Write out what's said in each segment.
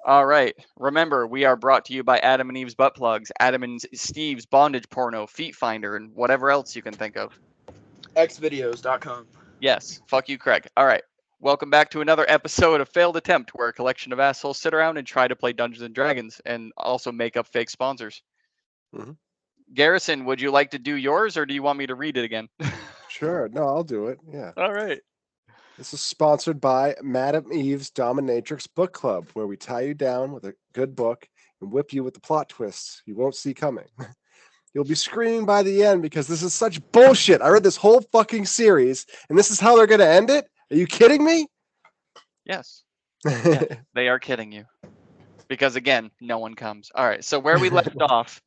All right. Remember, we are brought to you by Adam and Eve's Butt Plugs, Adam and Steve's Bondage Porno, Feet Finder, and whatever else you can think of. Xvideos.com. Yes. Fuck you, Craig. All right. Welcome back to another episode of Failed Attempt, where a collection of assholes sit around and try to play Dungeons and Dragons and also make up fake sponsors. Mm-hmm. Garrison, would you like to do yours, or do you want me to read it again? Sure. No, I'll do it. Yeah. All right. This is sponsored by Madame Eve's Dominatrix Book Club, where we tie you down with a good book and whip you with the plot twists you won't see coming. You'll be screaming by the end because this is such bullshit. I read this whole fucking series, and this is how they're going to end it? Are you kidding me? Yes. Yes, they are kidding you. Because again, no one comes. All right. So where we left off,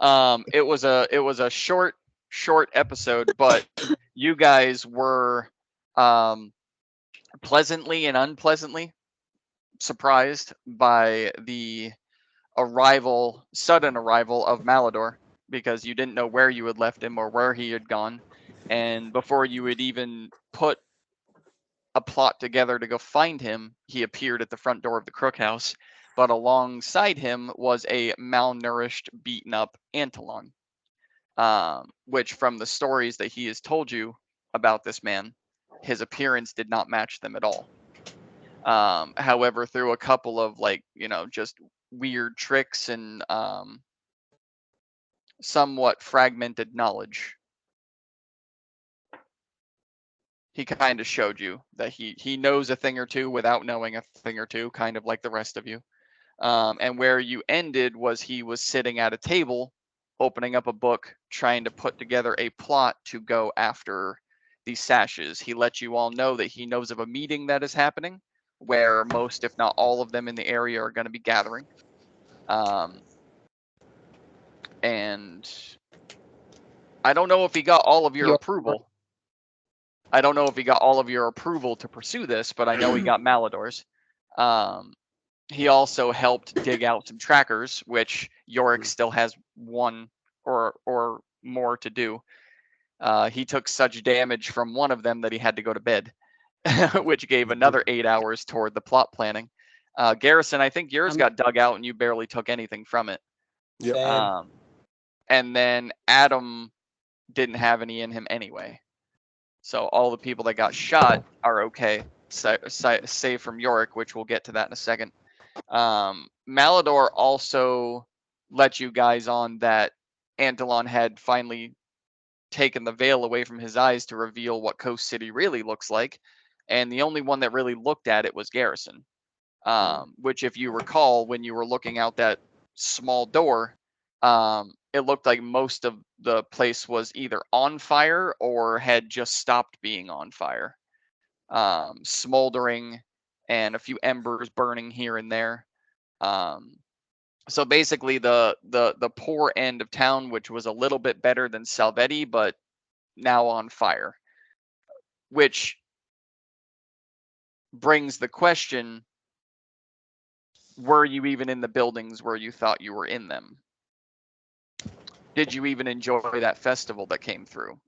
it was a short episode, but you guys were pleasantly and unpleasantly surprised by the sudden arrival of Malador, because you didn't know where you had left him or where he had gone, and before you had even put a plot together to go find him, he appeared at the front door of the Crook House. But alongside him was a malnourished, beaten up Antolon, which, from the stories that he has told you about this man, his appearance did not match them at all. However, through a couple of just weird tricks and somewhat fragmented knowledge, he kind of showed you that he knows a thing or two without knowing a thing or two, kind of like the rest of you. And where you ended was he was sitting at a table, opening up a book, trying to put together a plot to go after these sashes. He let you all know that he knows of a meeting that is happening, where most, if not all of them in the area are going to be gathering. And I don't know if he got all of your approval. I don't know if he got all of your approval to pursue this, but I know he got Malador's. He also helped dig out some trackers, which Yorick still has one or more to do. He took such damage from one of them that he had to go to bed, which gave another 8 hours toward the plot planning. Garrison, I think yours got dug out and you barely took anything from it. Same. And then Adam didn't have any in him anyway. So all the people that got shot are okay, save from Yorick, which we'll get to that in a second. Malador also let you guys on that Antolon had finally taken the veil away from his eyes to reveal what Coast City really looks like, and the only one that really looked at it was Garrison. Which, if you recall, when you were looking out that small door, it looked like most of the place was either on fire or had just stopped being on fire, smoldering and a few embers burning here and there. So basically the poor end of town, which was a little bit better than Salvetti, but now on fire. Which brings the question, were you even in the buildings where you thought you were in them? Did you even enjoy that festival that came through?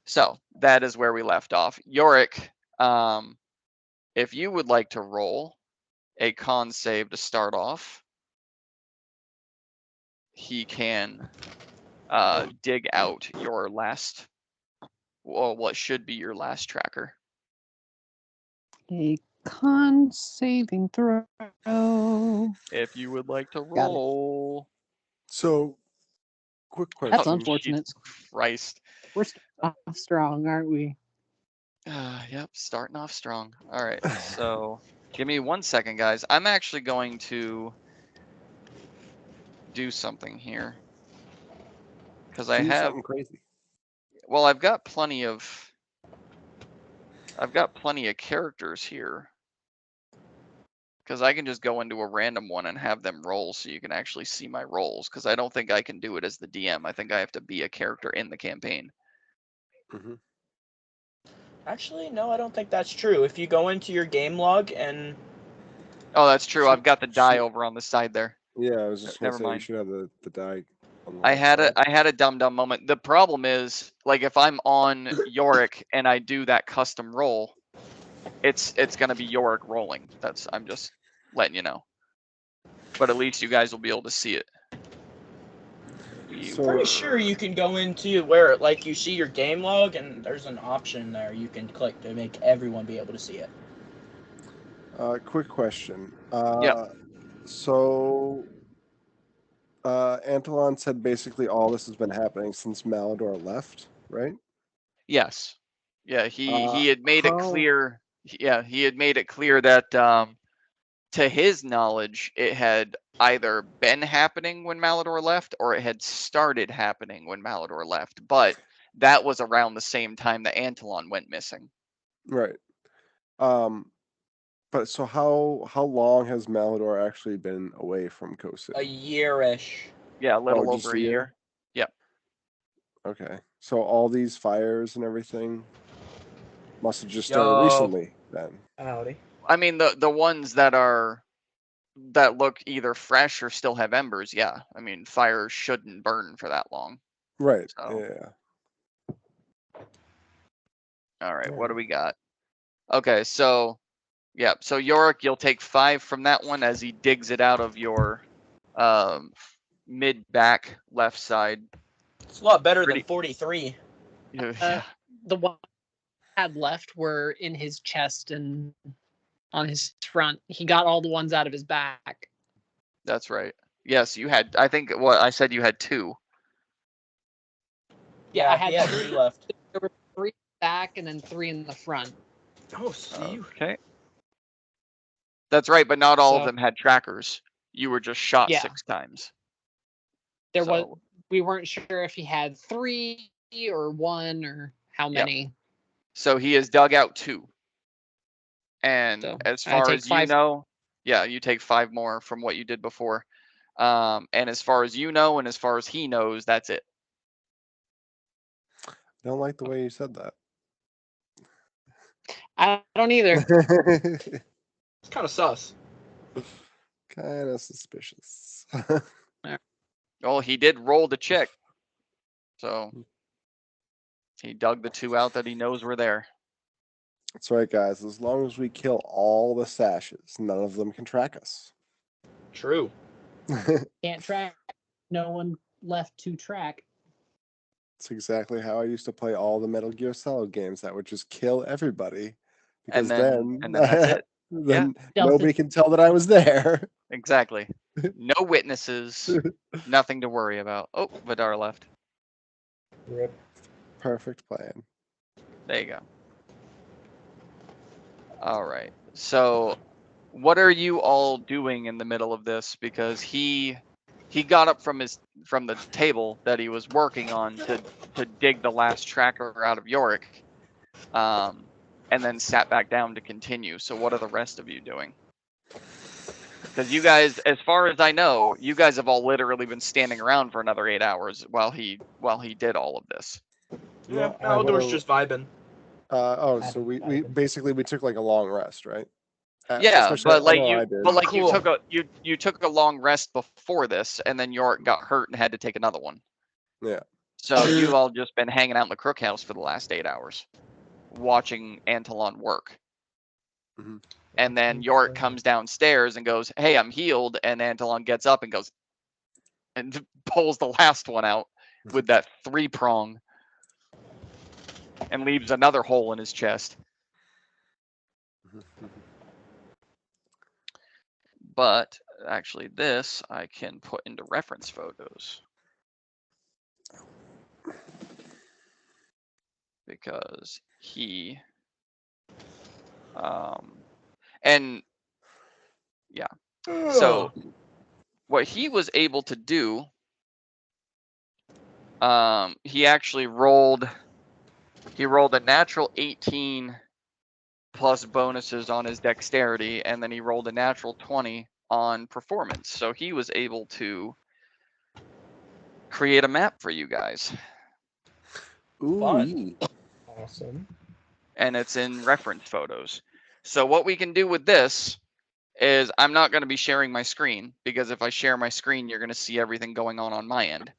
So that is where we left off. Yorick, if you would like to roll a con save to start off, he can dig out your last, well, what should be your last tracker. A con saving throw. If you would like to roll. So, quick question. That's unfortunate. Jesus Christ. We're off strong, aren't we? Yep, starting off strong. All right, so give me 1 second, guys. I'm actually going to do something here because I have something crazy. Well, I've got plenty of characters here, because I can just go into a random one and have them roll so you can actually see my rolls, because I don't think I can do it as the DM. I think I have to be a character in the campaign. Mm-hmm. Actually, no, I don't think that's true. If you go into your game log and... Oh, that's true. I've got the die over on the side there. Yeah, I was just going to Never say you mind. should have the die. On the I left side. had a dumb moment. The problem is, like, if I'm on Yorick and I do that custom roll, it's gonna be Yorick rolling. I'm just letting you know. but at least you guys will be able to see it. So- Pretty sure you can go into where like you see your game log and there's an option there you can click to make everyone be able to see it. Quick question. Yep. So, Antolon said basically all this has been happening since Malador left, right? Yes. Yeah, he Uh, had made it how- clear. Yeah, he had made it clear that to his knowledge, it had either been happening when Malador left or it had started happening when Malador left. But that was around the same time that Antolon went missing. Right. But so how long has Malador actually been away from Coast A City? year-ish. Yeah, a little just over a a year? year. Okay. So all these fires and everything must have just started Yo. recently then. Howdy. I mean, the ones that look either fresh or still have embers. Yeah, I mean, fire shouldn't burn for that long. Right. So. Yeah. All right, what do Alright. we got? Okay, so yeah, so Yorick, you'll take 5 from that one as he digs it out of your mid back left side. It's a lot better Pretty- than 43. Yeah, The one I had left were in his chest and on his front. He got all the ones out of his back. that's right. Yes, you had. I think what I said you had 2. Yeah, I had he had three. 3 left. There were 3 back and then 3 in the front. Oh, see. Okay. That's right, but not all of So- them had trackers. You were just shot Yeah. 6 times. There was So, we weren't sure if he had 3 or 1 or how Yep. many. so he has dug out 2. And So, as I far take as you 5. know, yeah, you take 5 more from what you did before. And as far as you know, and as far as he knows, that's it. I don't like the way you said that. I don't either. It's kind of sus. Kind of suspicious. Well, he did roll the check. So he dug the 2 out that he knows were there. That's right, guys. As long as we kill all the sashes, none of them can track us. True. Can't track. No one left to track. It's exactly how I used to play all the Metal Gear Solid games that would just kill everybody. Because And then that's it. then Stealth nobody can tell that I was there. Exactly. No witnesses, nothing to worry about. Oh, Vidar left. Rip. Perfect plan. There you go. All right. So, what are you all doing in the middle of this? Because he got up from the table that he was working on to dig the last tracker out of Yorick, and then sat back down to continue. So, what are the rest of you doing? Because you guys, as far as I know, you guys have all literally been standing around for another 8 hours while he did all of this. Yeah, Well, I Malador's will- just vibing. So we basically we took like a long rest, right? Yeah, Especially- but I like know I you, did. but like Cool. you took a long rest before this, and then Yorick got hurt and had to take another one. Yeah. So you've all just been hanging out in the Crook House for the last 8 hours, watching Antolon work. Mhm. And then Yorick comes downstairs and goes, "Hey, I'm healed." And Antolon gets up and goes and pulls the last one out with that 3-prong and leaves another hole in his chest. But actually, this I can put into reference photos. Because he, and yeah, so what he was able to do, he actually rolled a natural 18 plus bonuses on his dexterity, and then he rolled a natural 20 on performance. So he was able to create a map for you guys, Ooh. Fun. Awesome. and it's in reference photos. So what we can do with this is I'm not going to be sharing my screen, because if I share my screen, you're going to see everything going on my end.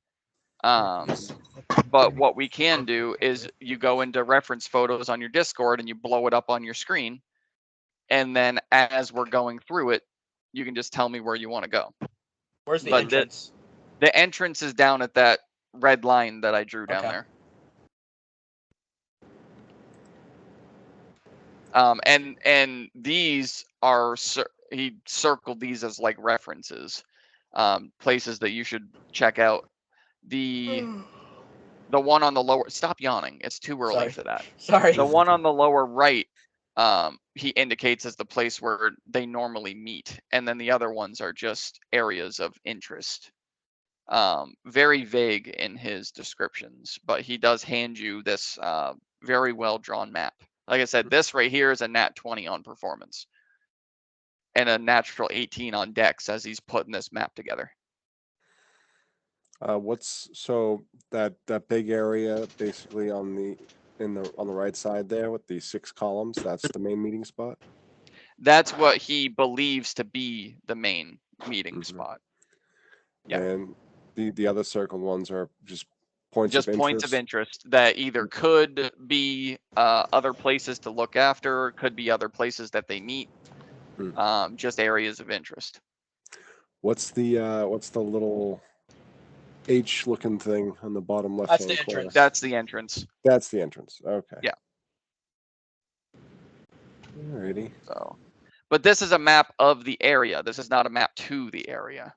But what we can do is you go into reference photos on your Discord and you blow it up on your screen. And then as we're going through it, you can just tell me where you want to go. Where's the But entrance? The entrance is down at that red line that I drew down Okay. there. And these are he circled these as like references, places that you should check out. The one on the lower. Stop yawning. It's too early Sorry. for that. Sorry. The one on the lower right, he indicates as the place where they normally meet, and then the other ones are just areas of interest. Very vague in his descriptions, but he does hand you this very well drawn map. Like I said, this right here is a nat 20 on performance and a natural 18 on dex as he's putting this map together. So that big area basically on the right side there with the 6 columns, that's the main meeting spot? That's what he believes to be the main meeting Mhm. spot. Yeah. And the other circled ones are just points of interest? Points of interest that either could be other places to look after, could be other places that they meet. Just areas of interest. What's the little H-looking thing on the bottom left That's hand the corner? entrance. That's the entrance. That's the entrance. Okay. Yeah. Alrighty. So, but this is a map of the area. This is not a map to the area.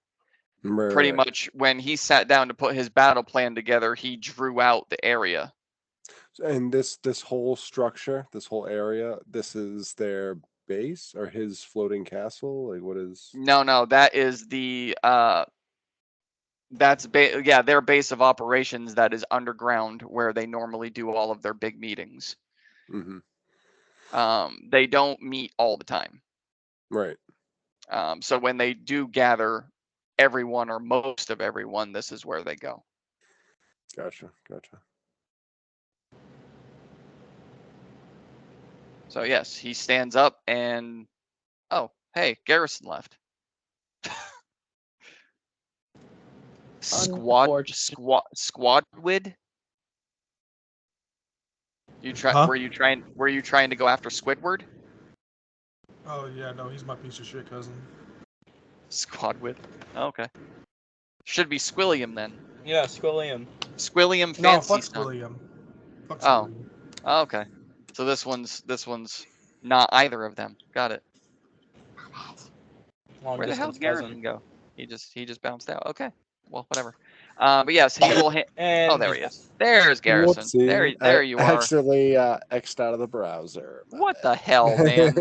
Pretty much when he sat down to put his battle plan together, he drew out the area. And this whole structure, this whole area, this is their base or his floating castle? Like what is? No, that is the their base of operations that is underground where they normally do all of their big meetings. Mm-hmm. They don't meet all the time. Right. So when they do gather everyone or most of everyone, this is where they go. Gotcha. So yes, he stands up and, oh, hey, Garrison left. Squadwid. Huh? Were you trying to go after Squidward? Oh yeah, no, he's my piece of shit cousin. Squadwid. Oh, okay. Should be Squilliam then. Yeah, Squilliam. Squilliam No, Fancy fuck Stone. William. Fuck Oh. Squilliam. Oh, okay. So this one's not either of them. Got it. Long Where the hell's distance cousin. Garrison go? He just bounced out. Okay. Well, whatever. But yes, he will. And Oh, there he is. There's Garrison. Whoopsie. There you are. Actually, X'd out of the browser. My What the bad. hell, man?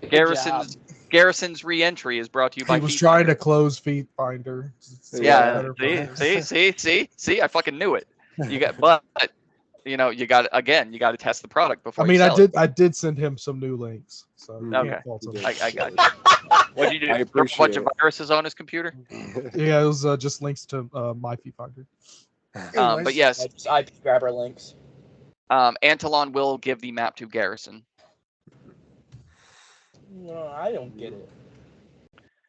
Good job. Garrison's re-entry is brought to you by. He was Feet trying Finder. to close Feet Finder. Yeah. Better See. I fucking knew it. You got, but you got to test the product before. I mean, you sell I did send him some new links, so you Okay. can't fault him. I got you. What'd you do? I Throw a bunch appreciate of it. viruses on his computer? Yeah, it was just links to my Feet Finder. But yes, Just IP grabber links. Antolon will give the map to Garrison. No, I don't get it.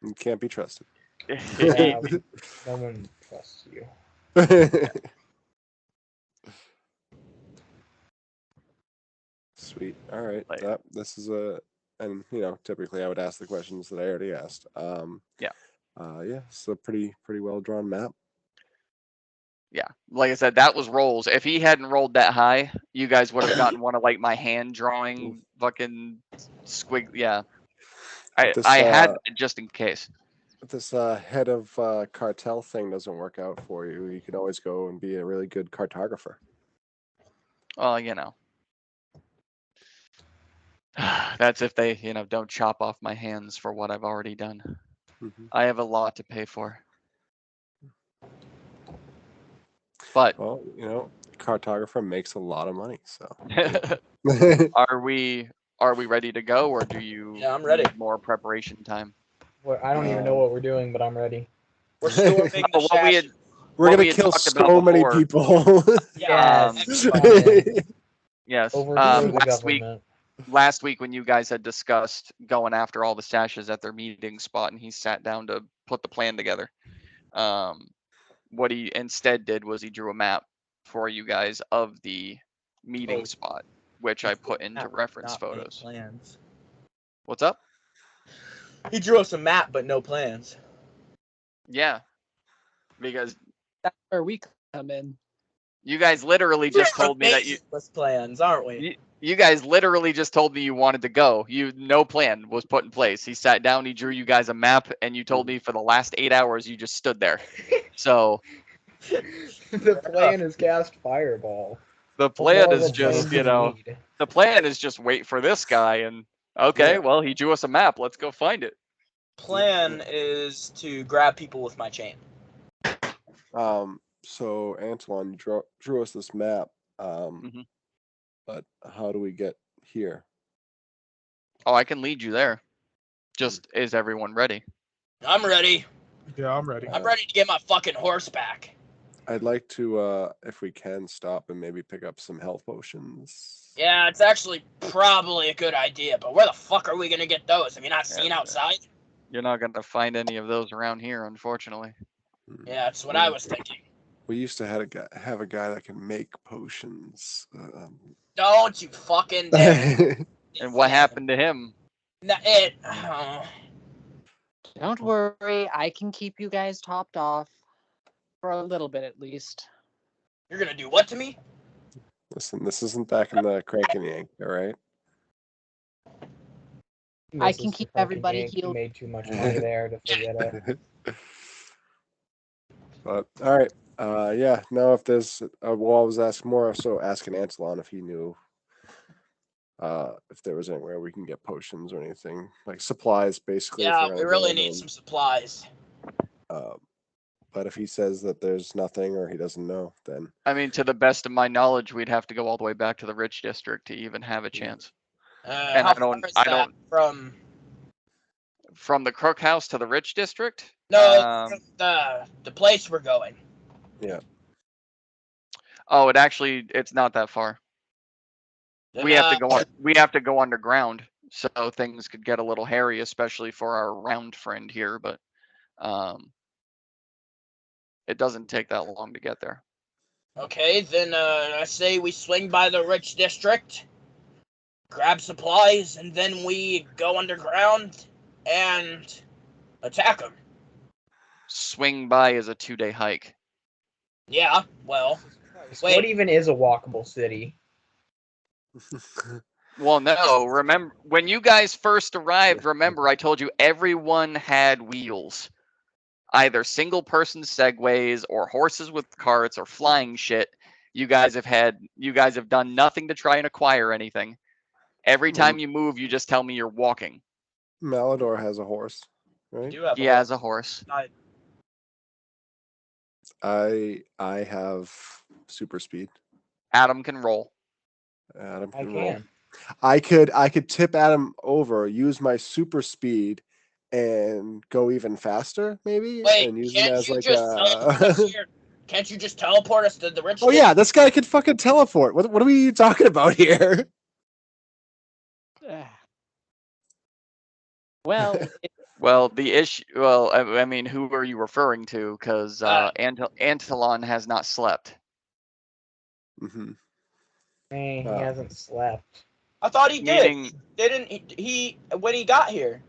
You can't be trusted. Yeah, no one trusts you. Sweet. All right. Like- This is and typically I would ask the questions that I already asked. Yeah. Yeah. It's a pretty well drawn map. Yeah, like I said, that was rolls. If he hadn't rolled that high, you guys would have gotten one of like my hand drawing fucking squig. Yeah, This, I had that just in case. If this head of cartel thing doesn't work out for you, you can always go and be a really good cartographer. Well, that's if they, don't chop off my hands for what I've already done. Mhm. I have a lot to pay for. But Well, cartographer makes a lot of money, so. are we ready to go, or do you Yeah, I'm ready. need more preparation time? I don't even know what we're doing, but I'm ready. We're storming the What we had- shaft. We're What gonna we had kill talked about so many before. people. Yeah, Yes. everybody. Yes. Overthrow the Last government. week when you guys had discussed going after all the stashes at their meeting spot, and he sat down to put the plan together. What he instead did was he drew a map for you guys of the meeting Oh. spot, which I put into Not- reference not make photos. Plans. What's up? He drew us a map, but no plans. Yeah, because That's where we come in. you guys literally just told me that you with plans, aren't we? you guys literally just told me you wanted to go. No plan was put in place. He sat down, he drew you guys a map, and you told me for the last 8 hours you just stood there. So The plan is cast fireball. the What plan more is of a plan just, do you we know, need? the plan is just wait for this guy and okay, Yeah. well, he drew us a map. Let's go find it. Plan is to grab people with my chain. So Antoine, you drew us this map. Mhm. But how do we get here? Oh, I can lead you there. Just is everyone ready? I'm ready. Yeah, I'm ready. I'm ready to get my fucking horse back. I'd like to, if we can, stop and maybe pick up some health potions. Yeah, it's actually probably a good idea, but where the fuck are we gonna get those? Have you not seen Yeah. outside? You're not gonna find any of those around here, unfortunately. Yeah, that's what I was thinking. We used to have a guy that can make potions. Don't you fucking dare. And what happened to him? Don't worry, I can keep you guys topped off for a little bit at least. You're gonna do what to me? Listen, this isn't back in the crank and yank, all right? I This can is the keep fucking everybody yank. You healed. made too much money there to forget it. But all right, yeah. No, if there's, well, I was asking Antelon if he knew, if there was anywhere we can get potions or anything like supplies, basically. if Yeah, we're we gonna really go need in. some supplies. But if he says that there's nothing or he doesn't know, then I mean, to the best of my knowledge, we'd have to go all the way back to the rich district to even have a chance. And How I don't- far is I that don't- from? From the Crook House to the rich district? No, the place we're going. Oh, it's not that far. We have to go we have to go underground, so things could get a little hairy, especially for our round friend here, but it doesn't take that long to get there. Okay, then I say we swing by the rich district, grab supplies, and then we go underground and attack them. Swing by is a 2-day hike. Yeah, well, What wait. even is a walkable city? Well, no, remember when you guys first arrived, remember I told you everyone had wheels. Either single person segways or horses with carts or flying shit. You guys have done nothing to try and acquire anything. Every time you move, you just tell me you're walking. Malador has a horse, We right? do have He has a horse. I have super speed. Adam can roll. Adam I can roll. can. I could tip Adam over, use my super speed, and go even faster, maybe, Wait, and use him can't as you like just teleport us a. here? Can't you just teleport us to the rich Oh yeah, this guy could fucking teleport. What are we talking about here? Well, Well, the issue. Well, I mean, who are you referring to? Because Antolon has not slept. Mm-hmm. Hey, he Oh. hasn't slept. I thought he did. Meaning, Didn't he? When he got here,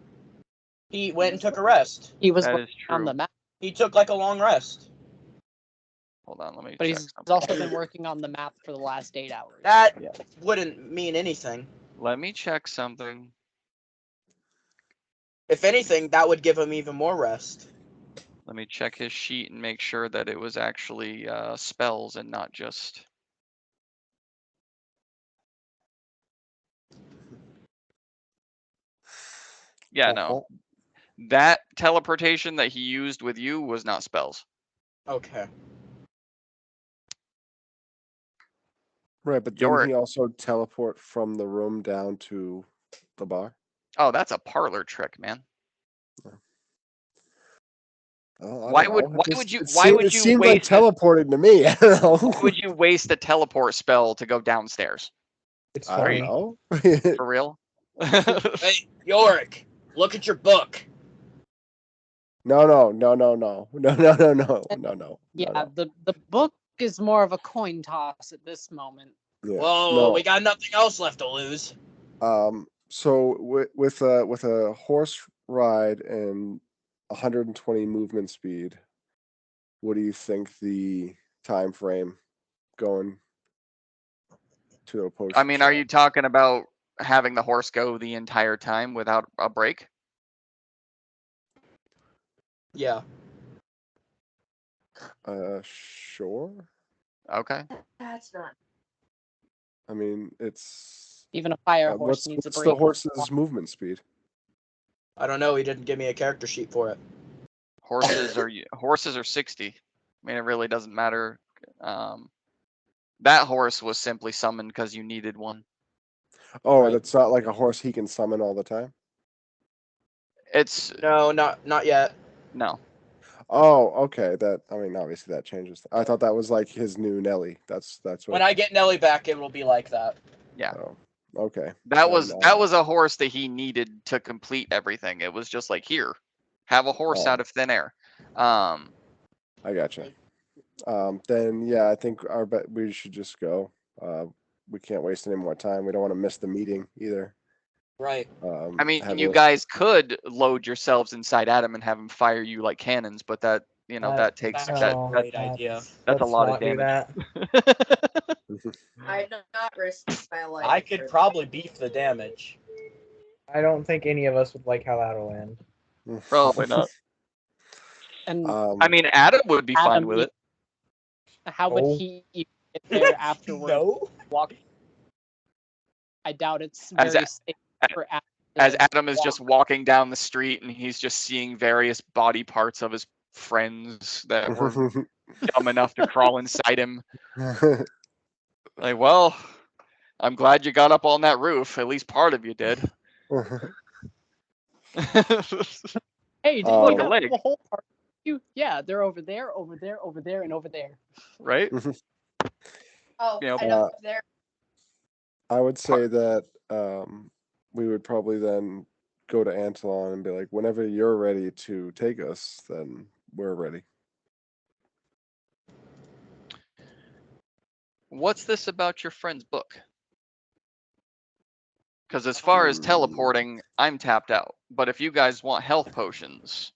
he went and took a rest. he was that working is on true. the map, He took like a long rest. Hold on, let me but check he's something. also been working on the map for the last 8 hours. That Yeah. wouldn't mean anything. Let me check something. If anything, that would give him even more rest. Let me check his sheet and make sure that it was actually spells and not just. Yeah, no. That teleportation that he used with you was not spells. Okay. Right, but Your- didn't he also teleport from the room down to the bar? Oh, that's a parlor trick, man. Oh, I Why don't would- know. why It would you- it why seemed- would it you seemed like waste it? teleporting to me. I don't know. Why would you waste a teleport spell to go downstairs? It's I funny. don't know. For real? Hey, Yorick, look at your book. No. Yeah, the book is more of a coin toss at this moment. Yeah. Whoa, No. we got nothing else left to lose. So with a horse ride and 120 movement speed, what do you think the time frame going to a potion I mean, are shop? you talking about having the horse go the entire time without a break? Yeah. Sure. Okay. That's not. I mean, it's Even a fire horse needs a what's break. the horse's movement speed? I don't know. He didn't give me a character sheet for it. Horses are 60. I mean, it really doesn't matter. That horse was simply summoned because you needed one. Oh, Right. that's not like a horse he can summon all the time. It's No, not yet. no. Oh, okay. That, I mean, obviously that changes. I thought that was like his new Nelly. That's what. When I get Nelly back, it will be like that. Yeah. Oh, okay. That Then, was a horse that he needed to complete everything. It was just like, here, have a horse Oh. out of thin air. I gotcha. Then yeah, I think we should just go. We can't waste any more time. We don't want to miss the meeting either. Right. I mean, have you a- guys could load yourselves inside Adam and have him fire you like cannons, but that that takes That's that, a great idea. that's a Let's lot of not do damage. that. I'd not risk my life. I could probably beef the damage. I don't think any of us would like how that'll end. Probably not. And Um, I mean, Adam would be fine Adam with it. how would Oh. he even get there afterwards? No. Walk. I doubt it's As very a- safe for Adam. As to Adam is walk. just walking down the street and he's just seeing various body parts of his friends that were dumb enough to crawl inside him. Like, well, I'm glad you got up on that roof. At least part of you did. Hey, did Oh. you Like a have leg. the whole part? Yeah, they're over there, over there, over there, and over there. Right? Oh, you know, I know there. I would say that we would probably then go to Antelon and be like, whenever you're ready to take us, then we're ready. What's this about your friend's book? Because as far as teleporting, I'm tapped out. But if you guys want health potions,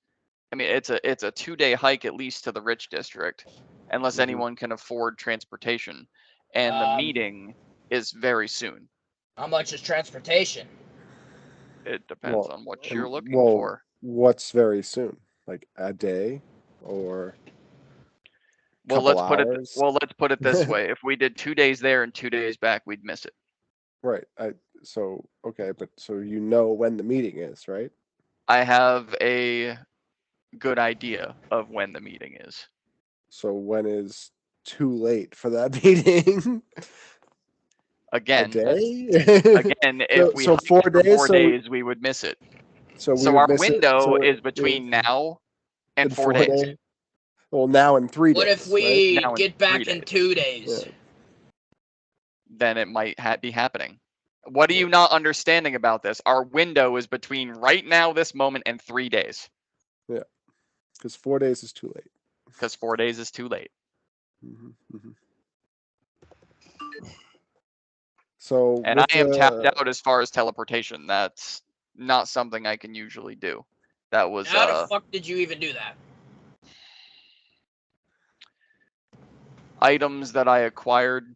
I mean, it's a 2-day hike at least to the rich district, unless Mhm. anyone can afford transportation. And the meeting is very soon. How much is transportation? It depends Well, on what you're looking well, for. What's very soon? Like a day or Well, couple let's put it. hours? Well, let's put it this way: if we did 2 days there and 2 days back, we'd miss it. Right. So okay, but so you know when the meeting is, right? I have a good idea of when the meeting is. So when is too late for that meeting? A Again, day? again, if we so hiked 4 for days, 4 so- days, we would miss it. So, we So would our miss it, window so is it- between now and in 4 days. Well, now in 3 What days. if we Now in get back 3 in days. 2 days? Yeah. Then it might be happening. What are you not understanding about this? Our window is between right now, this moment, and 3 days. Because 4 days is too late. Because 4 days is too late. Mhm, mhm. So And I with am tapped the- out as far as teleportation. That's not something I can usually do. That was How the fuck did you even do that? items that I acquired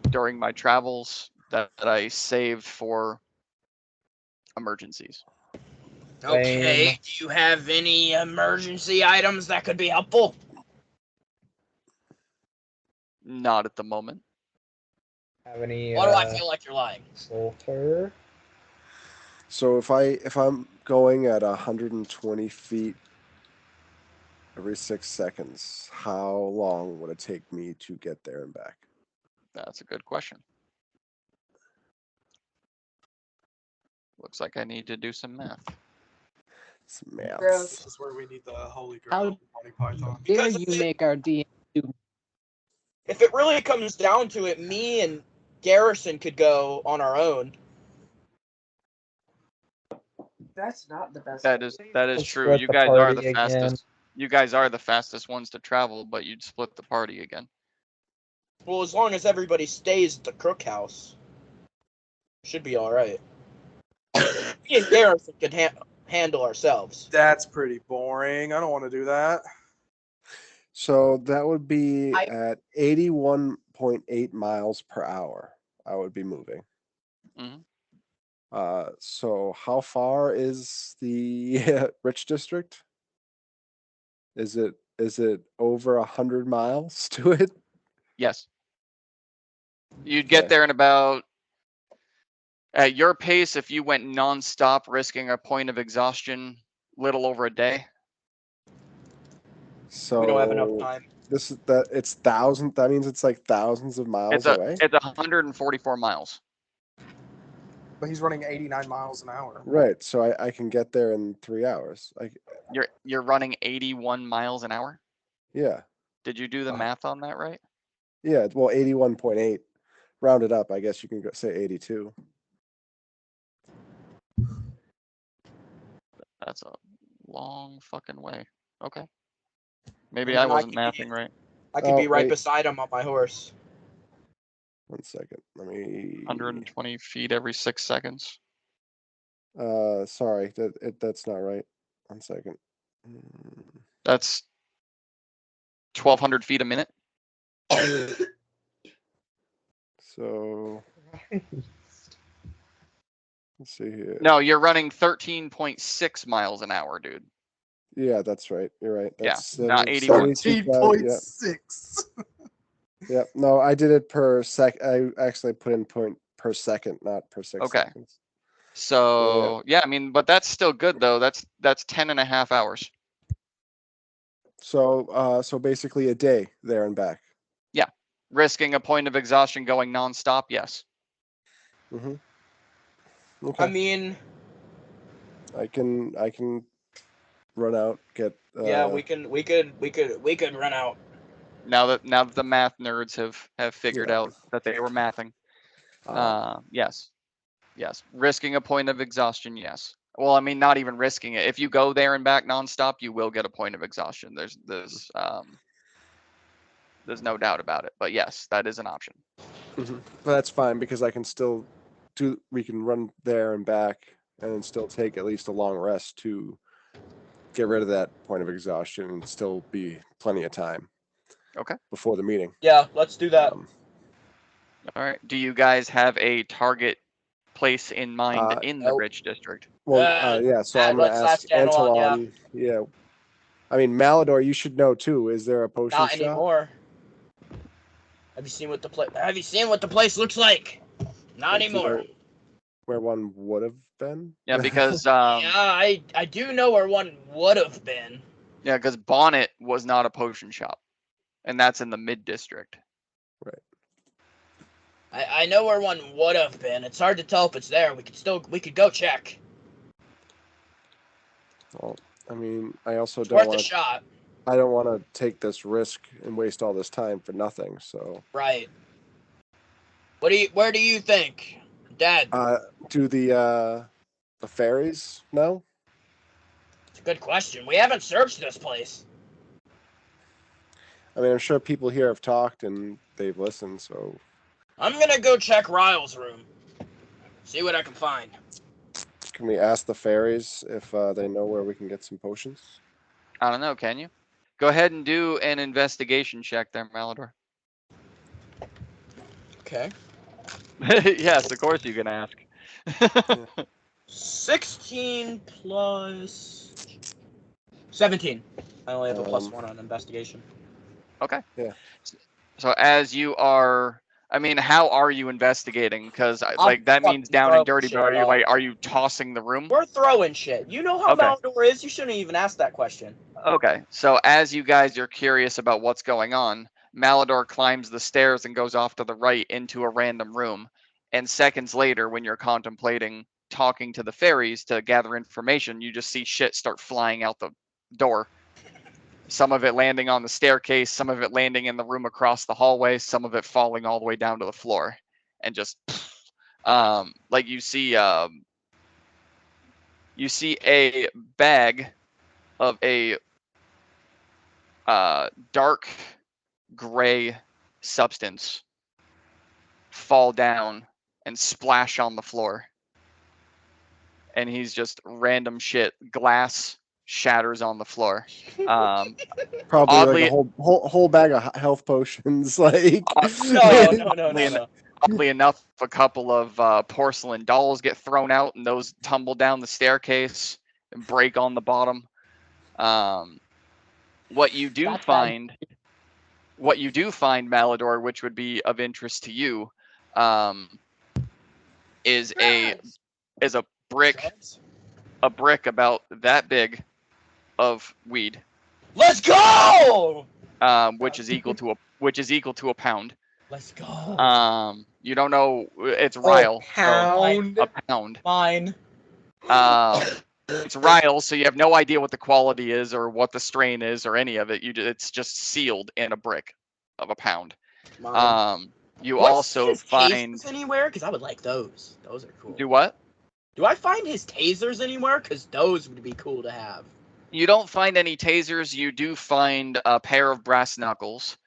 during my travels that I saved for emergencies. Okay, Same. do you have any emergency items that could be helpful? Not at the moment. Have any Why do I feel like you're lying? sulfur? So if I'm going at 120 feet every 6 seconds, how long would it take me to get there and back? That's a good question. Looks like I need to do some math. It's maths. Gross. This is where we need the holy How grail, Monty Python. Dare Because you make our DM do If it really comes down to it, me and Garrison could go on our own. That's not the best. That is We'll true. split You the guys are party the again. fastest. You guys are the fastest ones to travel, but you'd split the party again. Well, as long as everybody stays at the Crook House, should be all right. Me and Garrison could handle ourselves. That's pretty boring. I don't want to do that. So that would be I- at 81.8 miles per hour. I would be moving. Mhm. So how far is the Rich District? Is it over 100 miles to it? Yes. You'd get Okay. there in about, at your pace, if you went nonstop, risking a point of exhaustion, little over a day. So We don't have enough time. This is it's thousand. That means it's like thousands of miles away. It's 144 miles. But he's running 89 miles an hour. Right. So I can get there in 3 hours. You're running 81 miles an hour. Yeah. Did you do the math on that right? Yeah. Well, 81.8. Rounded up, I guess you can say 82. That's a long fucking way. Okay. Maybe And I then I wasn't could be- mathing right. I could Oh, be right wait. beside him on my horse. 1 second. Let me. 120 feet every 6 seconds. Sorry. That's not right. 1 second. That's 1,200 feet a minute. So let's see here. No, you're running 13.6 miles an hour, dude. Yeah, that's right. You're right. Yeah, That's not 81. 13.6. Yeah. No, I did it per sec. I actually put in point per second, not per 6 Okay. seconds. So yeah, I mean, but that's still good though. That's 10 and a half hours. So basically a day there and back. Risking a point of exhaustion going nonstop, yes. Mm-hmm. I Okay. mean, I can run out, get yeah, we could run out. Now that the math nerds have figured Yeah. out that they were mathing. uh, Yes. Risking a point of exhaustion, yes. Well, I mean, not even risking it. If you go there and back nonstop, you will get a point of exhaustion. There's no doubt about it. But yes, that is an option. mhm. But that's fine because I can still we can run there and back and then still take at least a long rest to get rid of that point of exhaustion and still be plenty of time. Okay. Before the meeting. Yeah, let's do that. All right. Do you guys have a target place in mind in the Nope. Rich District? Well, yeah. So I'm gonna let's ask stand alone, yeah. Antelon. Yeah. I mean, Malador, you should know too. Is there a potion Not shop? anymore. Have you seen what the place looks like? Not Like, do you anymore. know where one would have been? Yeah, because Yeah, I do know where one would have been. yeah, because Bonnet was not a potion shop, and that's in the Mid District. I know where one would have been. It's hard to tell if it's there. We could go check. Well, I mean, I also It's don't worth a want. shot. I don't want to take this risk and waste all this time for nothing. So, Right. Where do you think, Dad? do the fairies know? It's a good question. We haven't searched this place. I mean, I'm sure people here have talked and they've listened. So, I'm gonna go check Ryle's room. See what I can find. can we ask the fairies if they know where we can get some potions? I don't know. Can you? Go ahead and do an investigation check there, Malador. Okay. Yes, of course you can ask. 16 plus 17. I only have a plus 1 on investigation. Okay. Yeah. So as you are, I mean, how are you investigating? Because I'm like that means fucking down and throwing dirty. shit But off. are you tossing the room? We're throwing shit. You know how Okay. Malador is. You shouldn't even ask that question. Okay. So as you guys are curious about what's going on, Malador climbs the stairs and goes off to the right into a random room. And seconds later, when you're contemplating talking to the fairies to gather information, you just see shit start flying out the door. Some of it landing on the staircase, some of it landing in the room across the hallway, some of it falling all the way down to the floor. And just like you see a bag of a dark gray substance fall down and splash on the floor. and he's just random shit. Glass shatters on the floor. Um, Probably Oddly- like a whole bag of health potions. Like No. Oddly enough, a couple of porcelain dolls get thrown out, and those tumble down the staircase and break on the bottom. What you do That's bad. find, Malador, which would be of interest to you, is a brick about that big of weed, Let's go. which is equal to a pound. Let's go. You don't know, it's Ryle. so- Pound. a pound. Mine. It's Ryle, so you have no idea what the quality is or what the strain is or any of it. It's just sealed in a brick of a pound. Mine. You Do I see also his find tasers anywhere? Because I would like those. Those are cool. do what? Do I find his tasers anywhere? Because those would be cool to have. You don't find any tasers. You do find a pair of brass knuckles.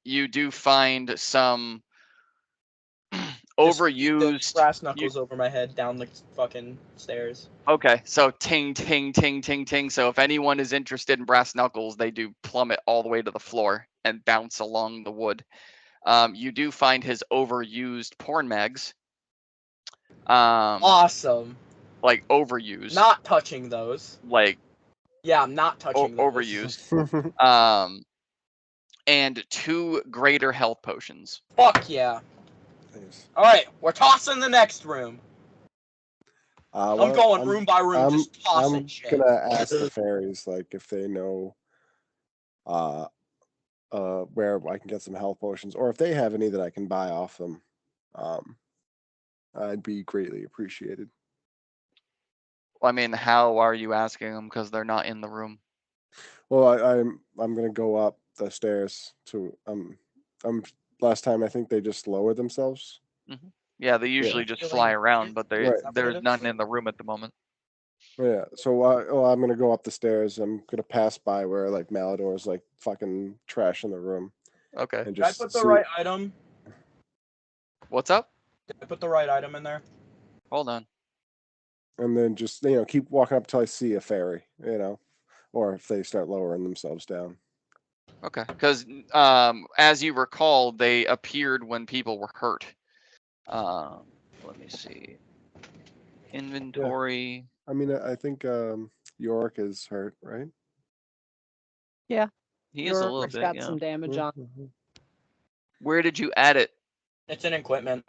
You do find some Just overused brass knuckles over my head down the fucking stairs. Okay, so ting, ting, ting, ting, ting. So if anyone is interested in brass knuckles, they do plummet all the way to the floor and bounce along the wood. You do find his overused porn mags. Awesome. Like overused. Not touching those. Like Yeah, I'm not touching those. overused. And 2 greater health potions. Fuck yeah. All right, we're tossing the next room. I'm going room by room, just tossing I'm shit. gonna ask the fairies like if they know where I can get some health potions, or if they have any that I can buy off them. I'd be greatly appreciated. I mean, how are you asking them? Because they're not in the room. Well, I'm gonna go up the stairs to last time I think they just lowered themselves. Yeah, they usually just fly around, but Right. there's none in the room at the moment. Yeah, so I'm gonna go up the stairs. I'm gonna pass by where like Malador's like fucking trash in the room, Okay. and Did I just put the see- right item? What's up? Did I put the right item in there? Hold on. and then just keep walking up till I see a fairy, or if they start lowering themselves down. Okay. Because as you recall, they appeared when people were hurt. Let me see. Inventory. I mean, I think Yorick is hurt, right? He is a little York's bit. got Yeah. some damage on. Where did you add it? It's in equipment.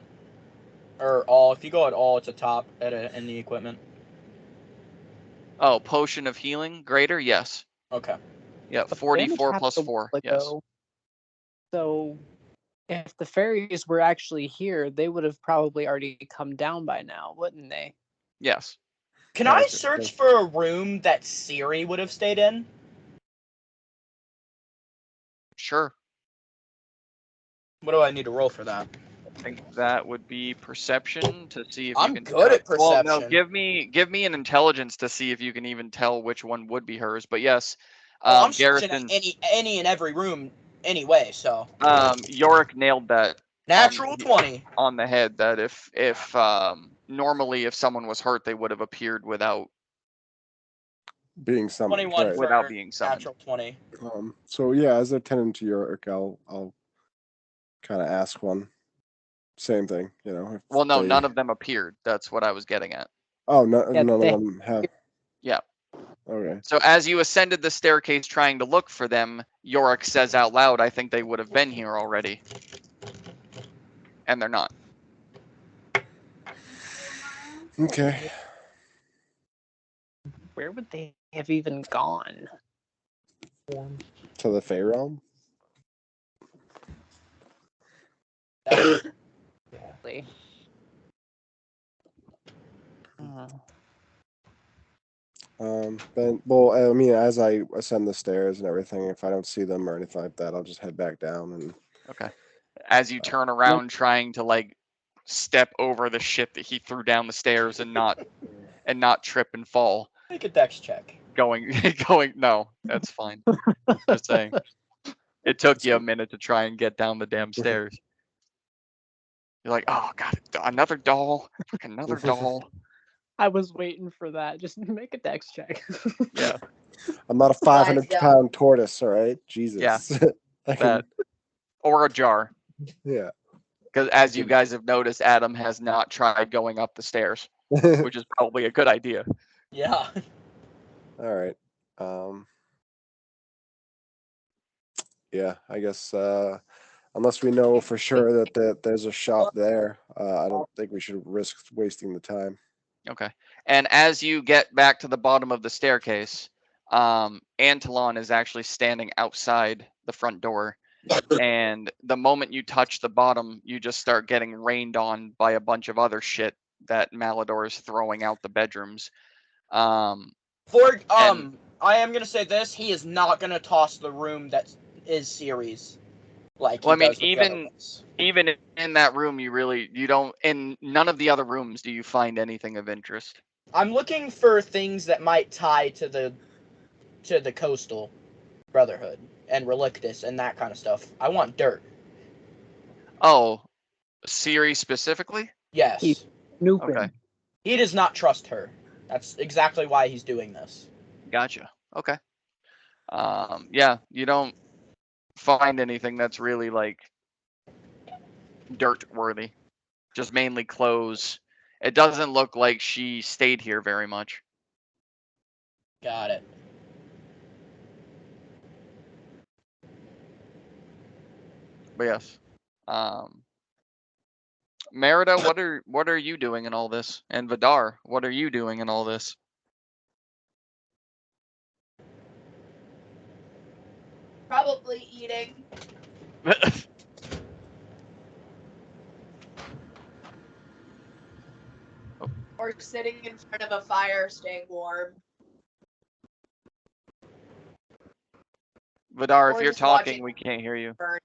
Or all. If you go at all, it's a top in the equipment. Oh, potion of healing, greater. Yes. Okay. Yeah. But the 44 damage plus happened a 4. while Yes. ago. So, if the fairies were actually here, they would have probably already come down by now, wouldn't they? Yes. Can Yeah, I it's- search for a room that Siri would have stayed in? Sure. What do I need to roll for that? I think that would be perception to see if I'm you can. good at Well, no, perception. give me an intelligence to see if you can even tell which one would be hers. But yes, Well, I'm searching Garrison, any and every room anyway, so. Yorick nailed that Natural 20. on the head. That if normally if someone was hurt, they would have appeared without being summoned. 21 right. for without being summoned. natural 20. So yeah, as they're tending to Yorick, I'll kind of ask one. Same thing, if Well, no, they- none of them appeared. That's what I was getting at. Oh, no, Yeah, none they- of them have. Yeah. Okay. So as you ascended the staircase trying to look for them, Yorick says out loud, I think they would have been here already. And they're not. Okay. Where would they have even gone? To the Fey Realm. Really? Then, well, I mean, as I ascend the stairs and everything, if I don't see them or anything like that, I'll just head back down and. Okay. As you turn around trying to like step over the shit that he threw down the stairs and not trip and fall. Make a dex check. Going no, that's fine. Just saying. It took you a minute to try and get down the damn stairs. You're like, oh god, another doll, another doll. I was waiting for that. Just make a dex check. Yeah, I'm not a 500-pound tortoise, all right? Jesus. I can, that or a jar. yeah. Because as you guys have noticed, Adam has not tried going up the stairs, which is probably a good idea. Yeah. All right. Yeah, I guess unless we know for sure that there's a shop there, I don't think we should risk wasting the time. Okay. And as you get back to the bottom of the staircase, Antolon is actually standing outside the front door. And the moment you touch the bottom, you just start getting rained on by a bunch of other shit that Malador is throwing out the bedrooms. I am gonna say this: he is not gonna toss the room that is Ceres. Like, well, I mean, does with the other ones. even in that room, you don't. In none of the other rooms do you find anything of interest. I'm looking for things that might tie to the Coastal Brotherhood and Relictus and that kind of stuff. I want dirt. Oh, Siri specifically? Yes. He's snooping. Okay. He does not trust her. That's exactly why he's doing this. Gotcha. Okay. Yeah, you don't find anything that's really like dirt worthy. Just mainly clothes. It doesn't look like she stayed here very much. Got it. But yes. Merida, what are you doing in all this? And Vidar, what are you doing in all this? Probably eating. Or sitting in front of a fire staying warm. Vidar, if Or you're just talking, watching we can't hear you. burn.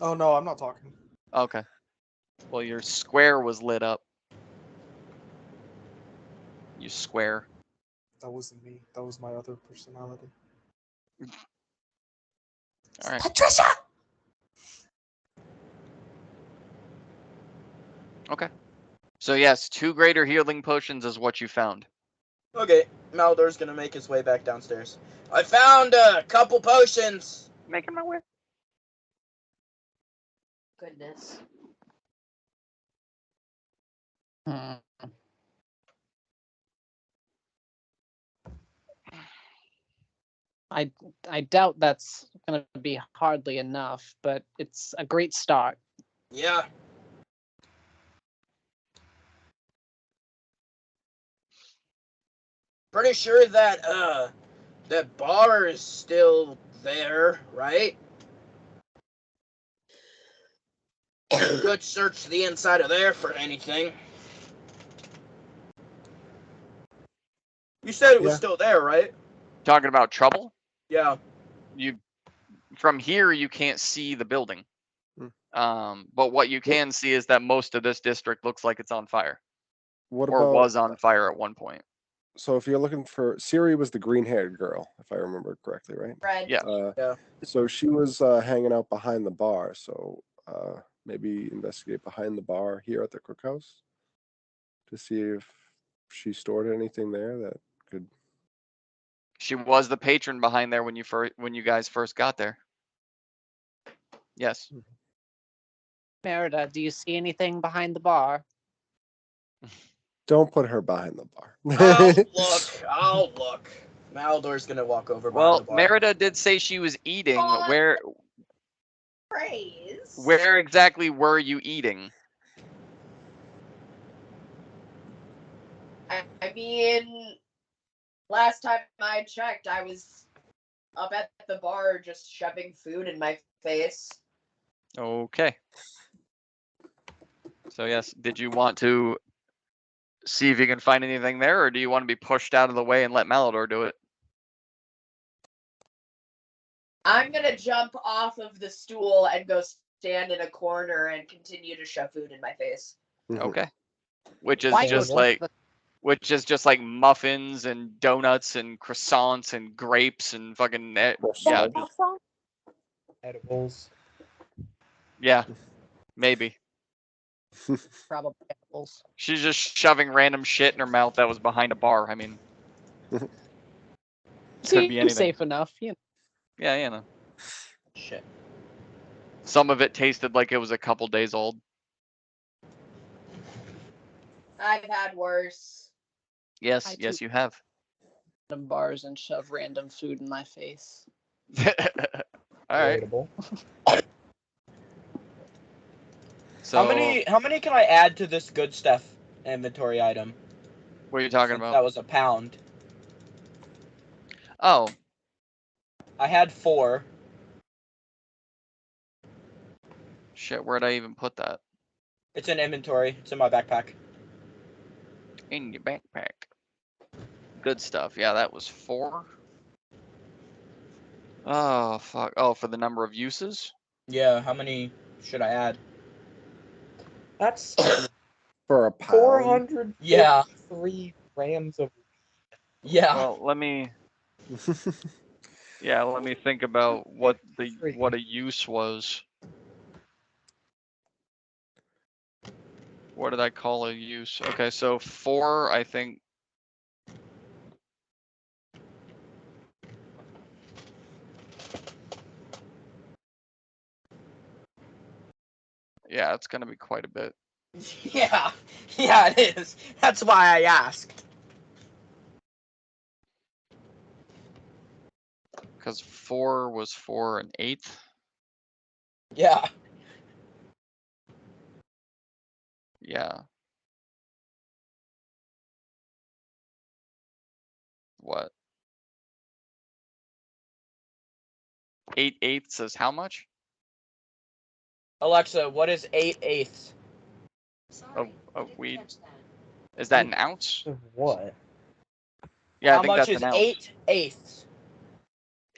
Oh no, I'm not talking. Okay. Well, your square was lit up. You square. That wasn't me. That was my other personality. All right. Patricia! Okay. So yes, 2 greater healing potions is what you found. Okay, Maldor's gonna make his way back downstairs. I found a couple potions. Making my way. Goodness. Hmm. I doubt that's gonna be hardly enough, but it's a great start. Yeah. Pretty sure that that bar is still there, right? Could search the inside of there for anything. You said it was Yeah. still there, right? Talking about trouble? Yeah. From here you can't see the building. Hmm. But what you can see is that most of this district looks like it's on fire. What Or about was on fire at one point. so if you're looking for Siri was the green-haired girl, if I remember correctly, right? Red. Yeah. Yeah. So she was hanging out behind the bar. So maybe investigate behind the bar here at the cookhouse to see if she stored anything there that could. She was the patron behind there when you guys first got there. Yes. Merida, do you see anything behind the bar? Don't put her behind the bar. I'll look. Maldor's gonna walk over behind Well, the bar. Merida did say she was eating. Oh. Where Praise. exactly were you eating? I mean, last time I checked, I was up at the bar just shoving food in my face. Okay. So yes, did you want to see if you can find anything there, or do you want to be pushed out of the way and let Malador do it? I'm gonna jump off of the stool and go stand in a corner and continue to shove food in my face. Mhm. Okay. Which is Why just was like the- muffins and donuts and croissants and grapes and fucking yeah, just, Edibles. yeah, maybe. Probably apples. She's just shoving random shit in her mouth that was behind a bar. I mean, could Seems be anything. safe enough. Yeah, you know. Shit. Some of it tasted like it was a couple days old. I've had worse. Yes, I yes, too- you have. Random bars and shove random food in my face. All right. Relatable. So, How many can I add to this good stuff inventory item? what are you talking Since about? that was a pound. Oh, I had 4. shit, where'd I even put that? It's in inventory. It's in my backpack. In your backpack. Good stuff. Yeah, that was 4. Oh, fuck. Oh, for the number of uses? Yeah, how many should I add? That's For a pound. 453 Yeah. grams of. Yeah. Well, let me think about what a use was. What did I call a use? Okay, so 4, I think. Yeah, it's gonna be quite a bit. Yeah. Yeah, it is. That's why I asked. Because 4 was 4 1/8. Yeah. Yeah. What? 8/8 is how much? Alexa, what is 8/8? Of weed? Is that an ounce? Of what? Yeah, I How think much that's is an ounce. 8/8?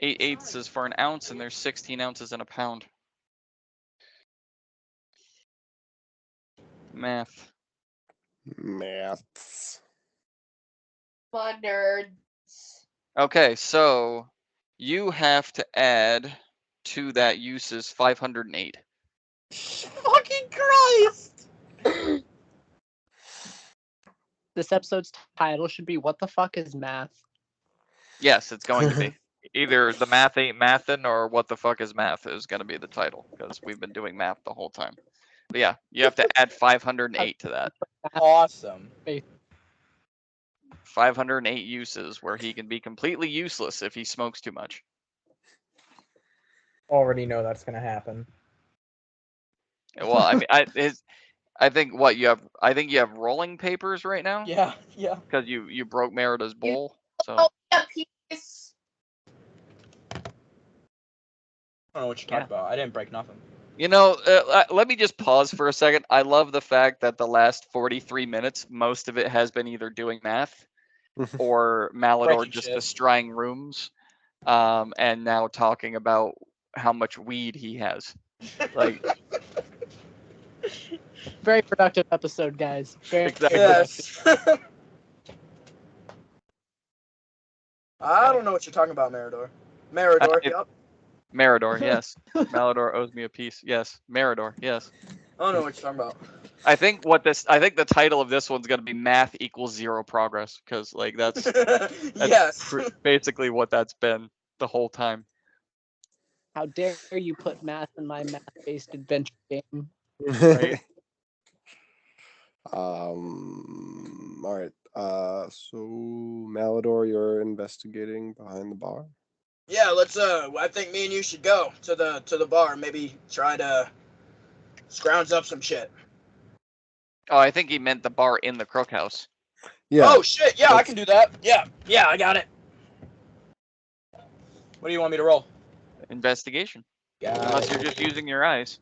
8/8 is for an ounce, and there's 16 ounces in a pound. Math. Maths. My nerds. Okay, so you have to add to that uses 508. Fucking Christ! This episode's title should be "What the fuck is math?" Yes, it's going to be. Either the math ain't mathin' or what the fuck is math is going to be the title, because we've been doing math the whole time. But yeah, you have to add 508 to that. Awesome. 508 uses where he can be completely useless if he smokes too much. Already know that's gonna happen. Well, I mean, I think you have rolling papers right now Yeah, yeah. because you broke Merida's bowl. So Oh, yeah, peace. I don't know what you're talking about. I didn't break nothing. you know, let me just pause for a second. I love the fact that the last 43 minutes, most of it has been either doing math or Malador Breaking just shit. destroying rooms, and now talking about how much weed he has. Like, Very productive episode, guys. Very Exactly. Yes. I don't know what you're talking about, Meridor. Meridor, I- yep. Meridor, yes. Malador owes me a piece. Yes. Meridor, yes. I don't know what you're talking about. I think the title of this one's gonna be math equals 0 progress, because like that's Yes. basically what that's been the whole time. How dare you put math in my math-based adventure game? Right. All right. So Malador, you're investigating behind the bar. Yeah, let's I think me and you should go to the bar, maybe try to scrounge up some shit. Oh, I think he meant the bar in the Crook House. Yeah. Oh shit, yeah, I Let's- can do that. Yeah, I got it. What do you want me to roll? Investigation. Got Unless it. you're just using your eyes.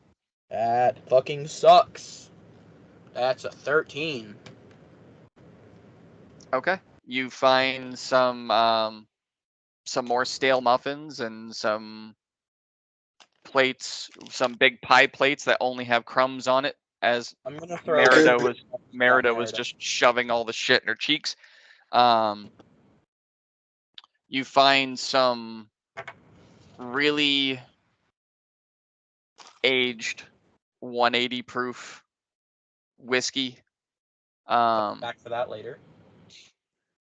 That fucking sucks. That's a 13. Okay. You find some more stale muffins and some plates, some big pie plates that only have crumbs on it, as I'm gonna throw Merida was just shoving all the shit in her cheeks. You find some really aged 180 proof whiskey. Back for that later.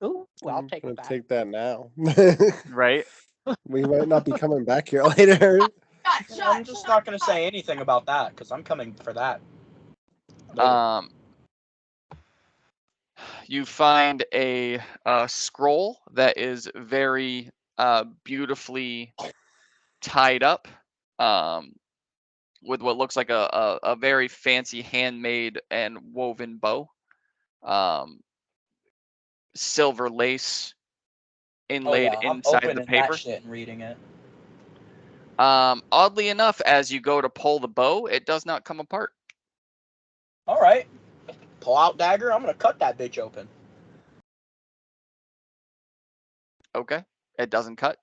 Ooh, I'll I'm take gonna it back. take that now. Right. We might not be coming back here later. I'm just not gonna say anything about that because I'm coming for that. later. You find a scroll that is very beautifully tied up with what looks like a very fancy handmade and woven bow. Silver lace Oh inlaid yeah, I'm inside the opening paper. that shit and reading it. Oddly enough, as you go to pull the bow, it does not come apart. All right, pull out dagger. I'm gonna cut that bitch open. Okay. It doesn't cut.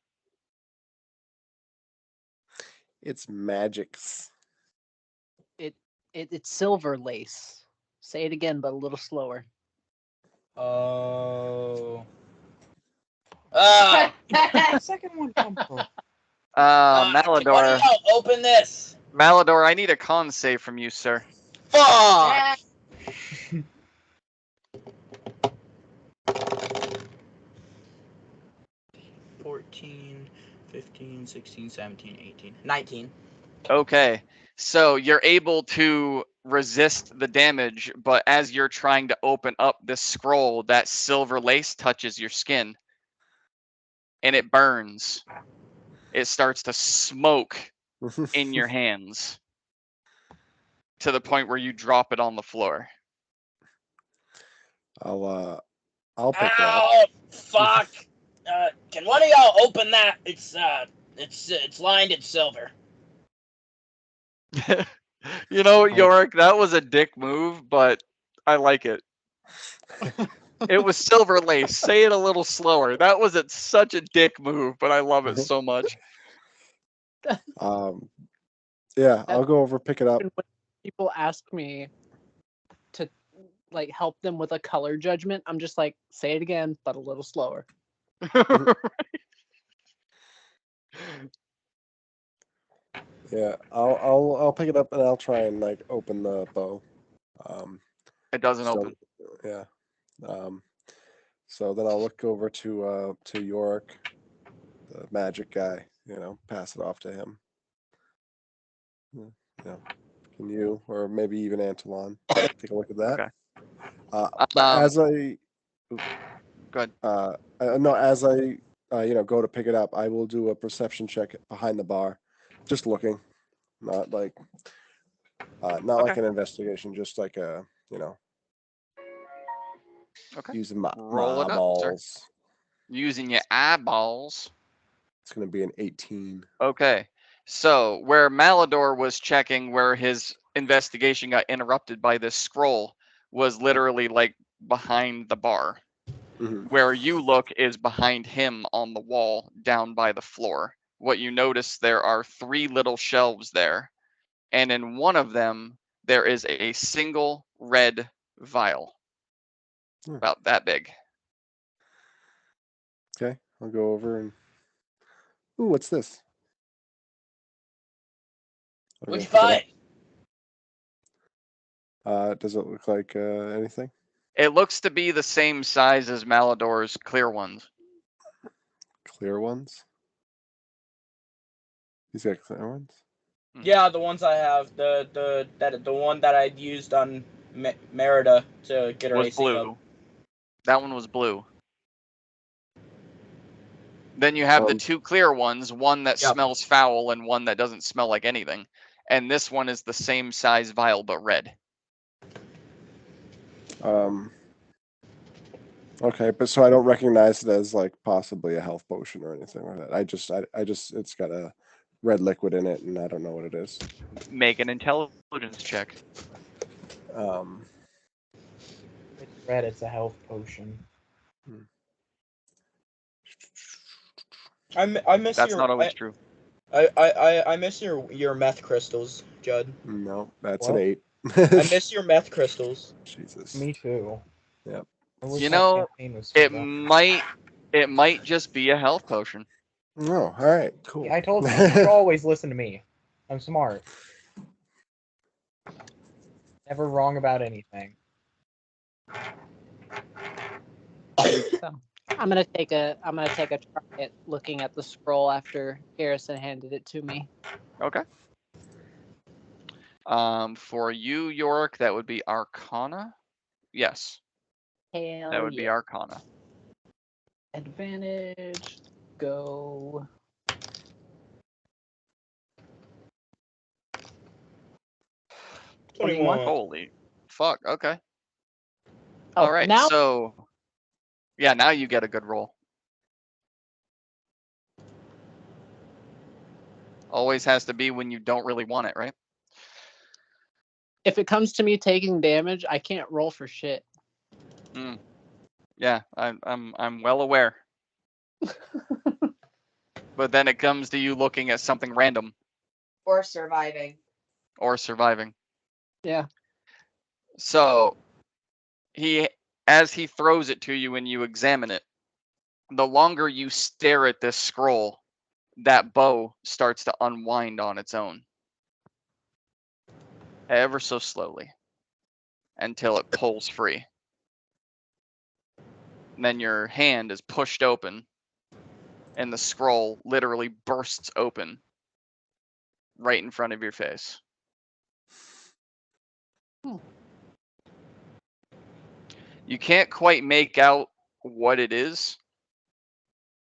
It's magics. It's silver lace. Say it again, but a little slower. Oh. Second one come from. Can Malador. one of y'all open this? Malador, I need a con save from you, sir. Fuck! 14, 15, 16, 17, 18, 19. Okay. So you're able to resist the damage, but as you're trying to open up this scroll, that silver lace touches your skin and it burns. It starts to smoke in your hands to the point where you drop it on the floor. I'll pick it up. Ow! Fuck! Can one of y'all open that? It's lined in silver. You know, Yorick, that was a dick move, but I like it. It was silver lace. Say it a little slower. That was such a dick move, but I love it so much. Yeah, I'll go over, pick it up. When people ask me to like help them with a color judgment, I'm just like, say it again, but a little slower. Yeah, I'll pick it up and I'll try and like open the bow. It doesn't so- open. Yeah. So then I'll look over to Yorick, the magic guy. You know, pass it off to him. Yeah. Can you, or maybe even Antolon, take a look at that? Okay. As I Go ahead. no, as I go to pick it up, I will do a perception check behind the bar, just looking, not like like an investigation, just like a Okay. using my Roll it up, sir. eyeballs. Using your eyeballs. It's gonna be an 18. Okay. So where Malador was checking where his investigation got interrupted by this scroll was literally like behind the bar. Mhm. Where you look is behind him on the wall down by the floor. What you notice, there are 3 little shelves there. And in one of them, there is a single red vial. About that big. Okay, I'll go over and. Ooh, what's this? I'll Which go pick it find? up. Does it look like anything? It looks to be the same size as Malador's clear ones. Clear ones? He's got clear ones? Yeah, the ones I have. The one that I used on Merida to get her Was AC blue. up. That one was blue. Then you have the 2 clear ones, one that Yep. smells foul and one that doesn't smell like anything. And this one is the same size vial but red. Okay, but so I don't recognize it as like possibly a health potion or anything like that. I just it's got a red liquid in it and I don't know what it is. Make an intelligence check. It's red. It's a health potion. I miss That's your. not always true. I miss your meth crystals, Judd. No, that's What? an 8. I miss your meth crystals. Jesus. Me too. Yep. I wish You my know, campaign was It speed up. might just be a health potion. Oh, all right, cool. I told you, you should always listen to me. I'm smart. Never wrong about anything. I'm gonna take a try at looking at the scroll after Garrison handed it to me. Okay. For you, Yorick, that would be Arcana. Yes, Hell that would be yeah. Arcana. Advantage. Go. Holy fuck. Okay. Oh, All right. now So, yeah, now you get a good roll. Always has to be when you don't really want it, right? if it comes to me taking damage, I can't roll for shit. Yeah, I'm well aware. But then it comes to you looking at something random Or surviving. or surviving. Yeah. So as he throws it to you and you examine it, the longer you stare at this scroll, that bow starts to unwind on its own. Ever so slowly. Until it pulls free. And then your hand is pushed open. And the scroll literally bursts open. Right in front of your face. You can't quite make out what it is.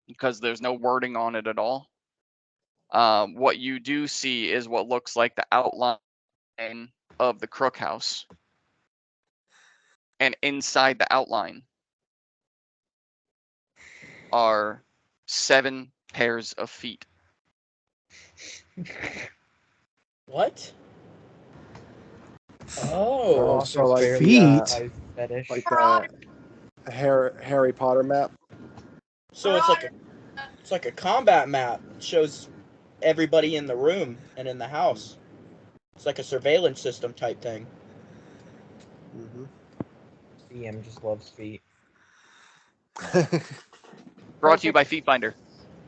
Because there's no wording on it at all. What you do see is what looks like the outline of the Crook House. And inside the outline are 7 pairs of feet. What? Oh. So like barely feet? size fetish. Like the Harry Potter map. So it's like a combat map. It shows everybody in the room and in the house. It's like a surveillance system type thing. Mm-hmm. CM just loves feet. Brought to you by Feet Finder.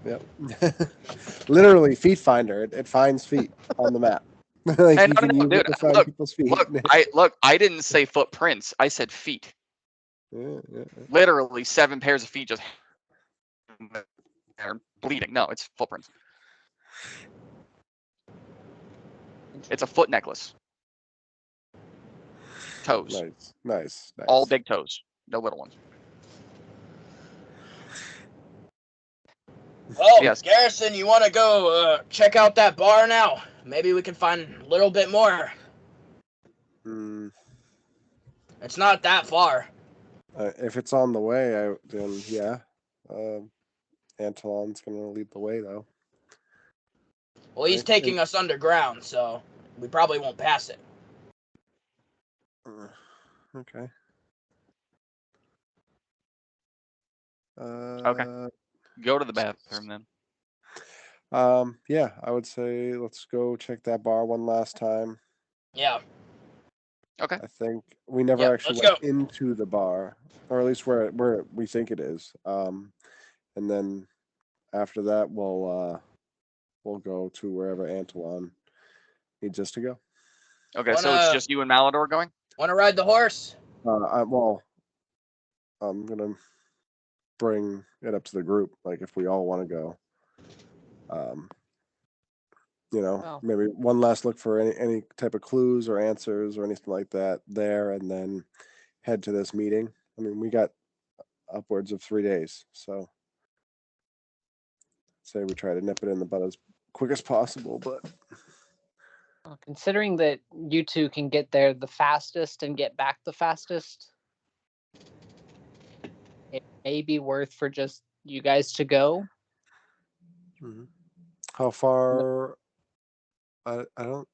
Yep. Literally, Feet Finder. It finds feet on the map. Like Hey, you no, can no, use dude, it to find look, people's feet. I didn't say footprints. I said feet. Yeah. Literally 7 pairs of feet just they're bleeding. No, it's footprints. It's a foot necklace. Toes. Nice. All big toes. No little ones. Oh, Yes. Garrison, you want to go check out that bar now? Maybe we can find a little bit more. It's not that far. If it's on the way, then yeah. Antelon's gonna lead the way, though. Well, he's taking us underground, so we probably won't pass it. Okay. Okay. Go to the bathroom then. Yeah, I would say let's go check that bar one last time. Yeah. Okay. I think we never Yep, actually let's went into the bar, or at least where we think it is. And then after that, we'll go to wherever Antelon needs us to go. Okay, so it's just you and Malador going? Want to ride the horse? Well, I'm gonna bring it up to the group. Like if we all want to go, maybe one last look for any type of clues or answers or anything like that there, and then head to this meeting. I mean, we got upwards of 3 days, so say we try to nip it in the bud as quick as possible. But considering that you two can get there the fastest and get back the fastest, it may be worth for just you guys to go. How far? I don't.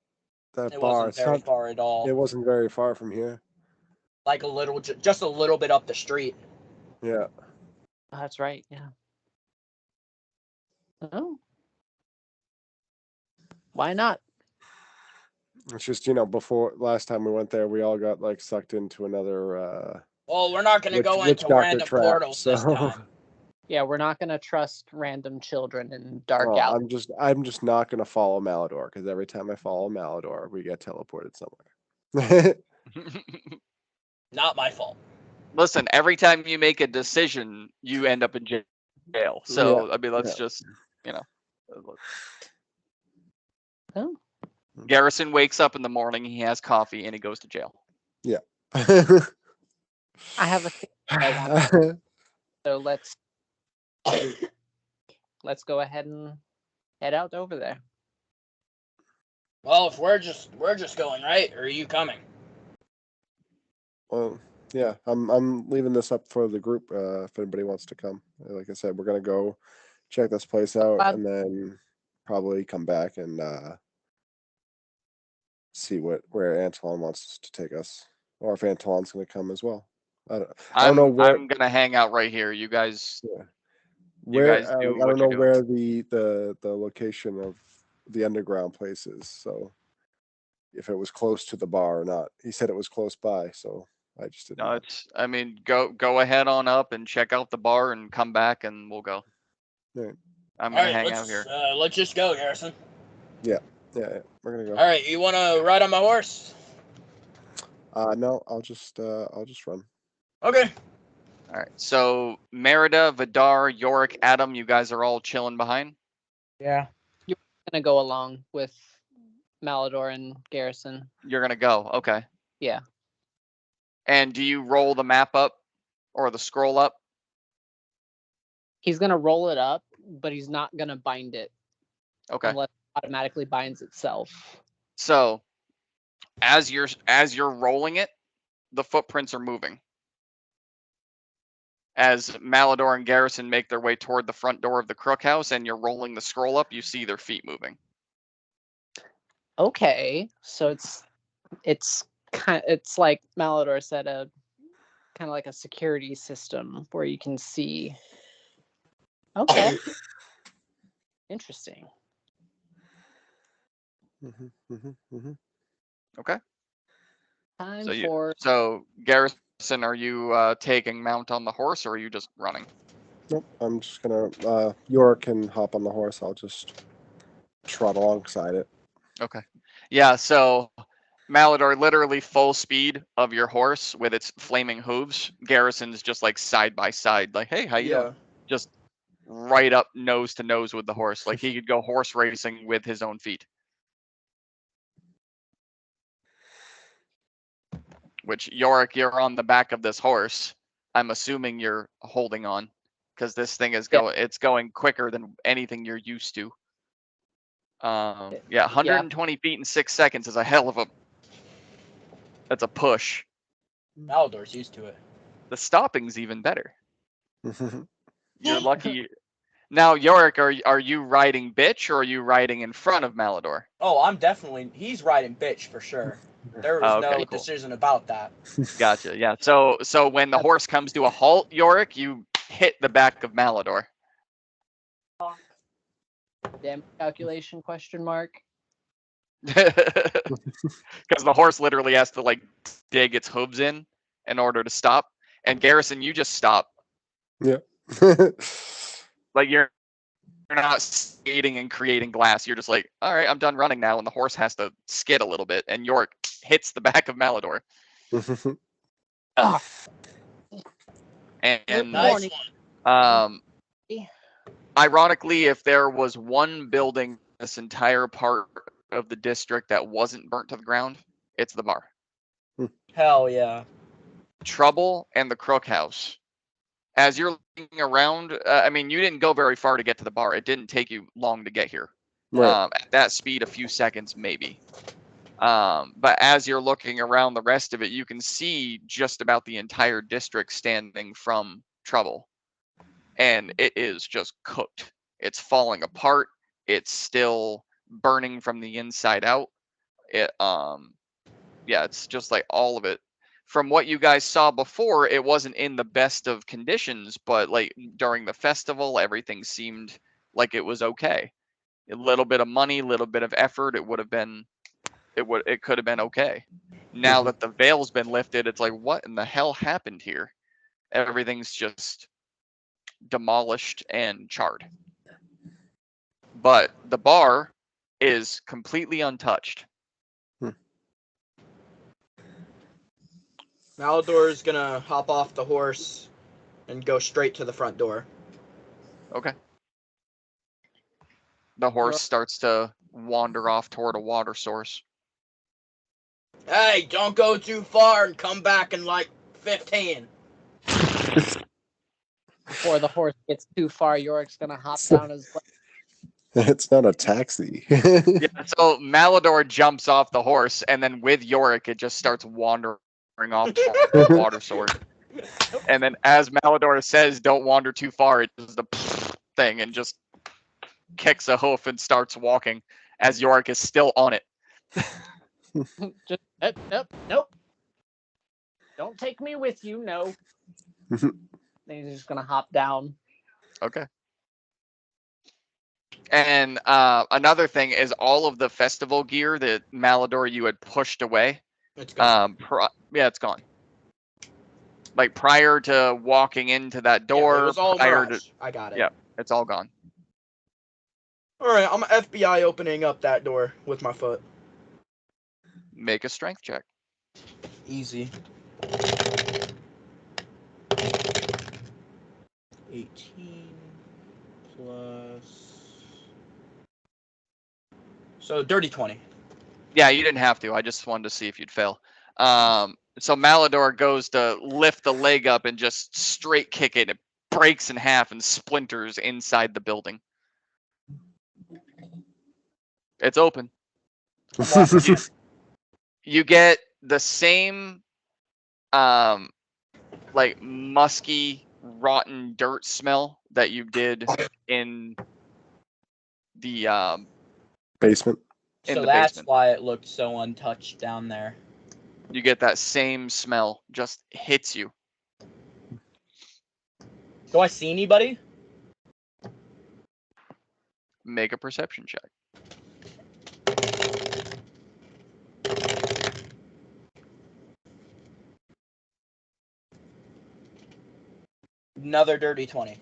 That It bar. wasn't very far at all. It wasn't very far from here. Like a little, just a little bit up the street. Yeah. That's right. Yeah. Oh. Why not? It's just, before last time we went there, we all got like sucked into another Well, we're not going to go witch into doctor random trap, portals this so time. Yeah, we're not gonna trust random children in dark well, alleys. I'm just not gonna follow Malador, because every time I follow Malador, we get teleported somewhere. Not my fault. Listen, every time you make a decision, you end up in jail. So I mean, let's just, you know. Oh. Garrison wakes up in the morning, he has coffee, and he goes to jail. Yeah. I have a thing I want, so let's go ahead and head out over there. Well, if we're just going, right? Or are you coming? Well, yeah, I'm leaving this up for the group if anybody wants to come. Like I said, we're gonna go check this place out Glad- and then probably come back and see where Antoine wants to take us, or if Antoine's gonna come as well. I don't know where. I'm gonna hang out right here. You guys, Yeah. You Where guys I do don't what know you're doing. where the location of the underground place is, so if it was close to the bar or not. He said it was close by, so I just didn't No, know. it's. I mean, go ahead on up and check out the bar and come back, and we'll go. Right. I'm All gonna right, hang out here. let's just go, Garrison. Yeah, we're gonna go. All right, you want to ride on my horse? No, I'll just run. Okay. All right. So Merida, Vidar, Yorick, Adam, you guys are all chilling behind. Yeah. Gonna go along with Malador and Garrison. You're gonna go. Okay. Yeah. And do you roll the map up or the scroll up? He's gonna roll it up, but he's not gonna bind it Okay. unless it automatically binds itself. So as you're rolling it, the footprints are moving. As Malador and Garrison make their way toward the front door of the Crook House and you're rolling the scroll up, you see their feet moving. Okay, so it's like Malador said, a kind of like a security system where you can see. Okay. Interesting. Okay. Time So for So Garrison, are you taking mount on the horse or are you just running? Nope, I'm just gonna. York can hop on the horse. I'll just trot alongside it. Okay. Yeah, so Malador, literally full speed of your horse with its flaming hooves. Garrison's just like side by side, like, hey, how you doing? Just right up nose to nose with the horse. Like he could go horse racing with his own feet. Which Yorick, you're on the back of this horse. I'm assuming you're holding on because this thing is it's going quicker than anything you're used to. Yeah, 120 feet in 6 seconds is a hell of a. That's a push. Malador's used to it. The stopping's even better. You're lucky. Now, Yorick, are you riding bitch or are you riding in front of Malador? Oh, he's riding bitch for sure. There was no cool. decision about that. Gotcha. Yeah. So when the horse comes to a halt, Yorick, you hit the back of Malador. damage calculation question mark. Because the horse literally has to like dig its hooves in order to stop. And Garrison, you just stop. Yeah. Like you're not skating and creating glass. You're just like, all right, I'm done running now, and the horse has to skid a little bit, and Yorick hits the back of Malador. And Nice one. Ironically, if there was one building this entire part of the district that wasn't burnt to the ground, it's the bar. Hell yeah. Trouble and the Crook House. As you're looking around, I mean, you didn't go very far to get to the bar. It didn't take you long to get here. Right. At that speed, a few seconds maybe. But as you're looking around the rest of it, you can see just about the entire district standing from Trouble. And it is just cooked. It's falling apart. It's still burning from the inside out. It's just like all of it. From what you guys saw before, it wasn't in the best of conditions, but like during the festival, everything seemed like it was okay. A little bit of money, a little bit of effort, it could have been okay. Now that the veil's been lifted, it's like, what in the hell happened here? Everything's just demolished and charred. But the bar is completely untouched. Malador's gonna hop off the horse and go straight to the front door. Okay. The horse starts to wander off toward a water source. Hey, don't go too far and come back in like 15. Before the horse gets too far, Yorick's gonna hop down his. It's not a taxi. Yeah, so Malador jumps off the horse, and then with Yorick, it just starts wandering off toward the water source. And then as Malador says, don't wander too far, it does the thing and just kicks a hoof and starts walking as Yorick is still on it. Just nope. Don't take me with you, no. Then he's just gonna hop down. Okay. And another thing is all of the festival gear that Malador you had pushed away. It's gone. Yeah, it's gone. Like prior to walking into that Yeah, door, it was all prior mirage. to, I got it. Yeah. It's all gone. All right, I'm FBI opening up that door with my foot. Make a strength check. Easy. 18 plus. So dirty 20. Yeah, you didn't have to. I just wanted to see if you'd fail. So Malador goes to lift the leg up and just straight kick it. It breaks in half and splinters inside the building. It's open. You get the same, like musky, rotten dirt smell that you did in the Basement. in So the that's basement. why it looked so untouched down there. You get that same smell, just hits you. Do I see anybody? Make a perception check. Another dirty 20.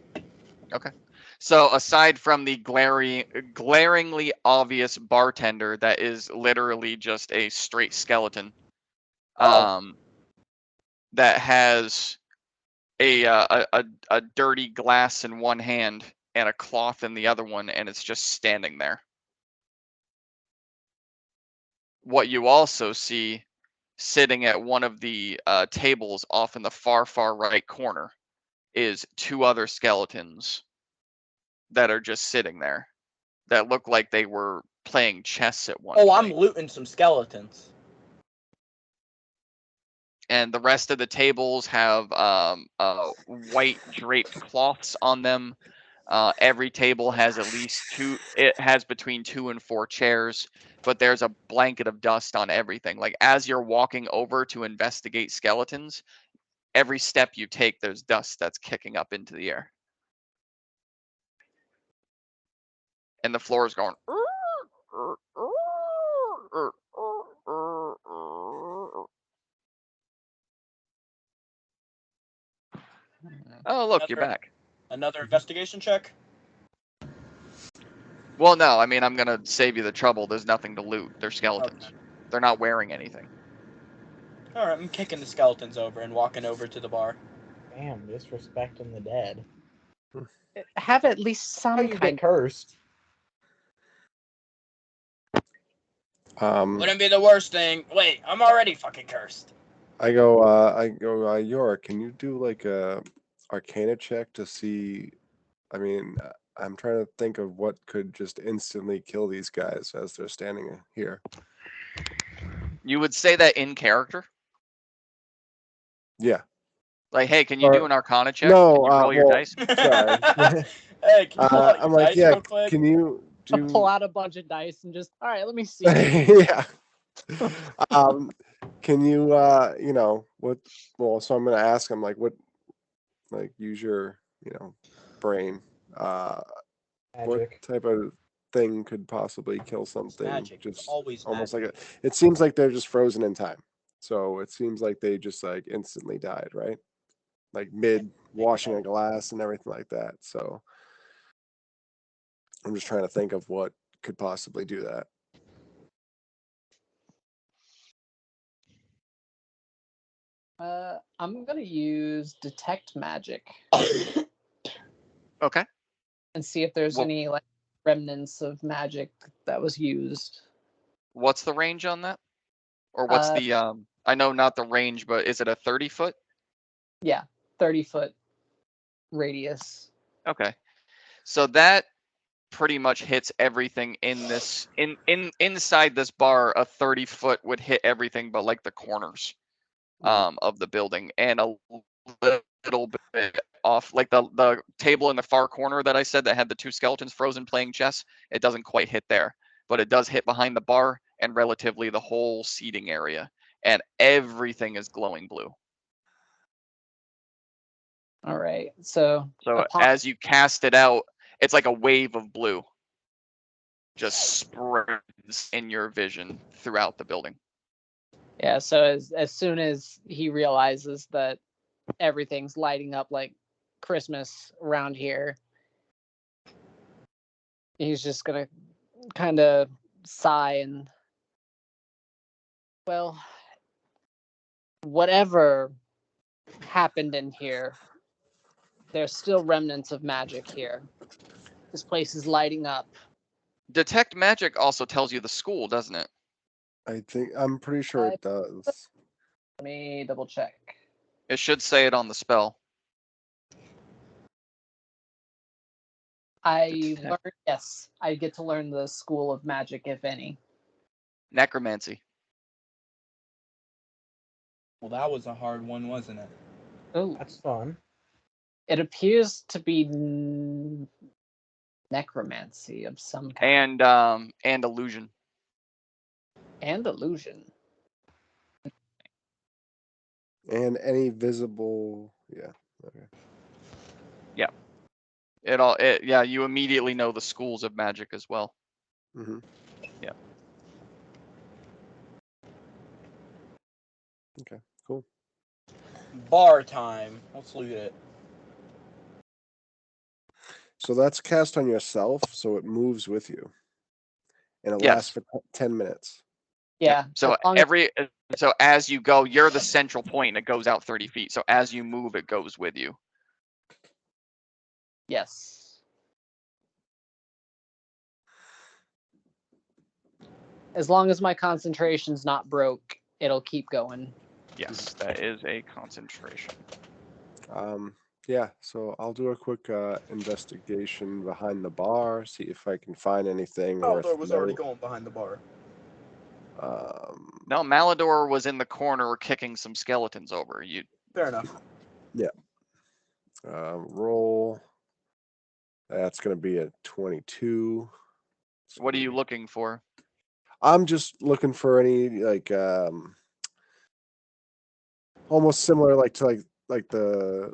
So aside from the glaringly obvious bartender that is literally just a straight skeleton, Oh. that has a dirty glass in one hand and a cloth in the other one, and it's just standing there. What you also see sitting at one of the tables off in the far right corner is two other skeletons that are just sitting there that look like they were playing chess at one Oh, point. I'm looting some skeletons. And the rest of the tables have white draped cloths on them. Every table has at least two. It has between 2 and 4 chairs, but there's a blanket of dust on everything. Like as you're walking over to investigate skeletons, every step you take, there's dust that's kicking up into the air, and the floor is going. Oh, look, you're back. Another investigation check? Well, no, I mean, I'm going to save you the trouble. There's nothing to loot. They're skeletons. Okay. They're not wearing anything. Alright, I'm kicking the skeletons over and walking over to the bar. Damn, disrespecting the dead. Have at least How some you kind get cursed? Wouldn't be the worst thing. Wait, I'm already fucking cursed. I go, Yorick, can you do like a Arcana check to see? I mean, I'm trying to think of what could just instantly kill these guys as they're standing here. You would say that in character? Yeah. Like, hey, can you Or- do an Arcana check? No, Can you roll your well, dice? Sorry. Hey, can you pull out your I'm like, dice yeah. real quick? Can you I'll pull do? out a bunch of dice and just, all right, let me see. Yeah. Can you, you know, what? Well, so I'm gonna ask him like, what? Like, use your, you know, brain. What Magic. type of thing could possibly kill It's something? magic. It's Just always almost magic. like a. It seems like they're just frozen in time. So it seems like they just like instantly died, right? Like mid washing a glass and everything like that. So I'm just trying to think of what could possibly do that. I'm gonna use detect magic Okay. and see if there's Well, any like remnants of magic that was used. what's the range on that? Or what's Uh, the I know not the range, but is it a 30 foot? yeah, 30-foot radius. Okay. So that pretty much hits everything in this inside this bar. A 30-foot would hit everything but like the corners of the building, and a little bit off like the table in the far corner that I said that had the two skeletons frozen playing chess. It doesn't quite hit there, but it does hit behind the bar and relatively the whole seating area, and everything is glowing blue. All right. So So upon as you cast it out, it's like a wave of blue just spreads in your vision throughout the building. yeah, so as soon as he realizes that everything's lighting up like Christmas around here, he's just gonna kind of sigh and, well, whatever happened in here, there's still remnants of magic here. This place is lighting up. Detect magic also tells you the school, doesn't it? I'm pretty sure it does. Let me double check. It should say it on the spell. Yes, I get to learn the school of magic, if any. Necromancy. Well, that was a hard one, wasn't it? Oh, That's fun. it appears to be necromancy of some kind And illusion. and illusion. And any visible, yeah. Okay. Yeah, you immediately know the schools of magic as well. Mm-hmm. Yeah. Okay, cool. Bar time. Let's loot it. So that's cast on yourself, so it moves with you. And it Yes. lasts for 10 minutes. Yeah. So as long as- so as you go, you're the central point and it goes out 30 feet. So as you move, it goes with you. yes. As long as my concentration's not broke, it'll keep going. Yes, that is a concentration. Yeah, so I'll do a quick investigation behind the bar, see if I can find anything worth Malador was already note. going behind the bar. No, Malador was in the corner kicking some skeletons over. You Fair enough. Roll. That's going to be a 22. What are you looking for? I'm just looking for any like almost similar like to like the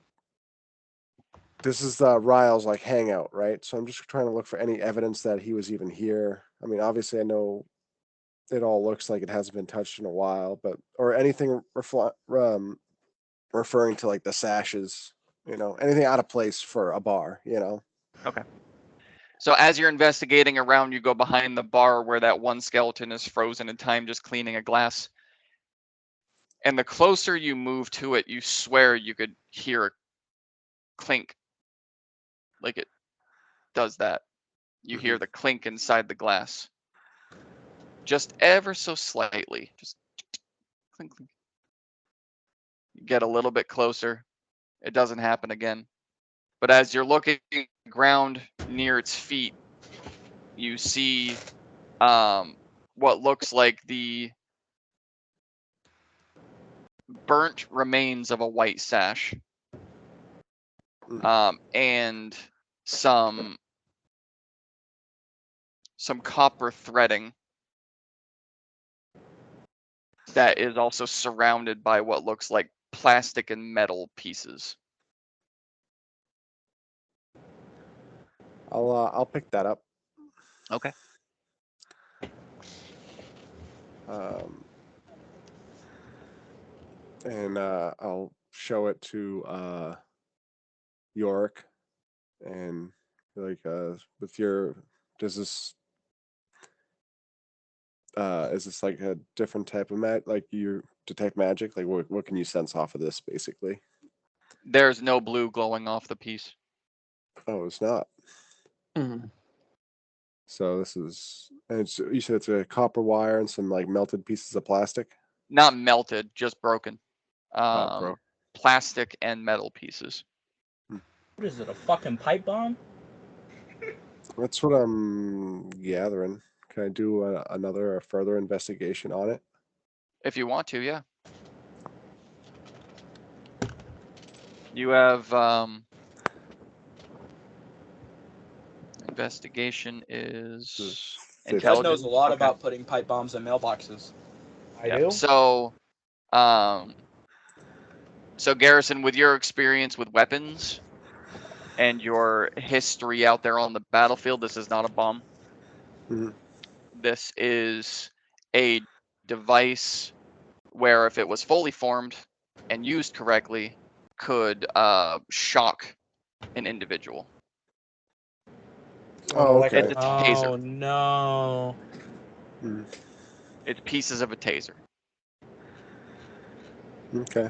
this is Ryle's like hangout, right? So I'm just trying to look for any evidence that he was even here. I mean, obviously I know it all looks like it hasn't been touched in a while, but or anything referring to like the sashes, anything out of place for a bar, Okay. So as you're investigating around, you go behind the bar where that one skeleton is frozen in time, just cleaning a glass. And the closer you move to it, you swear you could hear a clink. Like it does that. You hear the clink inside the glass. Just ever so slightly. Just clink, clink. You get a little bit closer. It doesn't happen again. But as you're looking ground near its feet, you see what looks like the burnt remains of a white sash, and some copper threading that is also surrounded by what looks like plastic and metal pieces. I'll pick that up. Okay. And I'll show it to York and like with your does this is this like a different type of mat like you detect magic? Like, what can you sense off of this, basically? There's no blue glowing off the piece. Oh, it's not. Mhm. So this is, and you said it's a copper wire and some like melted pieces of plastic. Not melted, just broken. Bro. Plastic and metal pieces. What is it? A fucking pipe bomb? That's what I'm gathering. Can I do another or further investigation on it? If you want to, yeah. You have investigation is Fifty. Ted knows intelligence. a lot Okay. about putting pipe bombs in mailboxes. I Yeah. do. So Garrison, with your experience with weapons and your history out there on the battlefield, this is not a bomb. Mhm. This is a device where if it was fully formed and used correctly, could shock an individual. Oh, okay. It's a taser. Oh no. Mhm. It's pieces of a taser. Okay.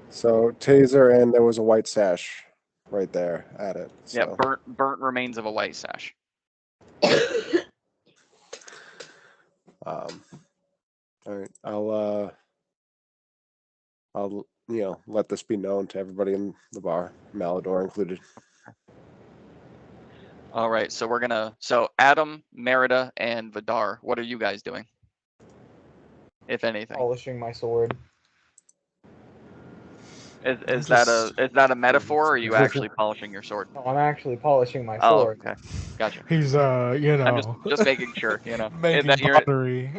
So taser, and there was a white sash right there at it. Yeah, So. burnt remains of a white sash. All right, I'll let this be known to everybody in the bar, Malador included. All right, so Adam, Merida, and Vidar, what are you guys doing? If anything, Polishing my sword. is that a metaphor, or are you actually polishing your sword? No, I'm actually polishing my Oh, sword. okay, gotcha. He's I'm just making sure, making that you're, pottery.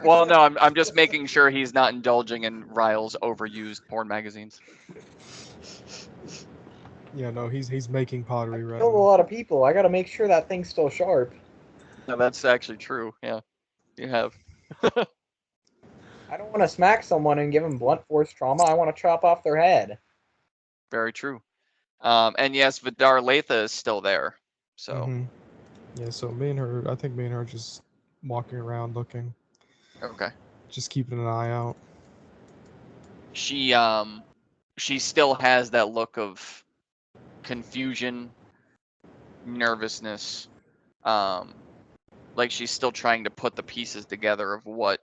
well, no, I'm just making sure he's not indulging in Ryle's overused porn magazines. Yeah, no, he's making pottery right Killed a now. lot of people. I gotta make sure that thing's still sharp. No, that's actually true. Yeah, you have. I don't want to smack someone and give them blunt force trauma. I want to chop off their head. Very true. And yes, Vidar Latha is still there. So Mhm. Yeah, so I think me and her just walking around looking, okay. just keeping an eye out. She still has that look of confusion, nervousness. Like she's still trying to put the pieces together of what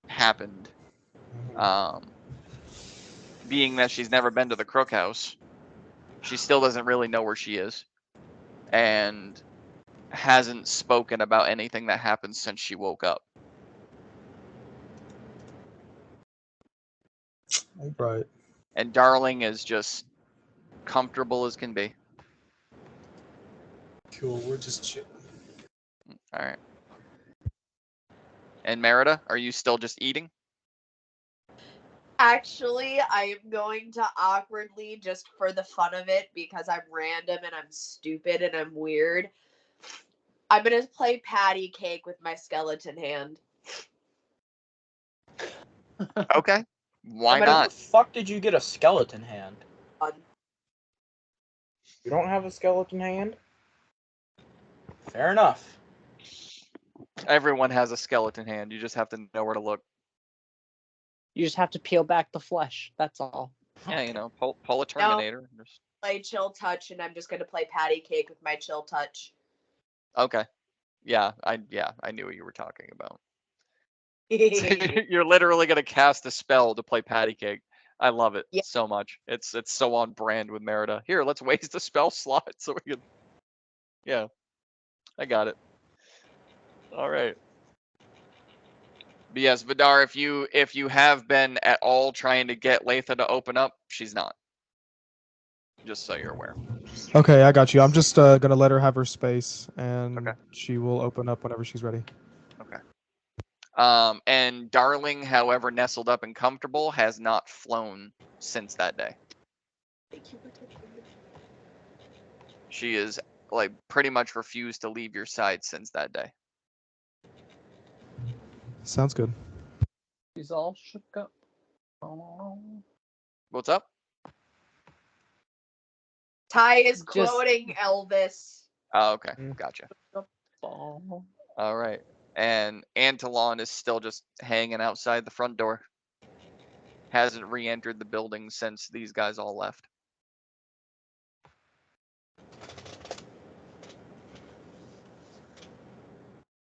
happened. Being that she's never been to the Crook House, she still doesn't really know where she is, and hasn't spoken about anything that happened since she woke up. Right. And Darling is just comfortable as can be. Cool. We're just chilling. All right. And Merida, are you still just eating? Actually, I am going to awkwardly, just for the fun of it, because I'm random and I'm stupid and I'm weird, I'm gonna play patty cake with my skeleton hand. Okay. Why I'm gonna- How not? the fuck did you get a skeleton hand? You don't have a skeleton hand? Fair enough. Everyone has a skeleton hand. You just have to know where to look. You just have to peel back the flesh. That's all. Yeah, pull a Terminator. Just- Play chill touch, and I'm just gonna play patty cake with my chill touch. Okay. Yeah, I knew what you were talking about. You're literally gonna cast a spell to play patty cake. I love it Yeah. so much. It's so on brand with Merida. Here, let's waste the spell slot so we can. Yeah, I got it. All right. But yes, Vidar, if you have been at all trying to get Latha to open up, she's not. Just so you're aware. Okay, I got you. I'm just gonna let her have her space, and Okay. she will open up whenever she's ready. And Darling, however nestled up and comfortable, has not flown since that day. She is like pretty much refused to leave your side since that day. Sounds good. He's all shook up. Oh. What's up? Ty is Just- quoting Elvis. Oh, okay, Mm. gotcha. Oh. All right. and Antolon is still just hanging outside the front door. Hasn't re-entered the building since these guys all left.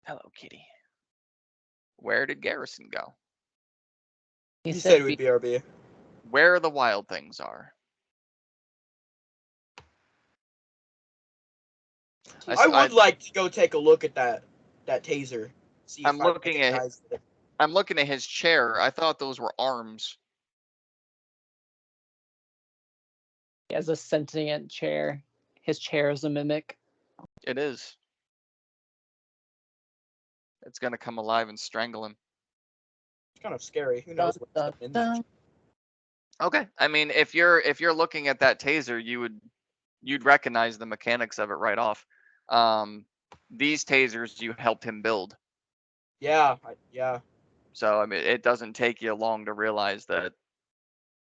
Hello, kitty. Where did Garrison go? He He said said we'd BRB. Where the wild things are. I would like to go take a look at that taser. See if I'm I looking at recognize it. I'm looking at his chair. I thought those were arms. he has a sentient chair. His chair is a mimic. It is. It's gonna come alive and strangle him. It's kind of scary. Who knows what's Dun, in dun, there? Okay. I mean, if you're looking at that taser, you'd recognize the mechanics of it right off. These tasers you helped him build. Yeah, yeah. So I mean, it doesn't take you long to realize that.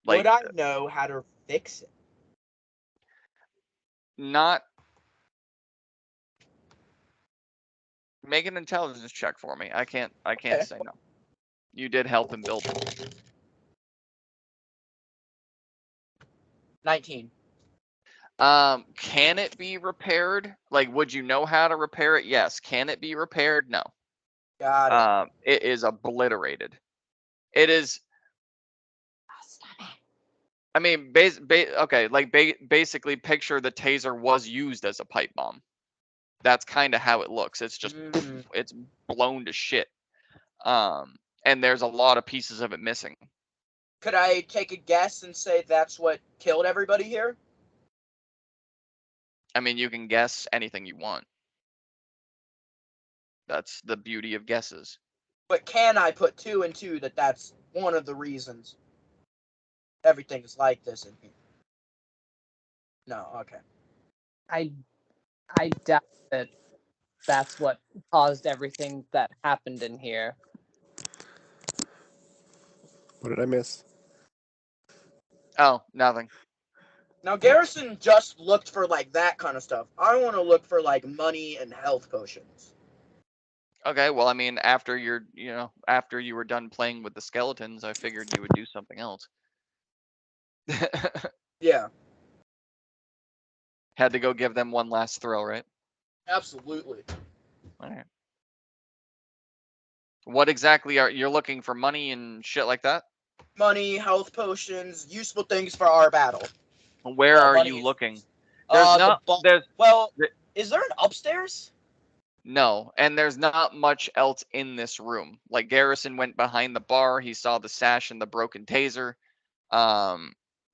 Would I know how to fix it? Not. Make an intelligence check for me. I can't Okay. say no. You did help him build it. 19. Can it be repaired? Like, would you know how to repair it? Yes. Can it be repaired? No. Got it. It is obliterated. It is. I mean, okay, like basically picture the taser was used as a pipe bomb. That's kind of how it looks. It's just it's blown to shit. And there's a lot of pieces of it missing. Could I take a guess and say that's what killed everybody here? I mean, you can guess anything you want. That's the beauty of guesses. But can I put 2 and 2 that that's one of the reasons everything is like this in here? No, okay. I doubt that that's what caused everything that happened in here. What did I miss? Oh, nothing. Now Garrison just looked for like that kind of stuff. I want to look for like money and health potions. Okay, well, I mean, after after you were done playing with the skeletons, I figured you would do something else. Yeah, Had to go give them one last thrill, right? absolutely. All right. What exactly are you're looking for? Money and shit like that? Money, health potions, useful things for our battle. Where are money you is- looking? Well, There- is there an upstairs? No, and there's not much else in this room. Like Garrison went behind the bar, he saw the sash and the broken taser.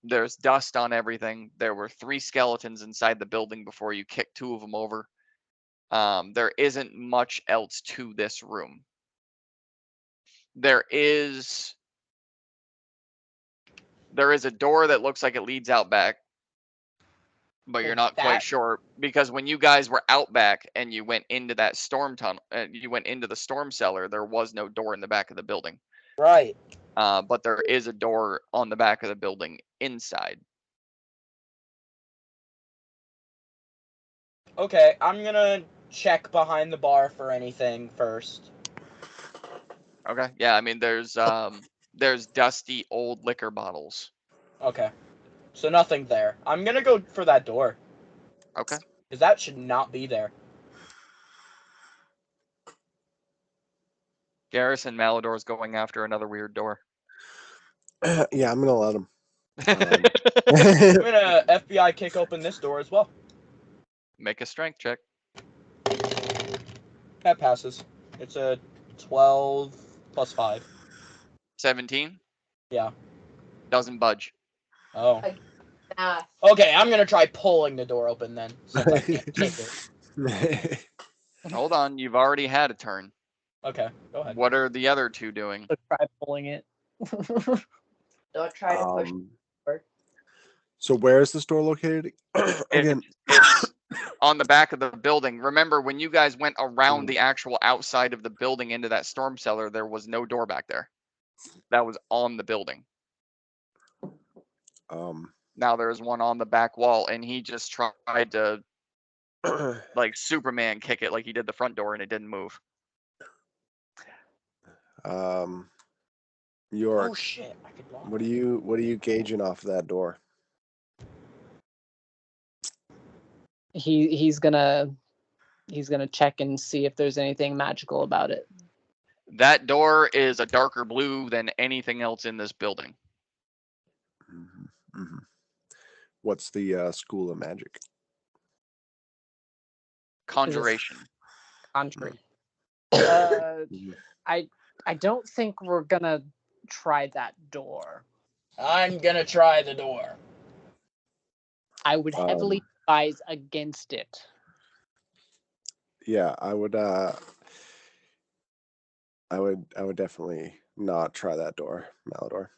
There's dust on everything. There were 3 skeletons inside the building before you kicked 2 of them over. There isn't much else to this room. There is a door that looks like it leads out back, but you're not quite sure because when you guys were out back and you went into that storm tunnel, you went into the storm cellar, there was no door in the back of the building. Right. But there is a door on the back of the building inside. Okay, I'm gonna check behind the bar for anything first. Okay. Yeah, I mean there's dusty old liquor bottles. Okay. So nothing there. I'm gonna go for that door. Okay. Because that should not be there. Garrison Malador's going after another weird door. Yeah, I'm gonna let him. I'm gonna FBI kick open this door as well. Make a strength check. That passes. It's a 12 plus 5. 17. Yeah. Doesn't budge. Oh. Math. Okay, I'm gonna try pulling the door open then, since I can't kick it. Hold on, you've already had a turn. Okay, go ahead. What are the other 2 doing? So try pulling it. Don't try to push. So where is this door located? Again, It's on the back of the building. Remember, when you guys went around the actual outside of the building into that storm cellar, there was no door back there. That was on the building. Now there's one on the back wall, and he just tried to like Superman kick it like he did the front door, and it didn't move. York, Oh shit! I could lock what it. are you gauging off of that door? He's gonna check and see if there's anything magical about it. That door is a darker blue than anything else in this building. Mm-hmm. What's the school of magic? Conjuration. Conjuring. Mhm. I don't think we're gonna try that door. I'm gonna try the door. I would heavily advise against it. Yeah, I would definitely not try that door, Malador.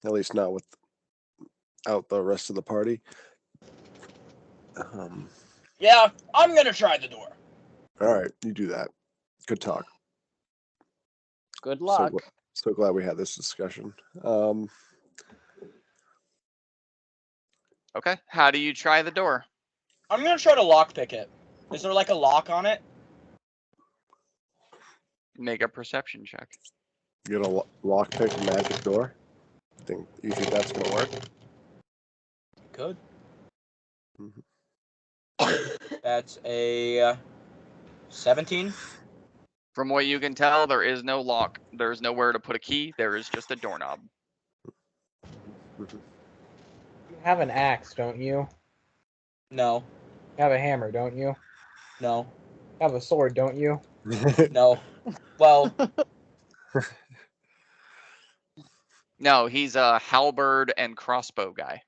At least not without the rest of the party. Yeah, I'm gonna try the door. All right, you do that. Good talk. Good So, luck. so glad we had this discussion. Okay. How do you try the door? I'm gonna try to lockpick it. Is there like a lock on it? Make a perception check. You get a lockpick magic door. You think that's gonna work? Good. Mhm. That's a 17. From what you can tell, there is no lock. There's nowhere to put a key. There is just a doorknob. You have an axe, don't you? No. You have a hammer, don't you? No. You have a sword, don't you? No. Well, No, he's a halberd and crossbow guy.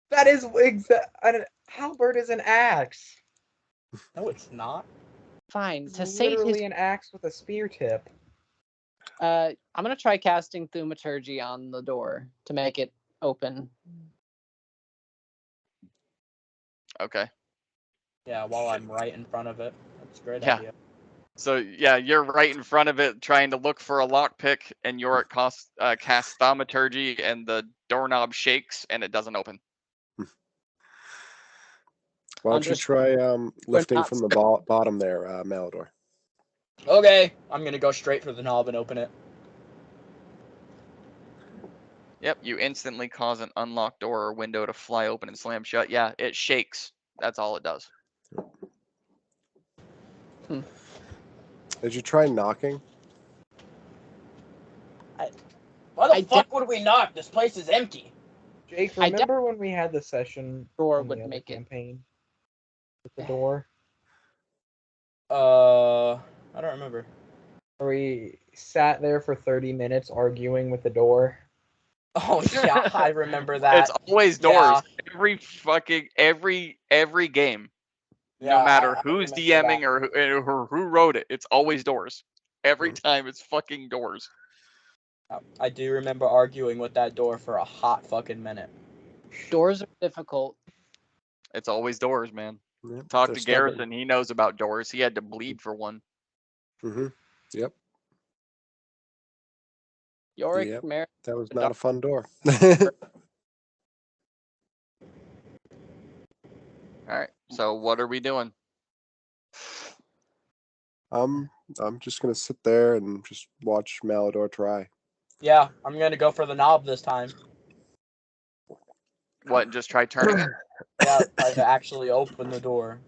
That is an halberd is an axe. no, it's not. Fine. It's To save his literally an axe with a spear tip. I'm gonna try casting thaumaturgy on the door to make it open. Okay. Yeah, while I'm right in front of it. That's a great Yeah. idea. So yeah, you're right in front of it, trying to look for a lockpick, and Yorick casts thaumaturgy, and the doorknob shakes, and it doesn't open. Why don't you Just- try lifting not from the bottom there, Malador? Okay, I'm gonna go straight for the knob and open it. Yep, you instantly cause an unlocked door or window to fly open and slam shut. Yeah, it shakes. That's all it does. Did you try knocking? Why the I fuck would we knock? This place is empty. Jake, I remember when we had the session Door in would the other make it. campaign with the door? I don't remember. Where we sat there for 30 minutes arguing with the door? Oh yeah, I remember that. It's always doors. Yeah. Every game. Yeah, No matter I who's remember DMing or who wrote it, it's always doors. Every time it's fucking doors. I do remember arguing with that door for a hot fucking minute. Doors are difficult. It's always doors, man. Yep, Talk they're to stubborn. Garrison. He knows about doors. He had to bleed for one. Mm-hmm. Yep, Yorick, Yep. Mer- that was not a fun door. All right. So what are we doing? I'm just gonna sit there and just watch Malador try. Yeah, I'm gonna go for the knob this time. What? Just try turning it? Yeah, try to actually open the door.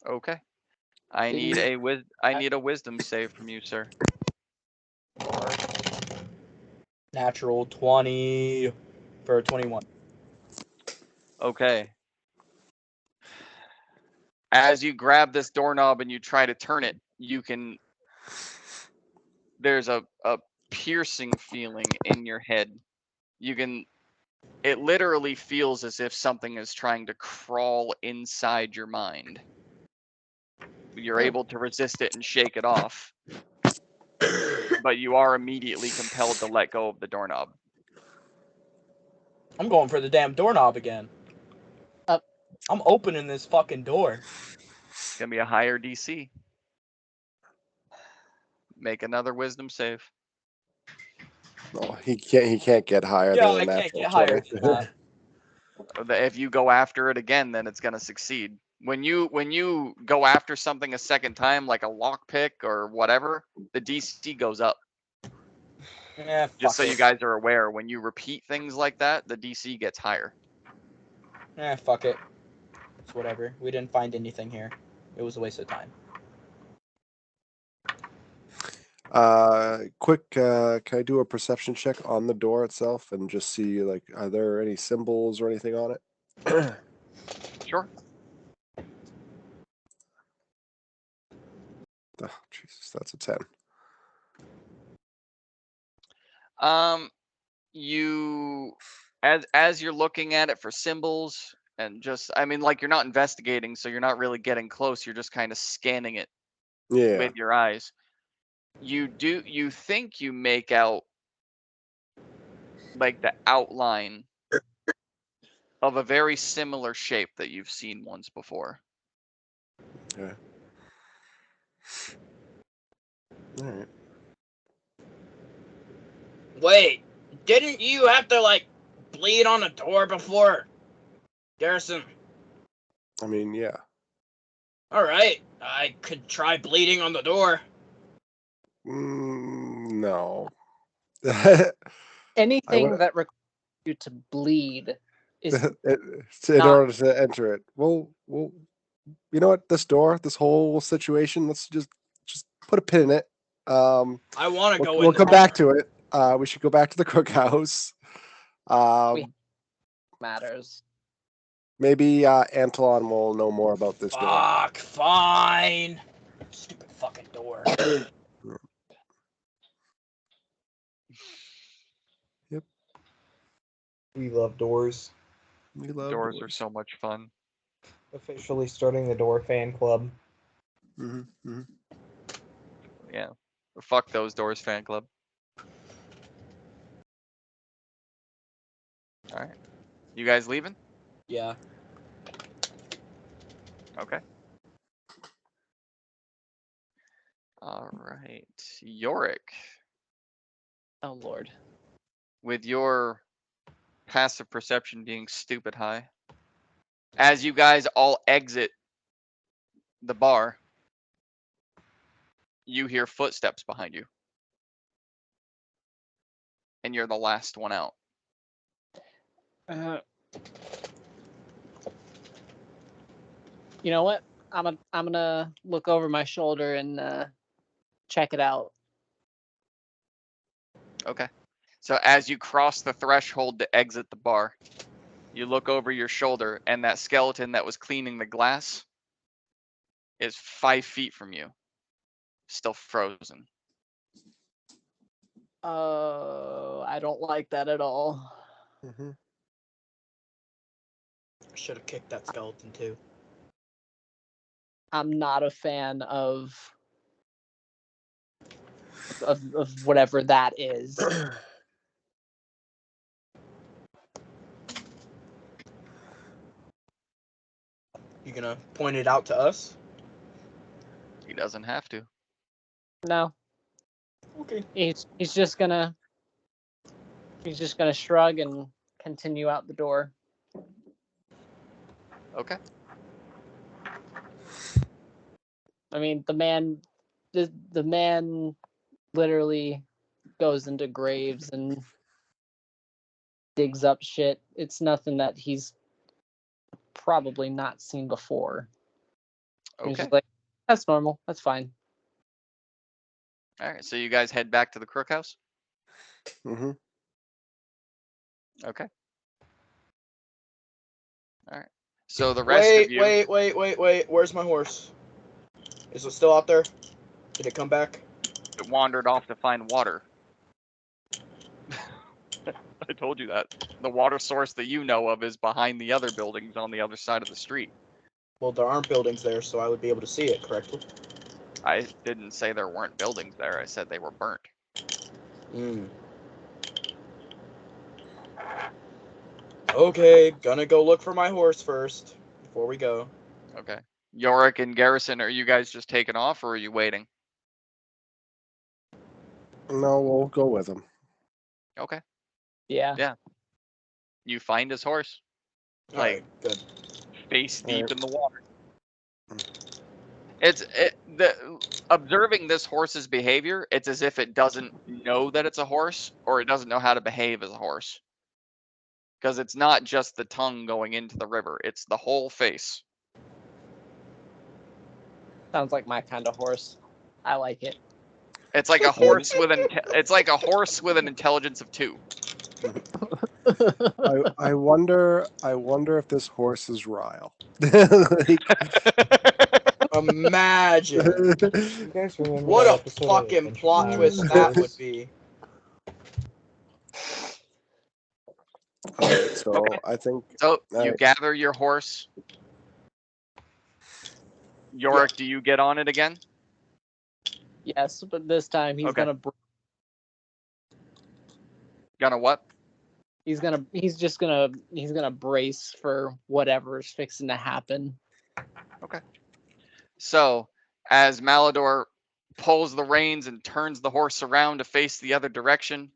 Okay. I need a wisdom save from you, sir. Natural 20 for 21. Okay. As you grab this doorknob and you try to turn it, there's a piercing feeling in your head. It literally feels as if something is trying to crawl inside your mind. You're able to resist it and shake it off, but you are immediately compelled to let go of the doorknob. I'm going for the damn doorknob again. I'm opening this fucking door. It's gonna be a higher DC. Make another wisdom save. Oh, he can't get higher Yeah, than a I natural can't get higher 20. than that. If you go after it again, then it's gonna succeed. When you go after something a second time, like a lockpick or whatever, the DC goes up. Yeah, Just so fuck you it. guys are aware, when you repeat things like that, the DC gets higher. Fuck it. It's whatever. We didn't find anything here. It was a waste of time. Quick, can I do a perception check on the door itself and just see, like, are there any symbols or anything on it? Sure. Oh, Jesus, that's a 10. You, as you're looking at it for symbols and just, I mean, like, you're not investigating, so you're not really getting close. You're just kind of scanning it Yeah. with your eyes. You think you make out like the outline of a very similar shape that you've seen once before. Okay. All right. Wait, didn't you have to, like, bleed on the door before? Garrison. I mean, yeah. Alright, I could try bleeding on the door. No. Anything would- that requires you to bleed is in not- order to enter it. Well, you know what? This door, this whole situation. Let's just put a pin in it. I want to go in We'll the come door. back to it. We should go back to the cookhouse. matters. Maybe Antoine will know more about this door. Fuck, fine. Stupid fucking door. Yep. We love doors. We love Doors are so much fun. Officially starting the door fan club. Mm-hmm. Yeah. Fuck those Doors fan club. All right. You guys leaving? Yeah. Okay. All right. Yorick, Oh Lord. with your passive perception being stupid high, as you guys all exit the bar, you hear footsteps behind you. And you're the last one out. You know what? I'm gonna look over my shoulder and check it out. Okay. So as you cross the threshold to exit the bar, you look over your shoulder, and that skeleton that was cleaning the glass is 5 feet from you, still frozen. Oh, I don't like that at all. Mm-hmm. I should have kicked that skeleton too. I'm not a fan of whatever that is. You gonna point it out to us? He doesn't have to. No, Okay. he's just gonna shrug and continue out the door. Okay. I mean, the man literally goes into graves and digs up shit. It's nothing that he's probably not seen before. He's Okay. just like, that's normal. That's fine. All right. So you guys head back to the Crook House. Mm-hmm. Okay. All right. So the rest of you. Wait. Where's my horse? Is it still out there? Did it come back? It wandered off to find water. I told you that. The water source that you know of is behind the other buildings on the other side of the street. Well, there aren't buildings there, so I would be able to see it correctly. I didn't say there weren't buildings there. I said they were burnt. Okay, gonna go look for my horse first before we go. Okay. Yorick and Garrison, are you guys just taking off, or are you waiting? No, we'll go with him. Okay. Yeah. You find his horse, Alright, good. face deep Alright. in the water. Observing this horse's behavior, it's as if it doesn't know that it's a horse, or it doesn't know how to behave as a horse. Because it's not just the tongue going into the river; it's the whole face. Sounds like my kind of horse. I like it. It's like a horse with an intelligence of 2. I wonder if this horse is Ryle. Like, Imagine. You guys remember What that a episode of fucking Adventure plot Time? twist that would be. alright, so Okay. I think So you Alright. gather your horse. Yorick, do you get on it again? Yes, but this time he's Okay. gonna What? he's just gonna brace for whatever's fixing to happen. So, as Malador pulls the reins and turns the horse around to face the other direction,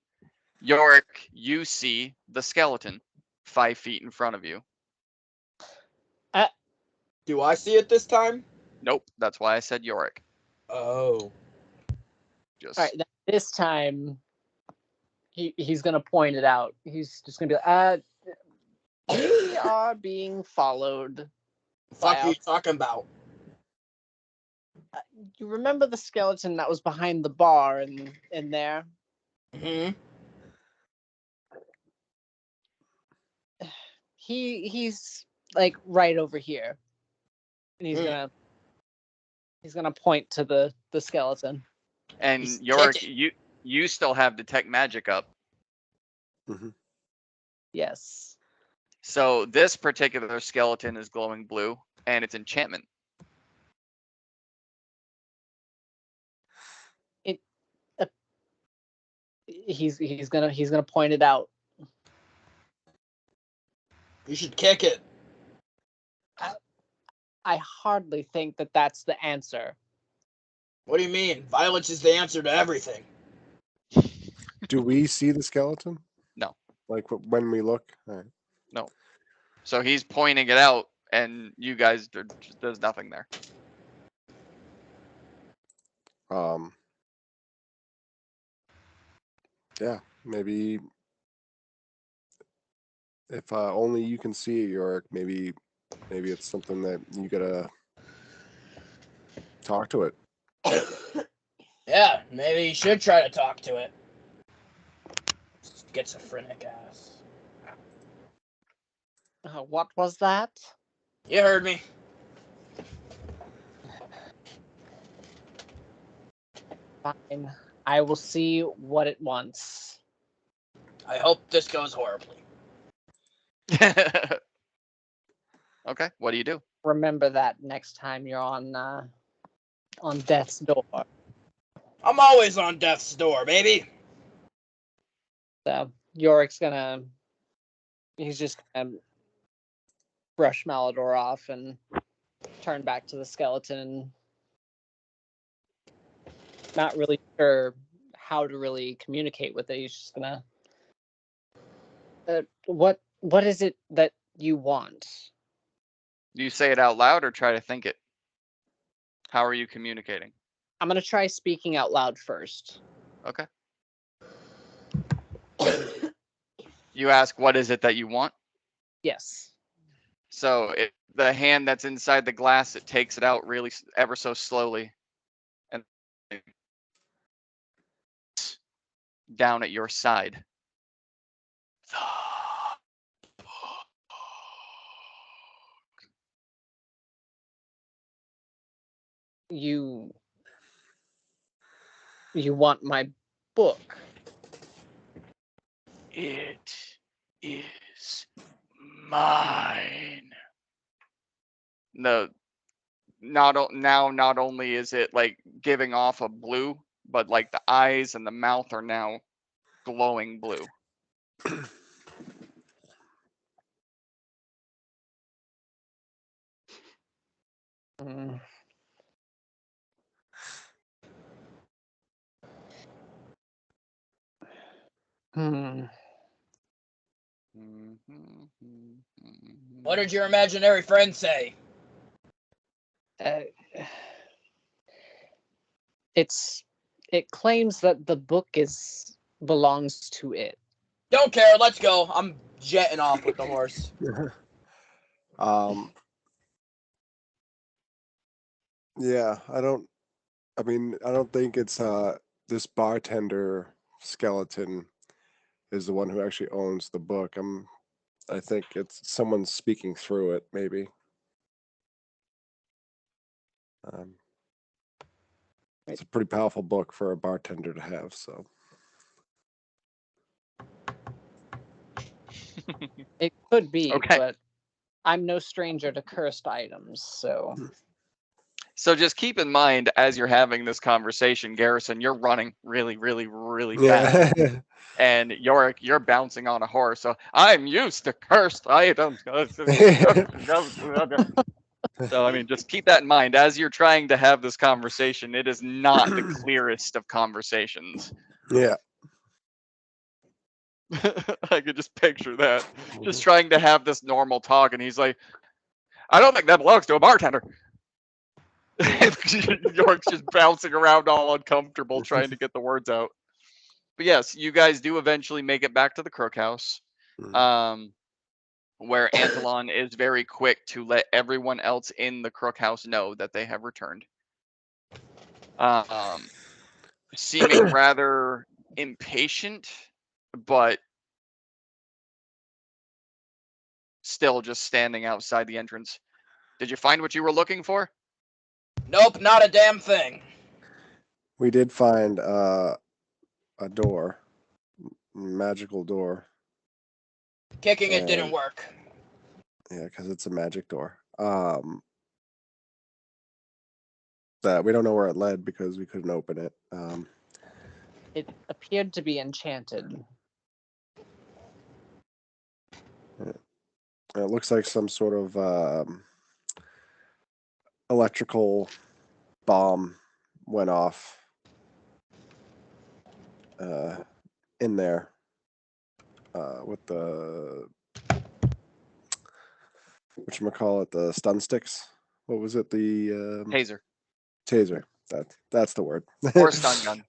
Yorick, you see the skeleton 5 feet in front of you. Do I see it this time? Nope, that's why I said Yorick. Oh. Just All right, this time he's gonna point it out. He's just gonna be like, we are being followed. Fuck are Wow. you talking about? You remember the skeleton that was behind the bar in there? Hmm. He's like right over here, and Mm. he's gonna point to the skeleton. and He's Yorick, kicking. you still have detect magic up. Yes. So this particular skeleton is glowing blue, and it's enchantment. He's gonna point it out. You should kick it. I hardly think that that's the answer. What do you mean? Violence is the answer to everything. do we see the skeleton? No. Like when we look? Alright. So he's pointing it out, and you guys, there's nothing there. Yeah, maybe if only you can see it, Yorick, maybe it's something that you gotta talk to it. Yeah, maybe you should try to talk to it. Schizophrenic ass. What was that? You heard me. Fine. I will see what it wants. I hope this goes horribly. Okay, what do you do? Remember that next time you're on death's door. I'm always on death's door, baby. So Yorick's he's just gonna brush Malador off and turn back to the skeleton, and not really sure how to really communicate with it. He's just gonna what is it that you want? Do you say it out loud or try to think it? How are you communicating? I'm gonna try speaking out loud first. Okay. You ask, what is it that you want? Yes. So the hand that's inside the glass, it takes it out really ever so slowly, and down at your side. You want my book? It is mine. No, not only is it like giving off a blue, but like the eyes and the mouth are now glowing blue. Mm. What did your imaginary friend say? It claims that the book belongs to it. Don't care. Let's go. I'm jetting off with the horse. Yeah, I don't think it's this bartender skeleton is the one who actually owns the book. I think it's someone speaking through it, maybe. It's a pretty powerful book for a bartender to have, so. It could be, Okay. but I'm no stranger to cursed items, so. So just keep in mind as you're having this conversation, Garrison, you're running really, really, really Yeah. fast. And Yorick, you're bouncing on a horse. So I'm used to cursed items. So, I mean, just keep that in mind as you're trying to have this conversation. It is not the clearest of conversations. Yeah. I could just picture that. Just trying to have this normal talk, and he's like, I don't think that belongs to a bartender. York's just bouncing around all uncomfortable, trying to get the words out. But yes, you guys do eventually make it back to the Crook House, where Antolon is very quick to let everyone else in the Crook House know that they have returned. Seeming rather impatient, but still just standing outside the entrance. Did you find what you were looking for? Nope, not a damn thing. We did find a door, magical door. Kicking it didn't work. Yeah, because it's a magic door. That we don't know where it led because we couldn't open it. It appeared to be enchanted. It looks like some sort of electrical bomb went off in there with the whatchamacallit, the stun sticks. What was it? The Taser. Taser. That's the word. Or stun gun.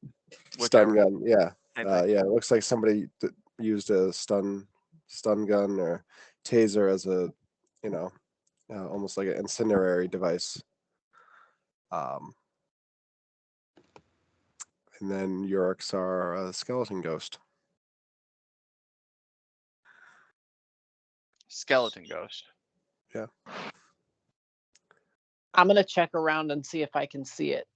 Stun Whichever. gun. Yeah. Same thing. Yeah. It looks like somebody used a stun gun or taser as a, almost like an incendiary device. And then Yorick's our skeleton ghost. Skeleton ghost. Yeah. I'm gonna check around and see if I can see it.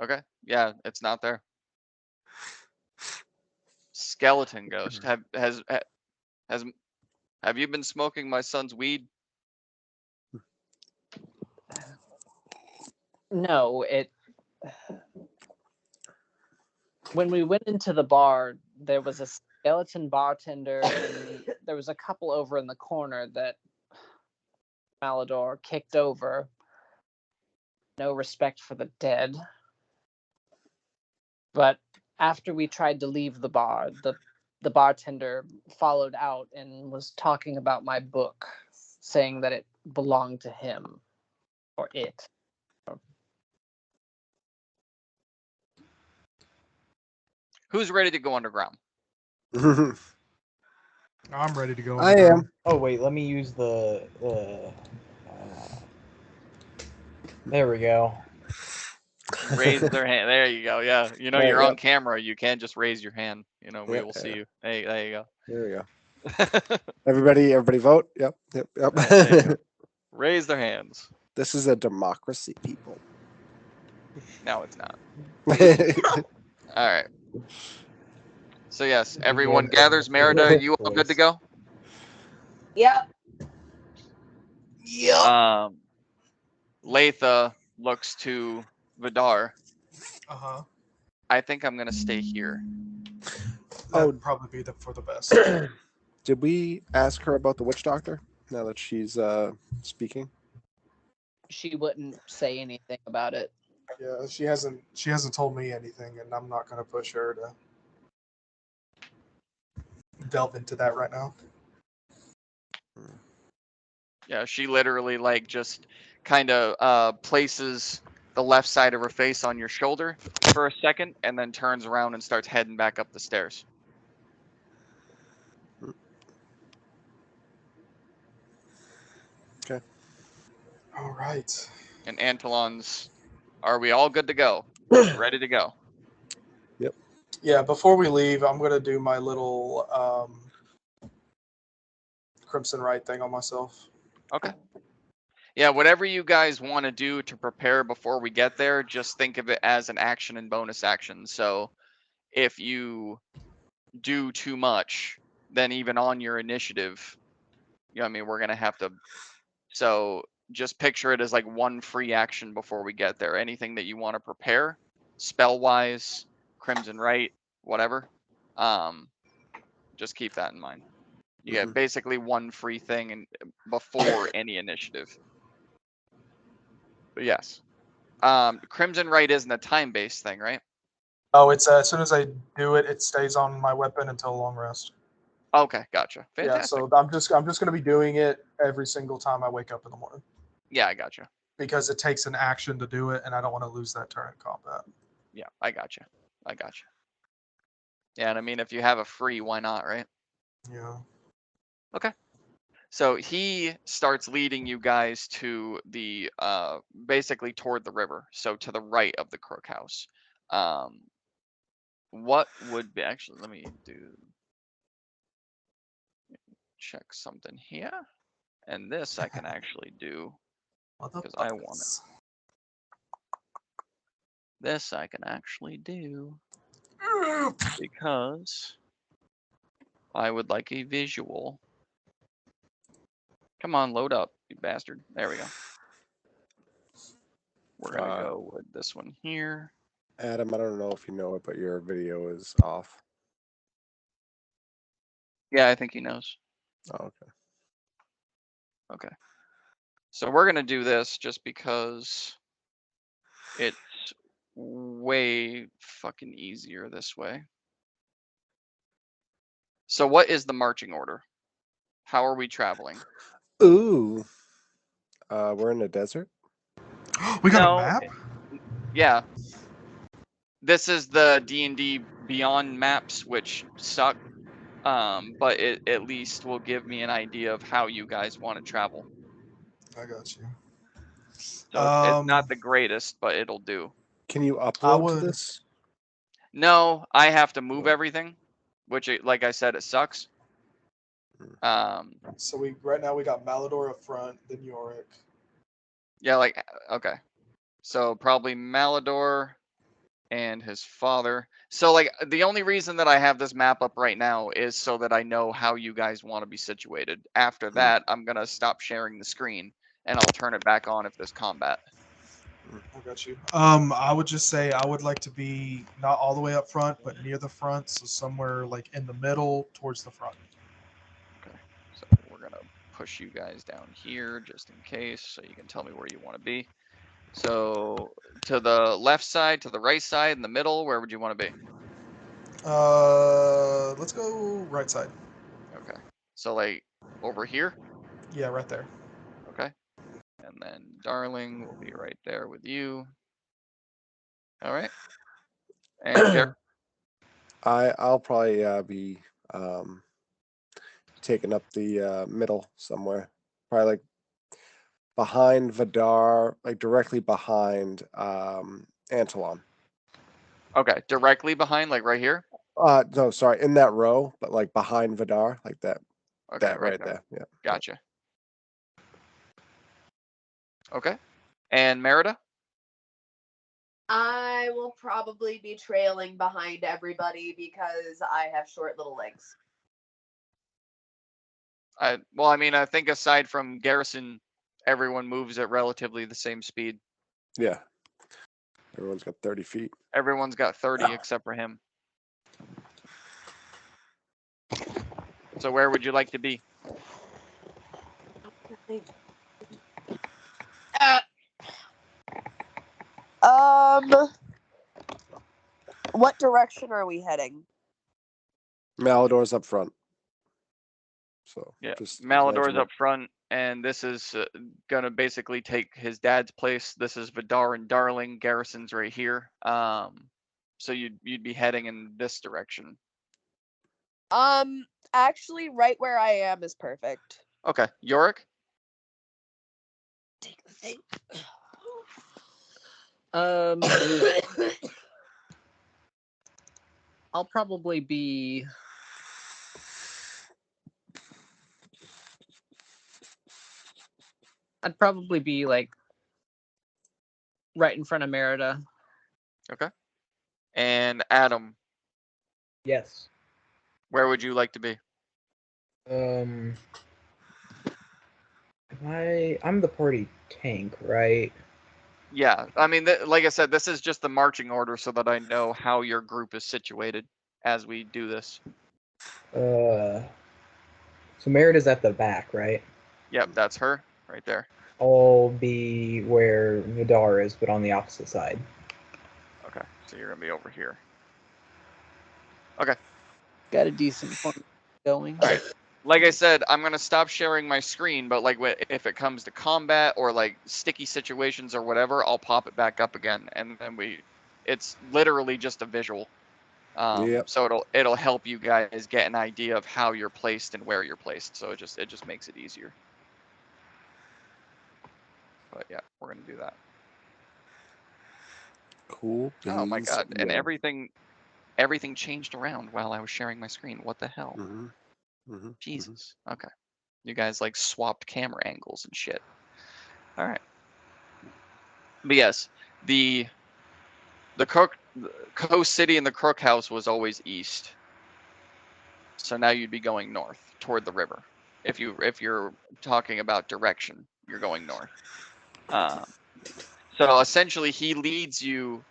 Okay. Yeah, it's not there. Skeleton ghost. Have you been smoking my son's weed? No, when we went into the bar, there was a skeleton bartender and there was a couple over in the corner that Malador kicked over. No respect for the dead. But after we tried to leave the bar, the bartender followed out and was talking about my book, saying that it belonged to him or it. Who's ready to go underground? I'm ready to go. I underground. am. Oh wait, let me use the. There we go. Raise their hand. There you go. Yeah. Right, You're on yep. camera. You can't just raise your hand. We Yeah, will see yeah. you. Hey, there you go. There we go. Everybody vote. Yep. There you go. Raise their hands. This is a democracy, people. No, it's not. All right. So yes, everyone gathers. Merida, are you all good to go? Yep. Latha looks to Vidar. I think I'm gonna stay here. That'd probably be for the best. Did we ask her about the witch doctor now that she's speaking? She wouldn't say anything about it. Yeah, she hasn't told me anything, and I'm not gonna push her to delve into that right now. Yeah, she literally just kind of places the left side of her face on your shoulder for a second, and then turns around and starts heading back up the stairs. All right. And Antolon's, are we all good to go? Ready to go? Yeah, before we leave, I'm gonna do my little Crimson Right thing on myself. Okay. Yeah, whatever you guys want to do to prepare before we get there, just think of it as an action and bonus action. So if you do too much, then even on your initiative, you know what I mean, we're going to have to. So just picture it as like one free action before we get there. Anything that you want to prepare, spell wise, Crimson Right, whatever. Just keep that in mind. You get basically one free thing and before any initiative. But yes. Crimson Right isn't a time-based thing, right? Oh, it's as soon as I do it, it stays on my weapon until long rest. Okay, gotcha. Fantastic. Yeah, so I'm just gonna be doing it every single time I wake up in the morning Yeah, I gotcha. because it takes an action to do it, and I don't want to lose that turn in combat. Yeah, I gotcha. Yeah, and I mean, if you have a free, why not, right? Yeah. So he starts leading you guys to the basically toward the river, so to the right of the Crook House. What would be actually? Let me check something here, and this I can actually do because I want it. This I can actually do because I would like a visual. Come on, load up, you bastard. There we go. We're gonna go with this one here. Adam, I don't know if you know it, but your video is off. Yeah, I think he knows. Oh, okay. Okay. So we're gonna do this just because it's way fucking easier this way. So what is the marching order? How are we traveling? Ooh. We're in the desert. We got No, a map? Yeah. This is the D&D Beyond maps, which suck. But it at least will give me an idea of how you guys want to travel. I got you. So it's not the greatest, but it'll do. Can you upload to would- this? No, I have to move everything, which, like I said, it sucks. So right now we got Malador up front, then Yorick. Yeah, like, okay. So probably Malador and his father. So like the only reason that I have this map up right now is so that I know how you guys want to be situated. After that, I'm going to stop sharing the screen and I'll turn it back on if there's combat. I got you. I would just say I would like to be not all the way up front, but near the front, so somewhere like in the middle towards the front. Okay. So we're going to push you guys down here just in case so you can tell me where you want to be. So to the left side, to the right side, in the middle, where would you want to be? Let's go right side. Okay. So like over here? Yeah, right there. Okay. And then Darling will be right there with you. All right. And Garrett? I'll probably be taking up the middle somewhere. Probably like behind Vidar, like directly behind Antolon. Okay, directly behind, like right here? No, sorry, in that row, but like behind Vidar, like that. Okay, That right there. Yeah. Gotcha. Okay. And Merida? I will probably be trailing behind everybody because I have short little legs. Well, I mean, I think aside from Garrison, everyone moves at relatively the same speed. Yeah. Everyone's got 30 feet. Everyone's got 30 except for him. So where would you like to be? What direction are we heading? Malador's up front. So Yeah, just Malador's imagine up front. and this is gonna basically take his dad's place. This is Vidar and Darling. Garrison's right here. So you'd be heading in this direction. Actually, right where I am is perfect. Okay, Yorick. Take the thing. I'll probably be. I'd probably be like right in front of Merida. Okay. And Adam, Yes. where would you like to be? I'm the party tank, right? Yeah, I mean, like I said, this is just the marching order so that I know how your group is situated as we do this. So Merida's at the back, right? Yep, that's her right there. I'll be where Vidar is, but on the opposite side. Okay, so you're gonna be over here. Got a decent point going. All right. Like I said, I'm gonna stop sharing my screen, but like if it comes to combat or like sticky situations or whatever, I'll pop it back up again, and then it's literally just a visual. Yep. So it'll help you guys get an idea of how you're placed and where you're placed. So it just makes it easier. But yeah, we're gonna do that. Cool. Oh my beans, god! And yeah. everything changed around while I was sharing my screen. What the hell? Mhm, mhm, Jesus. Okay. You guys like swapped camera angles and shit. All right. But yes, the Coast City and the Crook House was always east. So now you'd be going north toward the river. If you're talking about direction, you're going north. So essentially, he leads you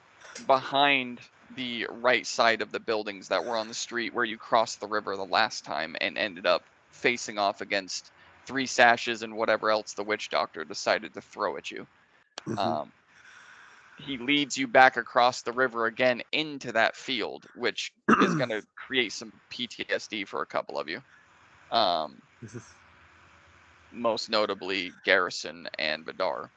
behind the right side of the buildings that were on the street where you crossed the river the last time and ended up facing off against 3 sashes and whatever else the witch doctor decided to throw at you. mhm. He leads you back across the river again into that field, which is going to create some PTSD for a couple of you. Most notably Garrison and Vidar.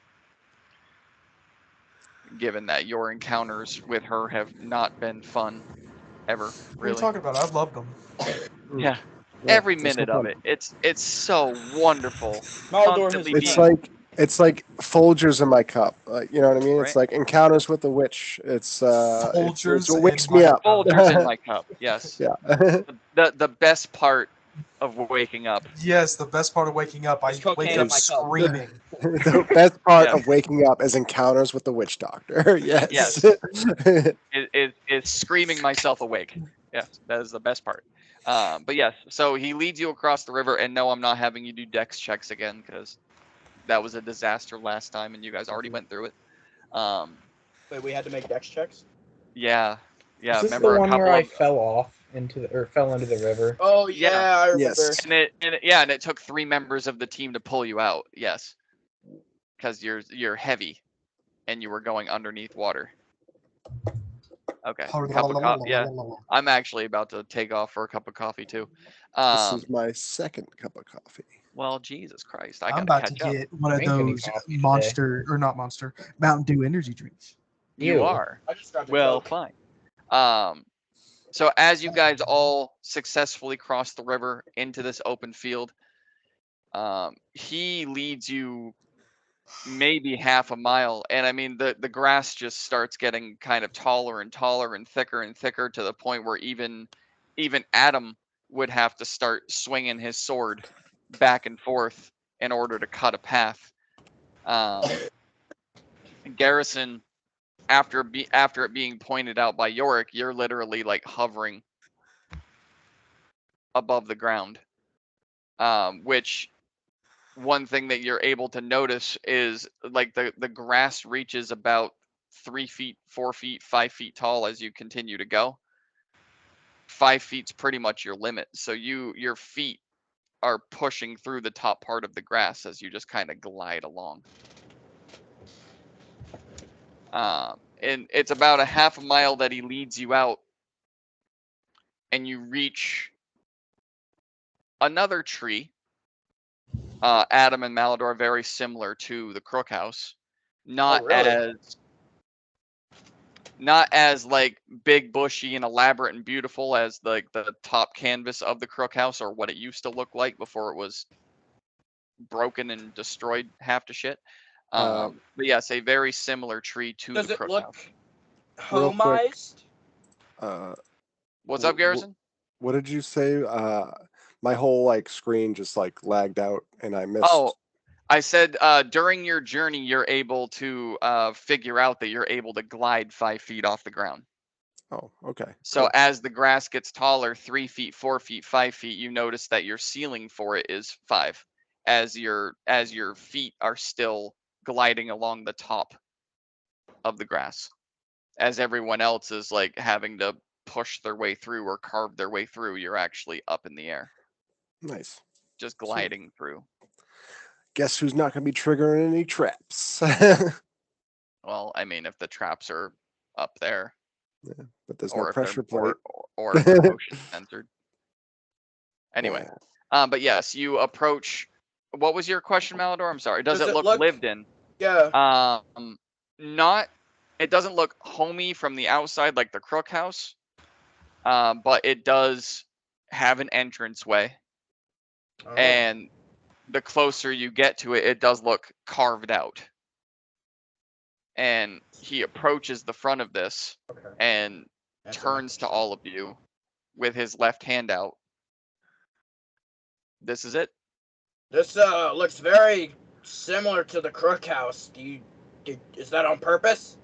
Given that your encounters with her have not been fun ever, What are you really. talking about? I loved them. Yeah. Yeah, Every it's no minute of fun. it. It's so wonderful. Maldor has Constantly It's being like Folgers in my cup. You know what I mean? Right. It's like Encounters with the Witch. It's Folgers what wakes in me my up. cup. Folgers in my cup. Yes. Yeah. The best part of waking up. Yes, the best part of waking up, I There's cocaine wake in up my cup. screaming. The best part Yeah. of waking up is Encounters with the Witch Doctor. Yes. Yes. Is screaming myself awake. Yes, that is the best part. But yes, so he leads you across the river, and no, I'm not having you do dex checks again because that was a disaster last time, and you guys already went through it. Wait, we had to make dex checks? Yeah. Is this Remember the a one couple where I of fell off fell into the river? Oh Yeah. yeah, I remember. Yes. and it took 3 members of the team to pull you out. Yes, because you're heavy, and you were going underneath water. Okay. Yeah, I'm actually about to take off for a cup of coffee too. This is my second cup of coffee. Well, Jesus Christ, I'm gotta about to catch up. get one of Drink any those coffee Monster or not Monster Mountain Dew energy drinks. You Ew. are. I just grabbed a Well, Coke. fine. So as you guys all successfully cross the river into this open field, he leads you maybe half a mile, and I mean the grass just starts getting kind of taller and taller and thicker to the point where even Adam would have to start swinging his sword back and forth in order to cut a path. Garrison, after it being pointed out by Yorick, you're literally like hovering above the ground. Which one thing that you're able to notice is like the grass reaches about 3 feet, 4 feet, 5 feet tall as you continue to go. 5 feet's pretty much your limit. So your feet are pushing through the top part of the grass as you just kind of glide along. And it's about a half a mile that he leads you out, and you reach another tree Adam and Malador are very similar to the Crook House. Not really? as like big, bushy, and elaborate and beautiful as like the top canvas of the Crook House or what it used to look like before it was broken and destroyed half to shit. But yes, a very similar tree to Does the it Crook look House. Real quick. homized? What's wh- up, wh- Garrison? What did you say? My whole like screen just like lagged out and I missed. Oh, I said during your journey, you're able to figure out that you're able to glide 5 feet off the ground. Oh, okay. So cool. as the grass gets taller, 3 feet, 4 feet, 5 feet, you notice that your ceiling for it is 5, as your feet are still gliding along the top of the grass, as everyone else is like having to push their way through or carve their way through. You're actually up in the air, Nice. just gliding through. Guess who's not going to be triggering any traps? Well, I mean, if the traps are up there, But there's or no if they're pressure plate. or if they're motion censored. Anyway, Yeah. but yes, you approach. What was your question, Malador? I'm sorry. Does it look lived in? Yeah. Not. It doesn't look homey from the outside like the Crook House, but it does have an entranceway, Oh. and the closer you get to it, it does look carved out. And he approaches the front of this Okay. and Answer my turns to question. all of you with his left hand out. This is it. This looks very similar to the Crook House. Is that on purpose?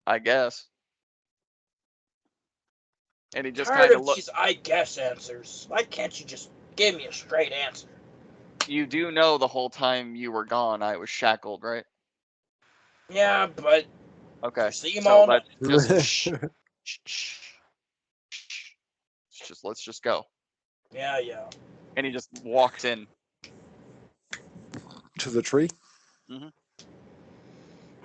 I guess. And he just Tired kind of of look. these I guess answers. Why can't you just give me a straight answer? You do know the whole time you were gone, I was shackled, right? Yeah, but Okay. see, So Mom. let's just let's just go. Yeah, yeah. And he just walks in. To the tree? Mhm.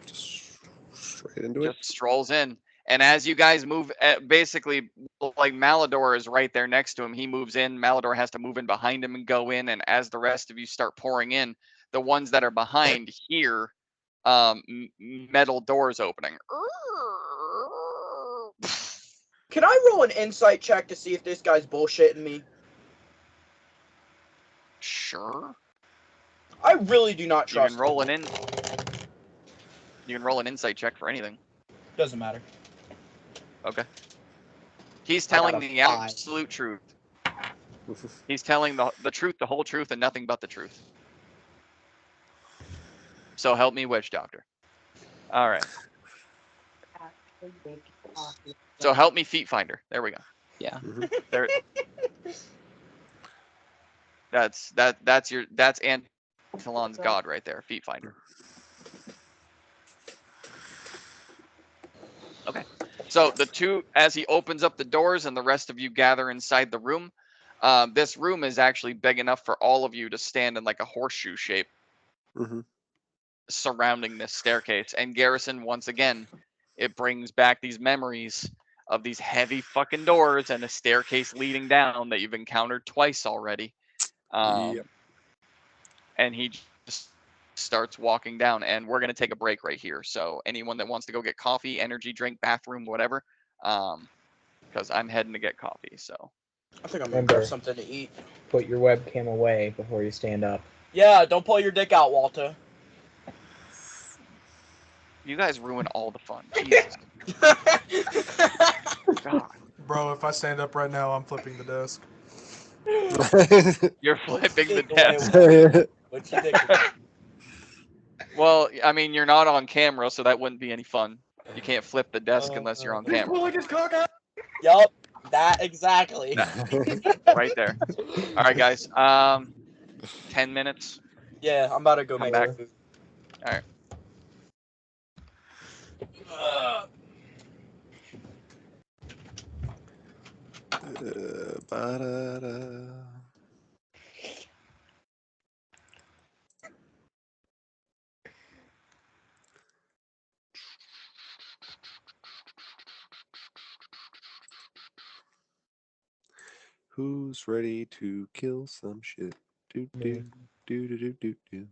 Just straight into it? Just strolls in. And as you guys move, basically, like Malador is right there next to him. He moves in. Malador has to move in behind him and go in. And as the rest of you start pouring in, the ones that are behind hear metal doors opening. Can I roll an insight check to see if this guy's bullshitting me? Sure. I really do not You trust can roll him. You can roll an insight check for anything. Doesn't matter. Okay. He's I got telling a the 5. absolute truth. He's telling the truth, the whole truth, and nothing but the truth. So help me, witch doctor. All right. So help me, feet finder. There we go. Yeah. There. That's Antelon's god right there, feet finder. Okay. So the two, as he opens up the doors and the rest of you gather inside the room, this room is actually big enough for all of you to stand in like a horseshoe shape surrounding this staircase. And Garrison, once again, it brings back these memories of these heavy fucking doors and a staircase leading down that you've encountered twice already. Yep. And he just starts walking down, and we're going to take a break right here. So anyone that wants to go get coffee, energy drink, bathroom, whatever, because I'm heading to get coffee. So I think I'm gonna Remember. grab something to eat. Put your webcam away before you stand up. Yeah, don't pull your dick out, Walter. you guys ruin all the fun. Jesus God. Bro, if I stand up right now, I'm flipping the desk. You're flipping the Dick away, desk. Walter. What you think? Well, I mean, you're not on camera, so that wouldn't be any fun. You can't flip the desk unless you're on camera. Pulling his cock out. Yup, that exactly. Right there. All right, guys. 10 minutes. Yeah, I'm about to go Come make back. some food. All right. Ba-da-da. Who's ready to kill some shit? Do Me. do do do do do.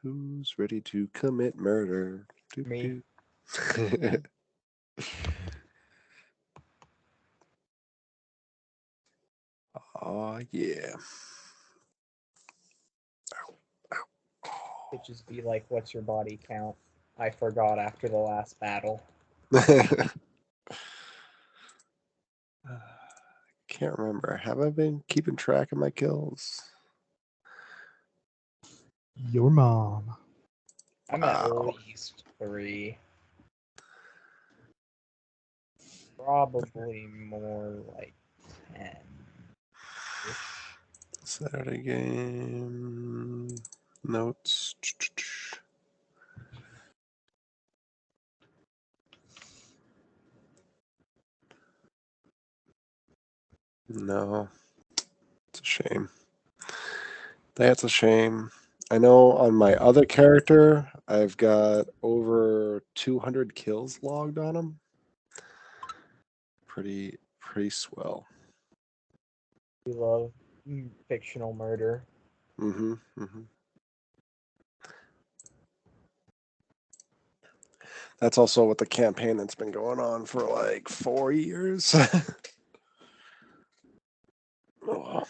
Who's ready to commit murder? Do, Me. do. Oh yeah. It just be like, what's your body count? I forgot after the last battle. Can't remember. Have I been keeping track of my kills? Your mom. I'm at Wow. least 3. Probably more like 10. Saturday game notes. No, it's a shame. That's a shame. I know on my other character, I've got over 200 kills logged on him. Pretty swell. We love fictional murder. Mm-hmm. Mm-hmm. That's also what the campaign that's been going on for like 4 years. Oh, well.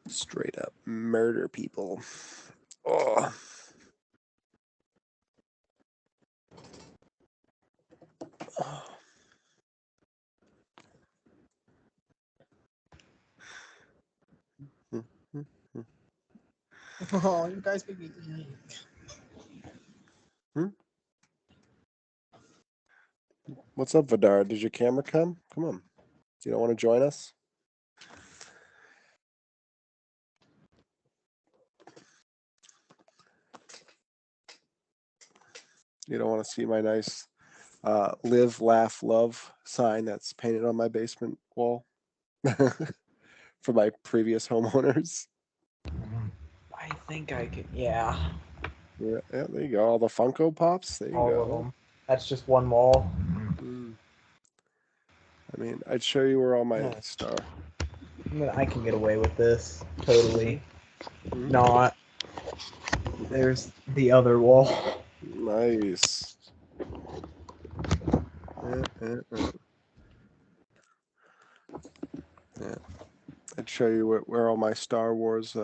Straight up murder people. Oh. Oh, you guys make me eat. What's up, Vidar? Did your camera come? Come on. You don't want to join us? You don't want to see my nice live, laugh, love sign that's painted on my basement wall for my previous homeowners? I think I could, yeah. Yeah, there you go. All the Funko Pops. There you All go. of them. That's just one wall. Mm. I mean, I'd show you where all my Yeah. star. I can get away with this. Totally. Mhm. Not. There's the other wall. Nice. Yeah. I'd show you where all my Star Wars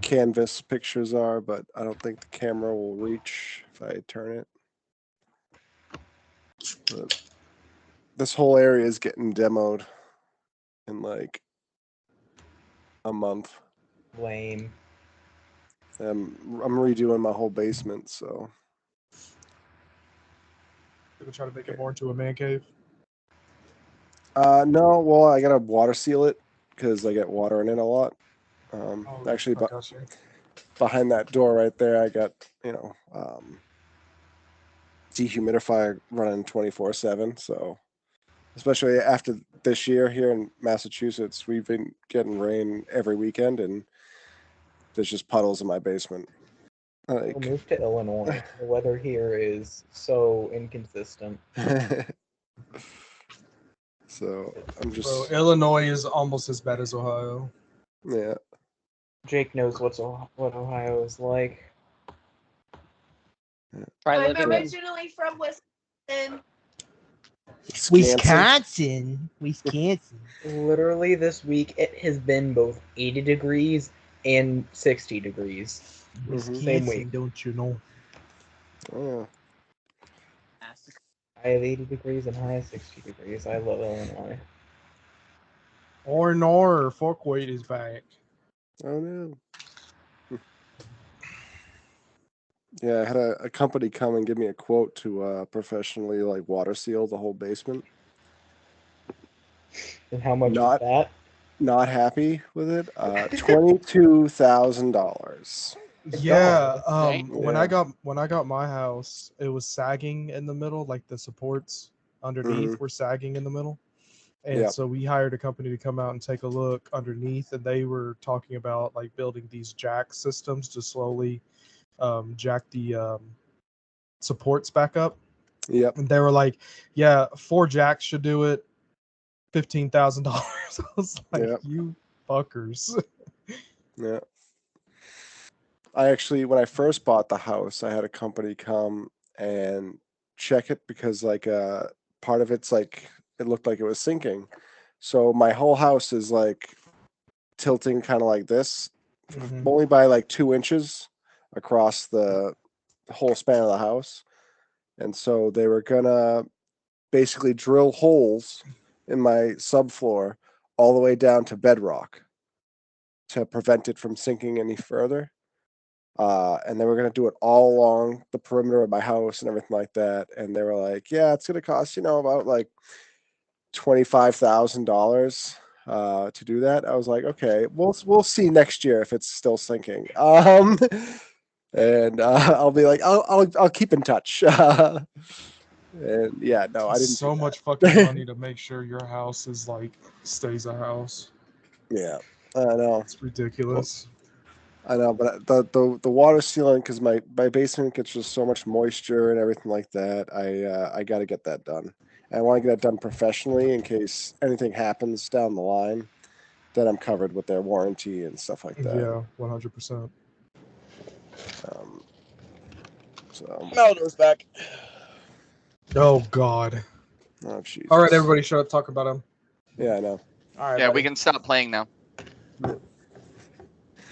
canvas pictures are, but I don't think the camera will reach if I turn it. But this whole area is getting demoed in like a month. Lame. I'm redoing my whole basement, so Gonna try to make it more into a man cave. no, well, I gotta water seal it because I get water in it a lot. Actually, I got you. behind that door right there, I got dehumidifier running 24/7. So, especially after this year here in Massachusetts, we've been getting rain every weekend, and there's just puddles in my basement. We'll Like, move to Illinois. The weather here is so inconsistent. so I'm just Bro, Illinois is almost as bad as Ohio. yeah. Jake knows what Ohio is like. Try I'm living in originally from Wisconsin. Wisconsin. Wisconsin. Literally this week, it has been both 80 degrees and 60 degrees. Same week. Don't you know? Oh, High of 80 degrees and high of 60 degrees. I love Illinois. Or Forkweight is back. oh no. Yeah, I had a company come and give me a quote to professionally like water seal the whole basement. And how much Not- is that? Not happy with it. $22,000. Yeah, Dang. when Yeah. I got my house, it was sagging in the middle, like the supports underneath were sagging in the middle. And Yep. so we hired a company to come out and take a look underneath, and they were talking about like building these jack systems to slowly jack the supports back up. Yep. And they were like, "Yeah, 4 jacks should do it. $15,000." I was like, Yep. "You fuckers." Yeah. I actually, when I first bought the house, I had a company come and check it because like part of it's like it looked like it was sinking. So my whole house is like tilting kind of like this, Mhm. only by like 2 inches across the whole span of the house. And so they were gonna basically drill holes in my subfloor all the way down to bedrock to prevent it from sinking any further. And they were going to do it all along the perimeter of my house and everything like that. And they were like, yeah, it's going to cost, about like $25,000 to do that. I was like, okay, we'll see next year if it's still sinking. And I'll be like, I'll keep in touch. And yeah, no, I didn't. So do that. much fucking money to make sure your house is like stays a house. Yeah, I know. It's ridiculous. I know, but the water sealing, because my basement gets just so much moisture and everything like that. I got to get that done. And I want to get it done professionally in case anything happens down the line. Then I'm covered with their warranty and stuff like that. Yeah, 100%. So, Malador's back. Oh God. oh Jesus. All right, everybody, shut up. Talk about him. Yeah, I know. All right, Yeah, buddy. we can stop playing now.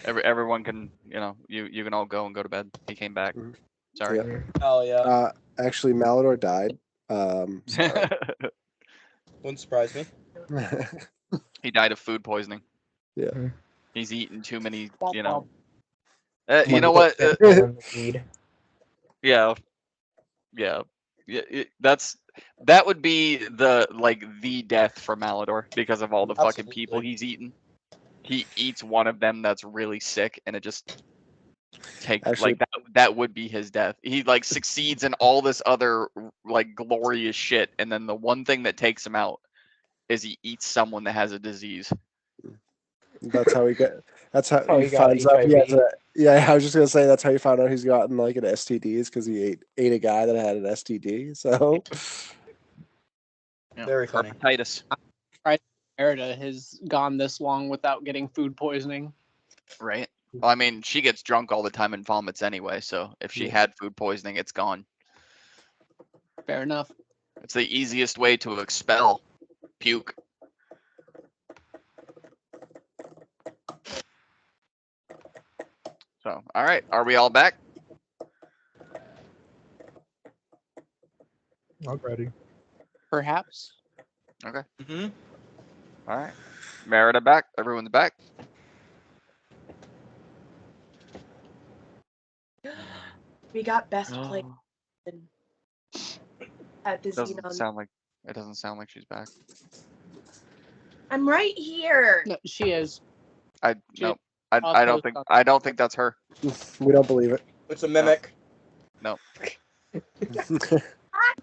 Everyone can, you can all go and go to bed. He came back. Mhm. Sorry. Yep. Hell yeah. Actually, Malador died. Sorry. Wouldn't surprise me. He died of food poisoning. Yeah. He's eaten too many, Womp you know. womp. You know what? Weed. Yeah. That would be the death for Malador because of all the fucking people Absolutely. he's eaten. He eats one of them that's really sick, and it just takes Actually- that would be his death. He like succeeds in all this other like glorious shit, and then the one thing that takes him out is he eats someone that has a disease. That's how he get. That's how Oh, he he got finds out. He has HIV. yeah, I was just gonna say that's how he found out he's gotten like an STD is because he ate a guy that had an STD. So Yeah, Very funny. Hepatitis. Merida has gone this long without getting food poisoning. Right. Well, I mean, she gets drunk all the time and vomits anyway, so if she Yeah. had food poisoning, it's gone. Fair enough. It's the easiest way to expel puke. So, all right, are we all back? Already. Perhaps. Mm-hmm. All right. Merida back. Everyone's back. We got best play at the Doesn't Xenon. sound like it doesn't sound like she's back. I'm right here. No, she is. I She- no. I'll I don't post think on- I don't think that's her. we don't believe it. It's a mimic. Fuck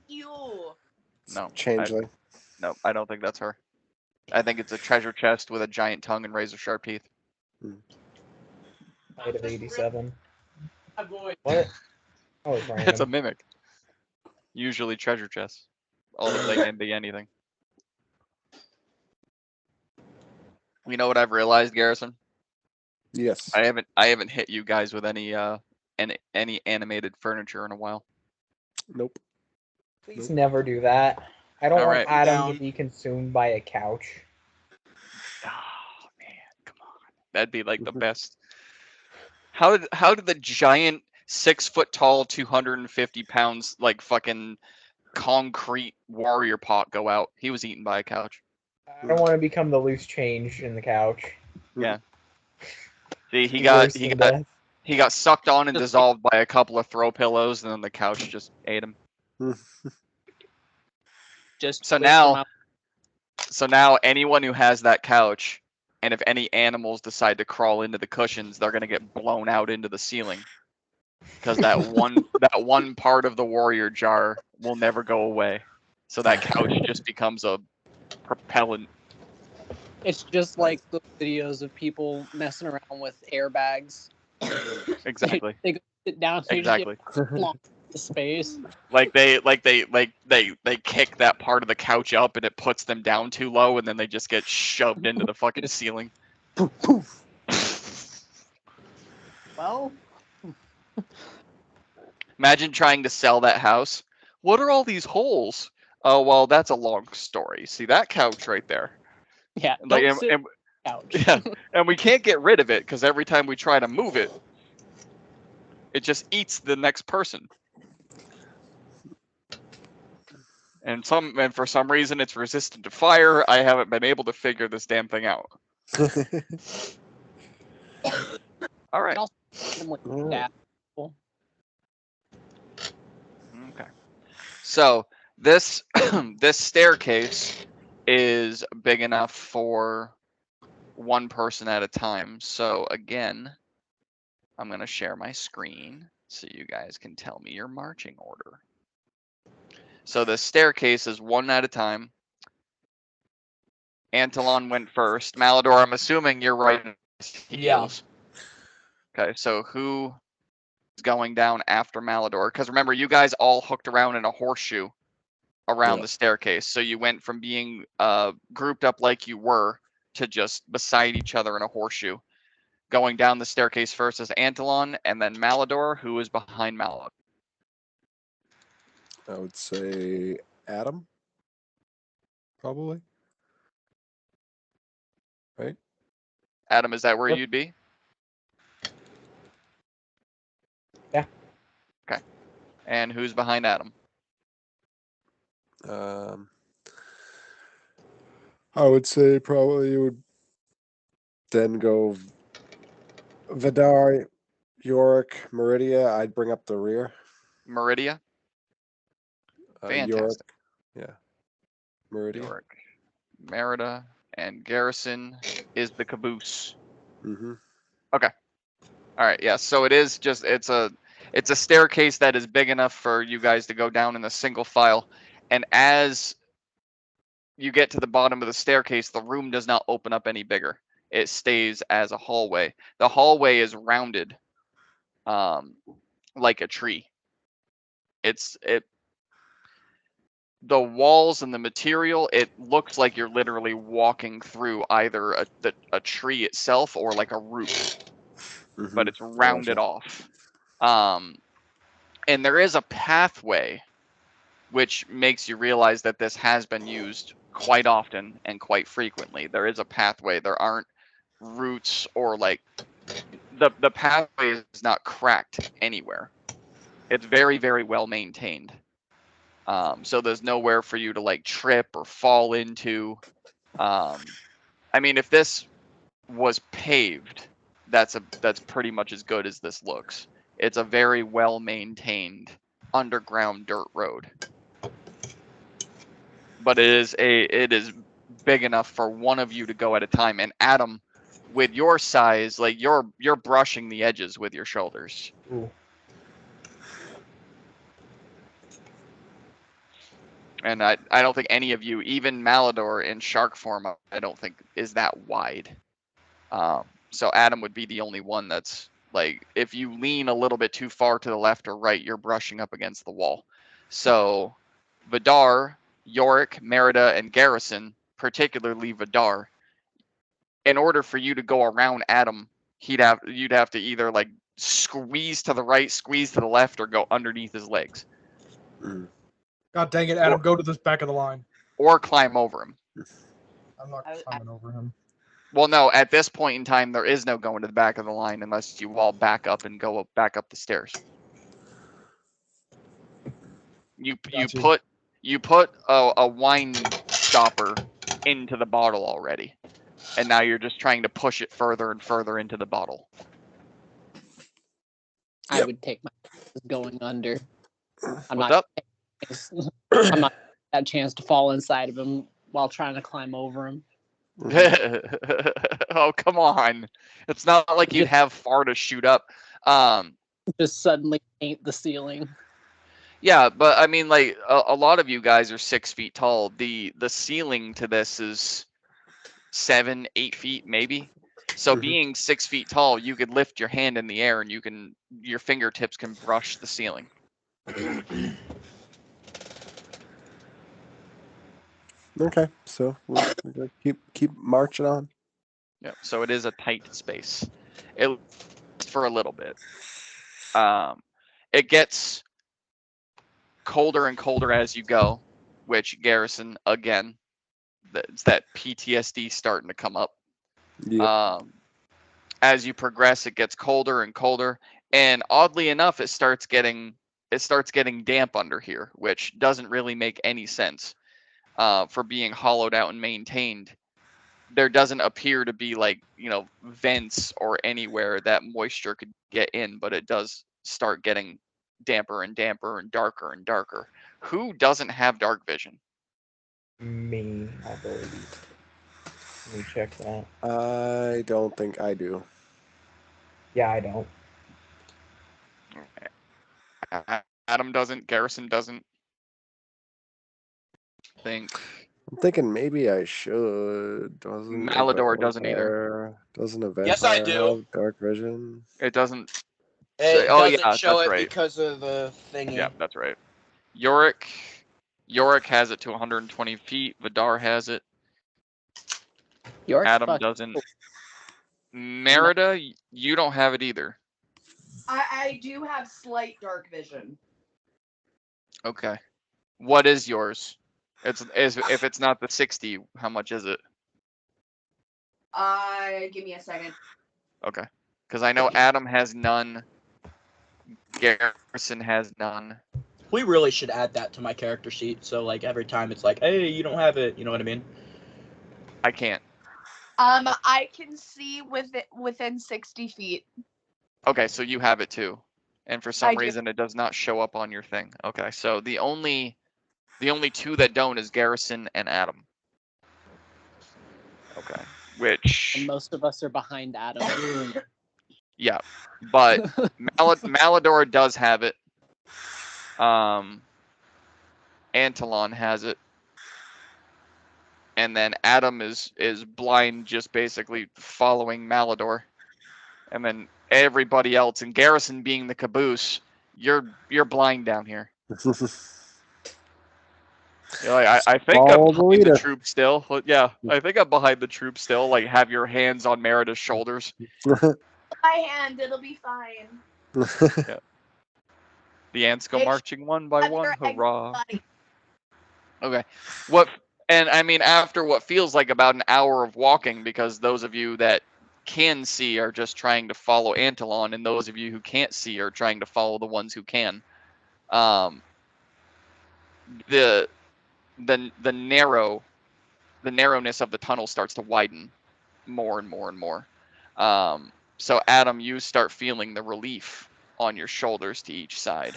you. No. Changeling. No, I don't think that's her. I think it's a treasure chest with a giant tongue and razor sharp teeth. Height of 87. Avoid. What? Oh, it's It's a random. mimic. Usually treasure chests. Although they can be anything. You know what I've realized, Garrison? Yes. I haven't hit you guys with any animated furniture in a while. Nope. Please never do that. I don't want Alright. Adam Down. to be consumed by a couch. Oh man, come on. That'd be like the best. How did the giant 6 foot tall, 250 pounds, like fucking concrete warrior pot go out? He was eaten by a couch. I don't want to become the loose change in the couch. See, he Worse got than death. he got sucked on and dissolved by a couple of throw pillows, and then the couch just ate him. Just So wait for now- my- So now anyone who has that couch, and if any animals decide to crawl into the cushions, they're gonna get blown out into the ceiling. Because that one part of the warrior jar will never go away. So that couch just becomes a propellant. It's just like the videos of people messing around with airbags. Exactly. They go sit down. And they just Exactly. get plonk. the space. Like they kick that part of the couch up and it puts them down too low and then they just get shoved into the fucking ceiling. Poof, poof. Well, Imagine trying to sell that house. What are all these holes? Oh well, that's a long story. See that couch right there? yeah. Like, Don't sit on the couch. yeah, and we can't get rid of it because every time we try to move it, it just eats the next person. And for some reason it's resistant to fire. I haven't been able to figure this damn thing out. All right. Yeah. Okay. So this this staircase is big enough for one person at a time. So again, I'm going to share my screen so you guys can tell me your marching order. So the staircase is one at a time. Antolon went first. Malador, I'm assuming you're right in his heels. Okay, so who is going down after Malador? Because remember, you guys all hooked around in a horseshoe around the staircase. So you went from being grouped up like you were to just beside each other in a horseshoe. Going down the staircase first is Antolon, and then Malador, who is behind Malador. I would say Adam. Probably. Right? Adam, is that where you'd be? Yeah. Okay. And who's behind Adam? I would say probably you would then go Vidar, Yorick, Meridia. I'd bring up the rear. Meridia? Fantastic. Yorick. Yeah. Meridia. Yorick, Merida, and Garrison is the caboose. Mm-hmm. All right, yeah. So it is just it's a staircase that is big enough for you guys to go down in a single file, and as you get to the bottom of the staircase, the room does not open up any bigger. It stays as a hallway. The hallway is rounded, like a tree. The walls and the material, it looks like you're literally walking through either a tree itself or like a roof, but it's rounded off. And there is a pathway, which makes you realize that this has been used quite often and quite frequently. There is a pathway. There aren't roots or like the pathway is not cracked anywhere. It's very, very well maintained. So there's nowhere for you to like trip or fall into. I mean, if this was paved, that's pretty much as good as this looks. It's a very well maintained underground dirt road. But it is big enough for one of you to go at a time. And Adam, with your size, like you're brushing the edges with your shoulders. Ooh. And I don't think any of you, even Malador in shark form, I don't think is that wide. So Adam would be the only one that's like, if you lean a little bit too far to the left or right, you're brushing up against the wall. So Vidar, Yorick, Merida, and Garrison, particularly Vidar, in order for you to go around Adam, you'd have to either like squeeze to the right, squeeze to the left, or go underneath his legs. God dang it, Adam, go to this back of the line. Or climb over him. I'm not climbing over him. Well, no, at this point in time, there is no going to the back of the line unless you all back up and go back up the stairs. You put a wine stopper into the bottle already, and now you're just trying to push it further and further into the bottle. I would take my chances going under. What's up? I'm not that chance to fall inside of him while trying to climb over him. Oh, come on. It's not like you'd have far to shoot up. Just suddenly paint the ceiling. Yeah, but I mean, like, a lot of you guys are 6 feet tall. The ceiling to this is 7, 8 feet, maybe. So being 6 feet tall, you could lift your hand in the air and your fingertips can brush the ceiling. Okay, so we're gonna keep marching on. Yeah, so it is a tight space. It for a little bit. It gets colder and colder as you go, which Garrison again, it's that PTSD starting to come up. Yeah. As you progress, it gets colder and colder, and oddly enough, it starts getting damp under here, which doesn't really make any sense for being hollowed out and maintained. There doesn't appear to be like vents or anywhere that moisture could get in, but it does start getting damper and damper and darker. Who doesn't have dark vision? Me, I believe. Let me check that. I don't think I do. Yeah, I don't. Adam doesn't. Garrison doesn't. Think I'm thinking maybe I should. Doesn't a Malador doesn't either. vampire- Doesn't a vampire Yes, I do. have dark vision? It doesn't. It Oh, doesn't yeah, show that's it right. because of the thingy. Yeah, that's right. Yorick has it to 120 feet. Vidar has it. York's Adam fucking doesn't. Merida, you don't have it either. I do have slight dark vision. Okay. What is yours? If it's not the 60, how much is it? Give me a second. Okay. Because I know Adam has none. Garrison has none. We really should add that to my character sheet. So like every time it's like, hey, you don't have it. You know what I mean? I can't. I can see within 60 feet. Okay, so you have it too. And for I some do. reason it does not show up on your thing. Okay, so the only two that don't is Garrison and Adam. Okay. Which and most of us are behind Adam. yeah. But Malador does have it. Antolon has it. And then Adam is blind, just basically following Malador. And then everybody else, and Garrison being the caboose, you're blind down here. You're like, I think I'm Follow the behind the leader. troop still. Yeah, I think I'm behind the troop still. Like, have your hands on Merida's shoulders. My hand, it'll be fine. The ants go Make marching one by sure one. your eggs Hurrah. buddy. Okay. And I mean, after what feels like about an hour of walking, because those of you that can see are just trying to follow Antolon, and those of you who can't see are trying to follow the ones who can. The narrowness of the tunnel starts to widen more and more and more. So Adam, you start feeling the relief on your shoulders to each side.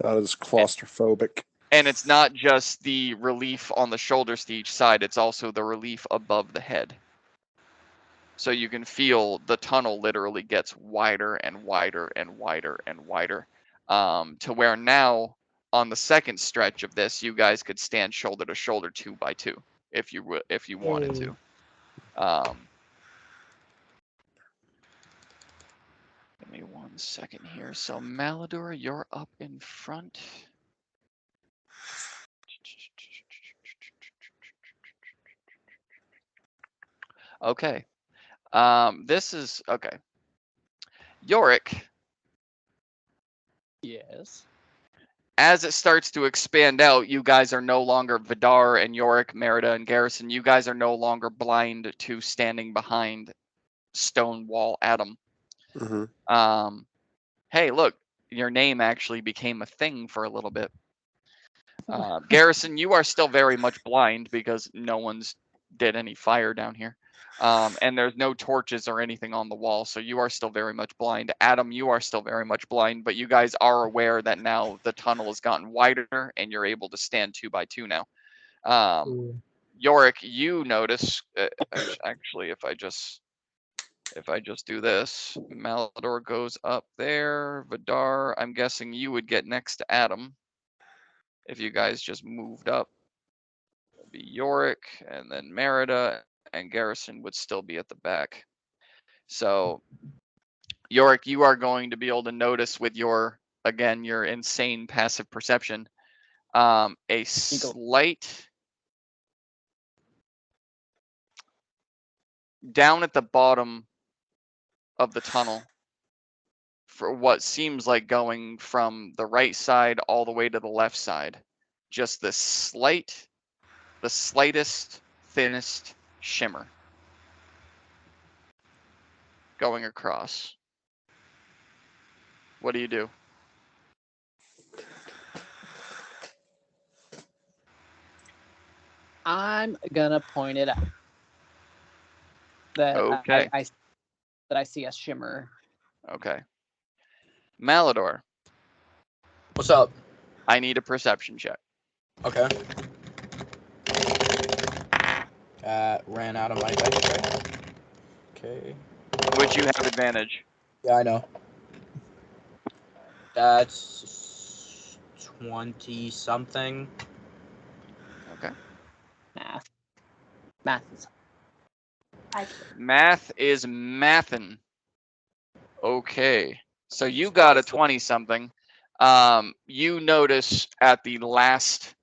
Not as claustrophobic. And it's not just the relief on the shoulders to each side, it's also the relief above the head. So you can feel the tunnel literally gets wider and wider and wider and wider, to where now on the second stretch of this, you guys could stand shoulder to shoulder 2 by 2 if you wanted to. Give me 1 second here. So Malador, you're up in front. Okay. This is okay. Yorick, Yes. as it starts to expand out, you guys are no longer Vidar and Yorick, Merida and Garrison. You guys are no longer blind to standing behind Stonewall Adam. Mm-hmm. Hey, look, your name actually became a thing for a little bit. Garrison, you are still very much blind because no one's did any fire down here. And there's no torches or anything on the wall, so you are still very much blind. Adam, you are still very much blind, but you guys are aware that now the tunnel has gotten wider and you're able to stand 2 by 2 now. Yorick, you notice, actually, if I just do this, Malador goes up there. Vidar, I'm guessing you would get next to Adam if you guys just moved up. It'd be Yorick, and then Merida, and Garrison would still be at the back. So, Yorick, you are going to be able to notice with your again, your insane passive perception, a slight down at the bottom of the tunnel for what seems like going from the right side all the way to the left side. Just the slightest, thinnest shimmer going across. What do you do? I'm gonna point it out that Okay. I see a shimmer. Okay. Malador, What's up? I need a perception check. Okay. Ran out of my dice right now. Okay. Would you have advantage? Yeah, I know. That's 20 something. Okay. Math is Math is mathin'. Okay. So you got a 20 something. You notice at the last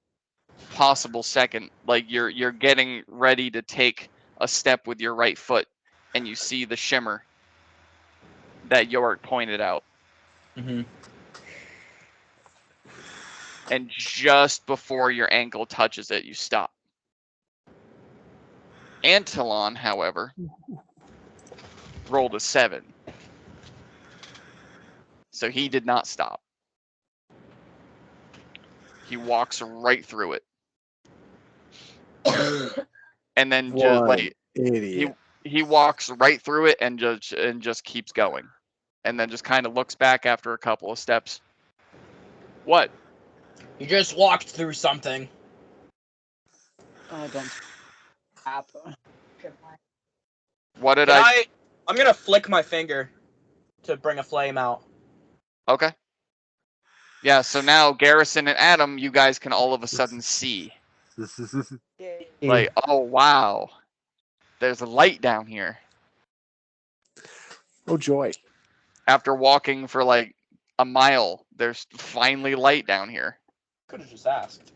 possible second, like you're getting ready to take a step with your right foot, and you see the shimmer that Yorick pointed out. Mm-hmm. And just before your ankle touches it, you stop. Antolon, however, rolled a 7. So he did not stop. He walks right through it. And then just One like idiot. he walks right through it and just keeps going. And then just kind of looks back after a couple of steps. What? You just walked through something. I don't tap. What did I'm gonna flick my finger to bring a flame out. Okay. Yeah, so now Garrison and Adam, you guys can all of a sudden see. Like, oh wow. There's a light down here. Oh joy. After walking for like a mile, there's finally light down here. Could have just asked.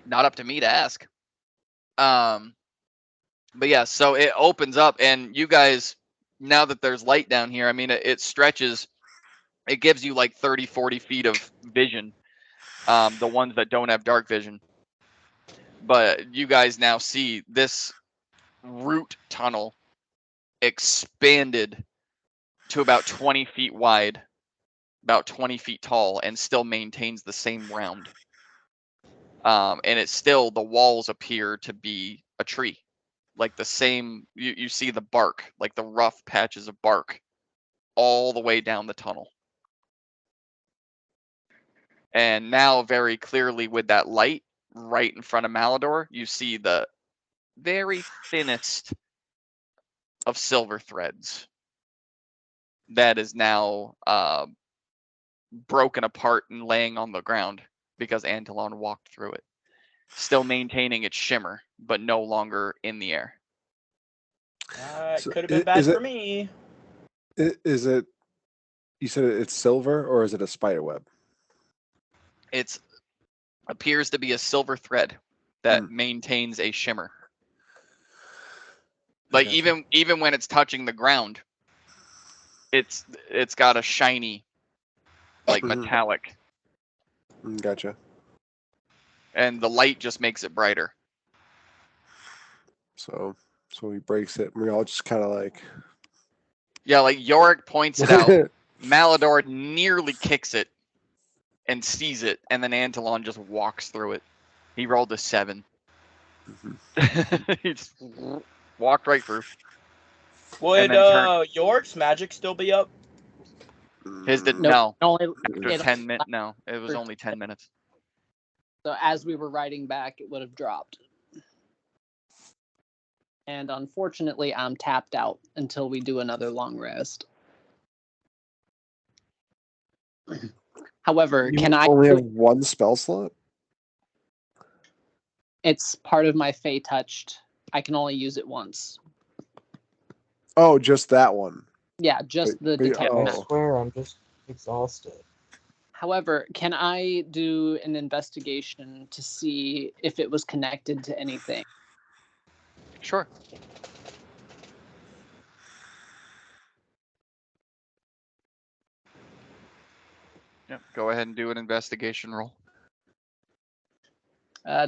Not up to me to ask. But yeah, so it opens up, and you guys, now that there's light down here, I mean, it stretches. It gives you like 30, 40 feet of vision. The ones that don't have dark vision. But you guys now see this root tunnel expanded to about 20 feet wide, about 20 feet tall, and still maintains the same round. And it's still, the walls appear to be a tree. Like the same, you see the bark, like the rough patches of bark all the way down the tunnel. And now very clearly with that light right in front of Malador, you see the very thinnest of silver threads that is now broken apart and laying on the ground because Antolon walked through it. Still maintaining its shimmer, but no longer in the air. That So could have been bad for me. Is it? You said it's silver, or is it a spider web? It appears to be a silver thread that maintains a shimmer. Like Gotcha. even when it's touching the ground, it's got a shiny, like metallic, Gotcha. and the light just makes it brighter. So he breaks it, and we all just kind of like. Yeah, like Yorick points it out. Malador nearly kicks it and sees it, and then Antolon just walks through it. He rolled a 7. He just walked right through. Would York's magic still be up? His did Nope. no. Only After it- 10 minutes, no, it was only 10 minutes. So as we were riding back, it would have dropped. And unfortunately, I'm tapped out until we do another long rest. However, You can I? only have one spell slot? It's part of my Fey Touched. I can only use it once. Oh, just that one. Yeah, just the but- detect oh. I map. swear, I'm just exhausted. However, can I do an investigation to see if it was connected to anything? Sure. Yep. Go ahead and do an investigation roll.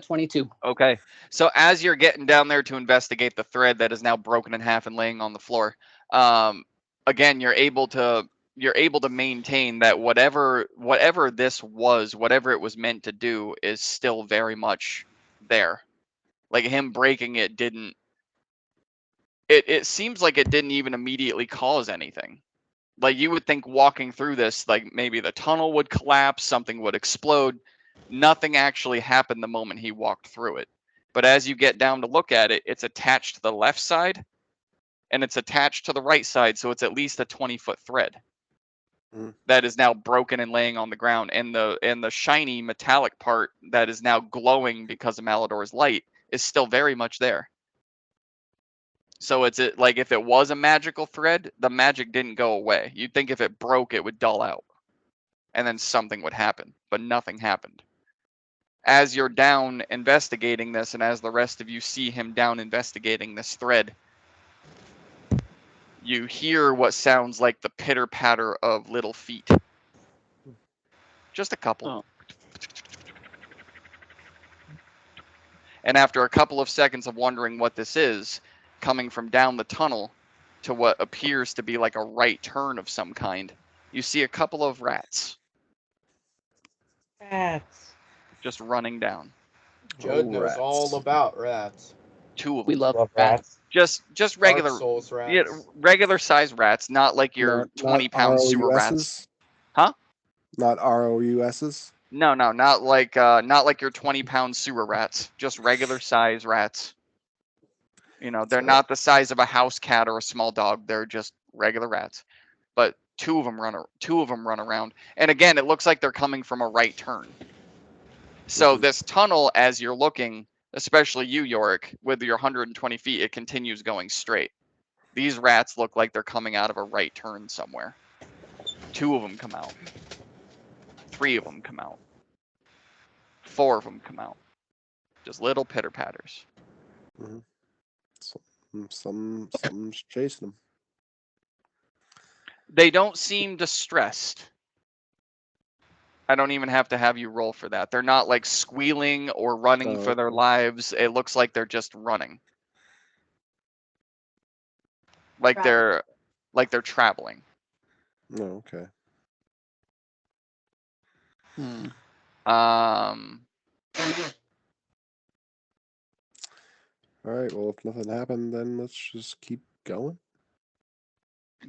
22. Okay. So as you're getting down there to investigate the thread that is now broken in half and laying on the floor, again, you're able to maintain that whatever this was, whatever it was meant to do, is still very much there. Like him breaking it didn't. It seems like it didn't even immediately cause anything. Like you would think walking through this, like maybe the tunnel would collapse, something would explode. Nothing actually happened the moment he walked through it. But as you get down to look at it, it's attached to the left side and it's attached to the right side, so it's at least a 20-foot thread that is now broken and laying on the ground. And the shiny metallic part that is now glowing because of Malador's light is still very much there. So it's like if it was a magical thread, the magic didn't go away. You'd think if it broke, it would dull out. And then something would happen. But nothing happened. As you're down investigating this, and as the rest of you see him down investigating this thread, you hear what sounds like the pitter-patter of little feet. Just a couple. Oh. And after a couple of seconds of wondering what this is, coming from down the tunnel to what appears to be like a right turn of some kind, you see a couple of rats Rats. just running down. Judd Oh, knows rats. all about rats. 2 of We them. love Love rats. rats. Just regular, Dark Souls rats. yeah, regular size rats, not like your 20-pound sewer rats. Huh? Not ROUSs? No, not like your 20-pound sewer rats. Just regular size rats. You know, they're not the size of a house cat or a small dog. They're just regular rats. But two of them run around. And again, it looks like they're coming from a right turn. So this tunnel, as you're looking, especially you, Yorick, with your 120 feet, it continues going straight. These rats look like they're coming out of a right turn somewhere. 2 of them come out. 3 of them come out. 4 of them come out. Just little pitter patters. Some's chasing them. They don't seem distressed. I don't even have to have you roll for that. They're not like squealing or running for their lives. It looks like they're just running. Like they're traveling. No, okay. All right. Well, if nothing happened, then let's just keep going.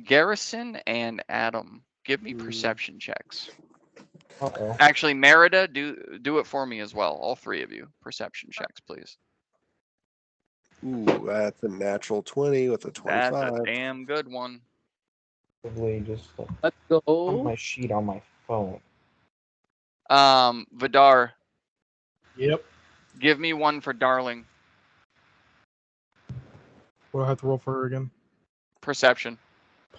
Garrison and Adam, give me perception checks. Uh-oh. Actually, Merida, do it for me as well. All 3 of you, perception checks, please. Ooh, that's a natural 20 with a 25. That's a damn good one. Probably just Let's on go. my sheet on my phone. Vidar, Yep. give me one for Darling. What do I have to roll for her again? Perception.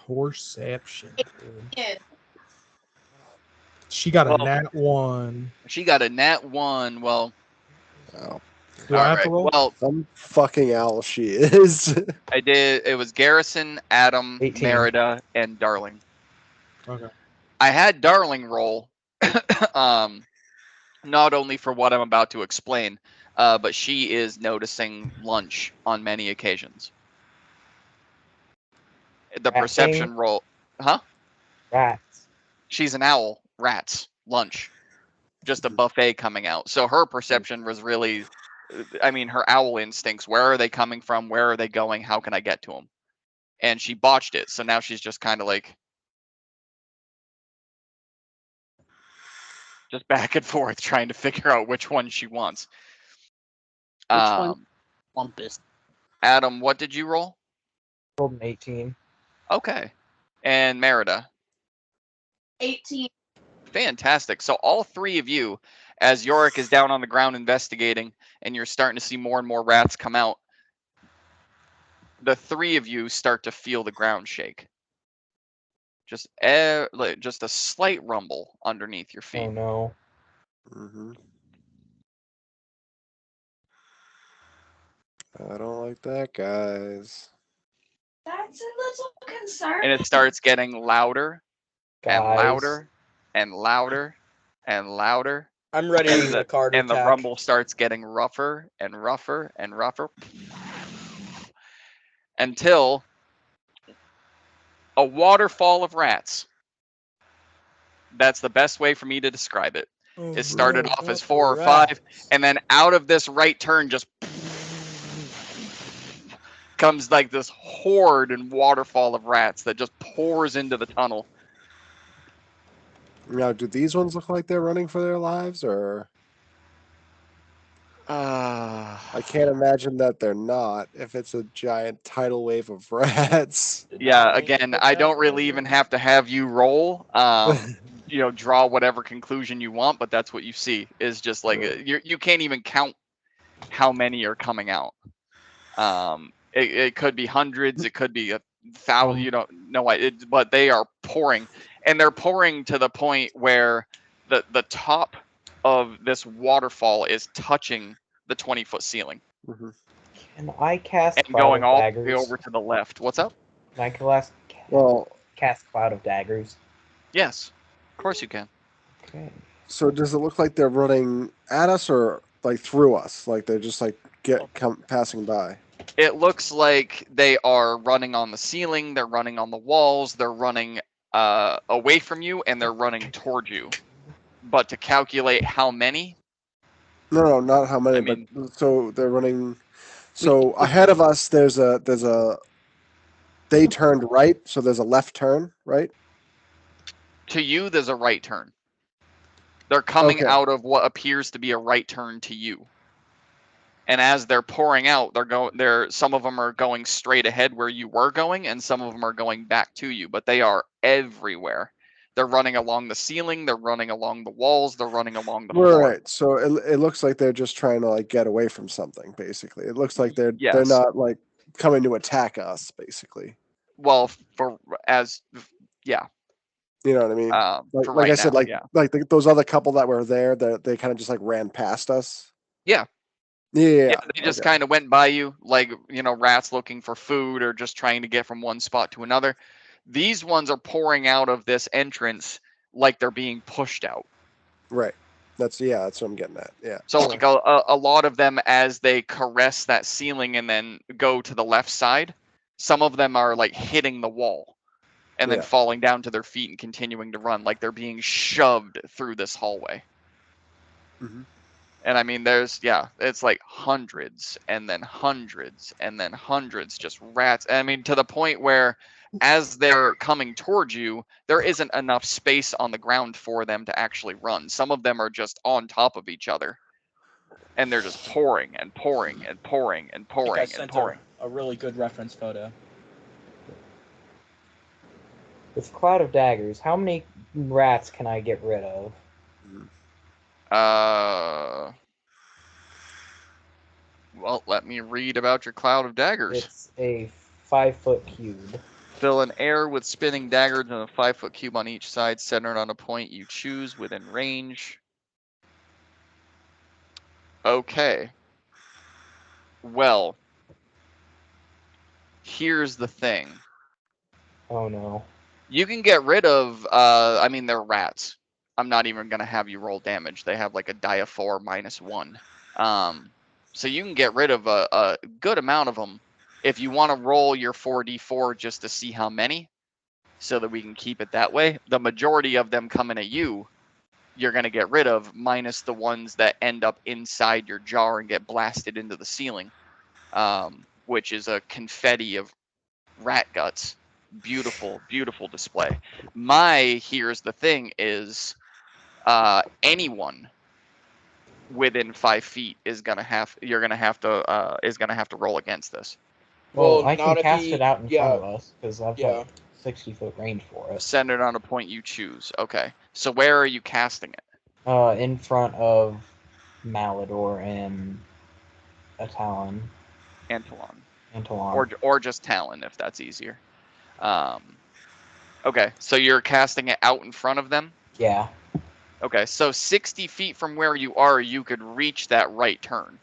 Perception. Yeah. She got a Well- nat 1. She got a nat 1. Well, Wow. Do I have to alright. roll? Well, Some fucking owl she is. I did. It was Garrison, Adam, 18. Merida, and Darling. Okay. I had Darling roll, not only for what I'm about to explain, but she is noticing lunch on many occasions. The Rat perception thing? roll, huh? Rats. She's an owl. Rats. Lunch. Just a buffet coming out. So her perception was really, I mean, her owl instincts. Where are they coming from? Where are they going? How can I get to them? And she botched it. So now she's just kind of like, just back and forth trying to figure out which one she wants. Which one? Lumpus. Adam, what did you roll? Rolled an 18. Okay. And Merida. 18. Fantastic. So all 3 of you, as Yorick is down on the ground investigating, and you're starting to see more and more rats come out, the 3 of you start to feel the ground shake. just like just a slight rumble underneath your feet. Oh no. Mm-hmm. I don't like that, guys. That's a little concerning. And it starts getting louder and Guys. louder and louder and louder. I'm ready And for the, the card and the attack. rumble starts getting rougher and rougher and rougher until a waterfall of rats. That's the best way for me to describe it. It started off as 4 or 5, and then out of this right turn just comes like this horde and waterfall of rats that just pours into the tunnel. Now, do these ones look like they're running for their lives, or I can't imagine that they're not if it's a giant tidal wave of rats. Yeah, again, I don't really even have to have you roll. Draw whatever conclusion you want, but that's what you see is just like you can't even count how many are coming out. It could be hundreds, it could be 1,000. You don't know, but they are pouring, and they're pouring to the point where the top of this waterfall is touching the 20-foot ceiling Mhm. Can I cast and Cloud going of all the Daggers? way over to the left. What's up? Can I cast, Well, cast Cloud of Daggers? Yes, of course you can. Okay. so does it look like they're running at us or like through us? Like they're just like passing by? It looks like they are running on the ceiling, they're running on the walls, they're running away from you, and they're running toward you. But to calculate how many, No, not how many, I mean- but so they're running. So ahead of us, there's a. They turned right, so there's a left turn, right? to you, there's a right turn. They're coming Okay. out of what appears to be a right turn to you. And as they're pouring out, some of them are going straight ahead where you were going, and some of them are going back to you, but they are everywhere. They're running along the ceiling, they're running along the walls, they're running along the floor. Right. So it looks like they're just trying to like get away from something. Basically, it looks like they're Yes. not like coming to attack us. Basically, Well, you know what I mean. for Like right I said, now, like yeah. like those other couple that were there, they kind of just like ran past us. Yeah. Yeah. They just kind of went by you, like, rats looking for food or just trying to get from one spot to another. These ones are pouring out of this entrance like they're being pushed out. Right. That's what I'm getting at. Yeah. So like a lot of them, as they caress that ceiling and then go to the left side, some of them are like hitting the wall and then Yeah. falling down to their feet and continuing to run like they're being shoved through this hallway. Mhm. And I mean, it's like hundreds and then hundreds and then hundreds, just rats. I mean, to the point where as they're coming towards you, there isn't enough space on the ground for them to actually run. Some of them are just on top of each other. And they're just pouring and pouring and pouring and I think I pouring and sent pouring. a really good reference photo. With Cloud of Daggers, how many rats can I get rid of? Well, let me read about your cloud of daggers. It's a 5-foot cube. Fill an air with spinning daggers and a 5-foot cube on each side, centered on a point you choose within range. Okay. Well, here's the thing. Oh no. You can get rid of, they're rats. I'm not even going to have you roll damage. They have like a die of 4 -1. So you can get rid of a good amount of them if you want to roll your 4d4 just to see how many, so that we can keep it that way. The majority of them coming at you, you're going to get rid of, minus the ones that end up inside your jar and get blasted into the ceiling, which is a confetti of rat guts. Beautiful, beautiful display. Here's the thing is, anyone within 5 feet is gonna have to roll against this. Well, Well, I can not if cast he- it out in yeah. front of us because I've Yeah. got 60-foot range for it. Centered on a point you choose. Okay. So where are you casting it? In front of Malador and Talon. Antolon. And Talon. Or just Talon if that's easier. Okay, so you're casting it out in front of them? Yeah. Okay, so 60 feet from where you are, you could reach that right turn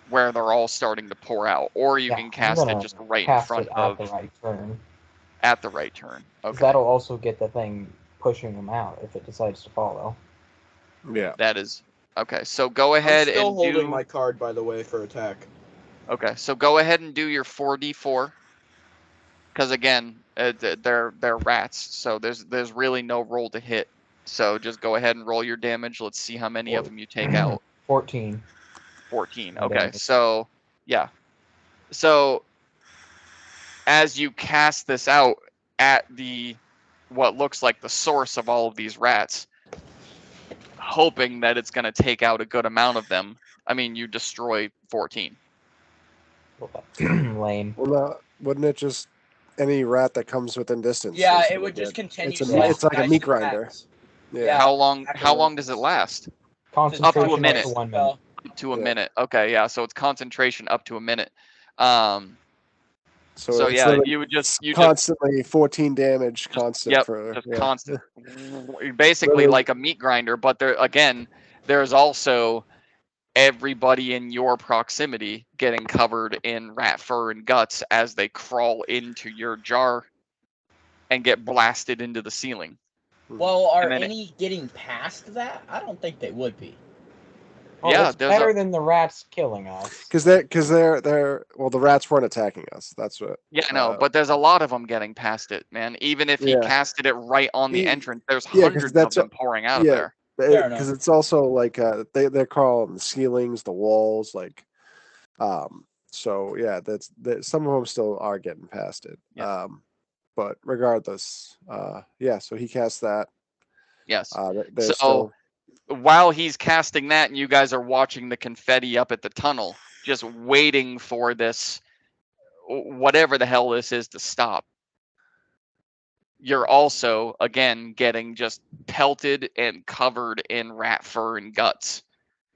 where they're all starting to pour out. Or you Yeah, can I'm cast it gonna just right in cast front it at of the right turn. at the right turn. 'Cause Okay. that'll also get the thing pushing them out if it decides to follow. Yeah. That is okay. So go ahead I'm still and holding do my card, by the way, for attack. Okay, so go ahead and do your 4d4. Because again, they're rats, so there's really no roll to hit. So just go ahead and roll your damage. Let's see how many of them you take out. 14. 14. My Okay, damage. so yeah. So as you cast this out at what looks like the source of all of these rats, hoping that it's going to take out a good amount of them, I mean, you destroy 14. Lame. Well, no, wouldn't it just any rat that comes within distance? Yeah, is it what would just did. continue It's a Yeah. it's like a meat slicing grinder. rats. Yeah. Yeah. How long exactly. does it last? Concentration minute. to 1 minute. Up to a Yeah. minute. Okay, yeah, so it's concentration up to a minute. So it's yeah, literally you just constantly 14 damage constant yep, for just yeah. constant. Basically Literally- like a meat grinder, but there's also everybody in your proximity getting covered in rat fur and guts as they crawl into your jar and get blasted into the ceiling. Well, are And then any getting past that? I don't think they would be. Well, Yeah, it's there's better a than the rats killing us. Because they're well, the rats weren't attacking us. That's what. yeah, no, but there's a lot of them getting past it, man. Even if he Yeah. casted it right on the He- entrance, there's yeah, 'cause hundreds of that's them pouring out of yeah. there. Fair Because enough. it's also like they're crawling the ceilings, the walls, like so yeah, that some of them still are getting past it. Yeah. But regardless, yeah, so he cast that. Yes. They're So still while he's casting that and you guys are watching the confetti up at the tunnel, just waiting for this, whatever the hell this is, to stop, you're also, again, getting just pelted and covered in rat fur and guts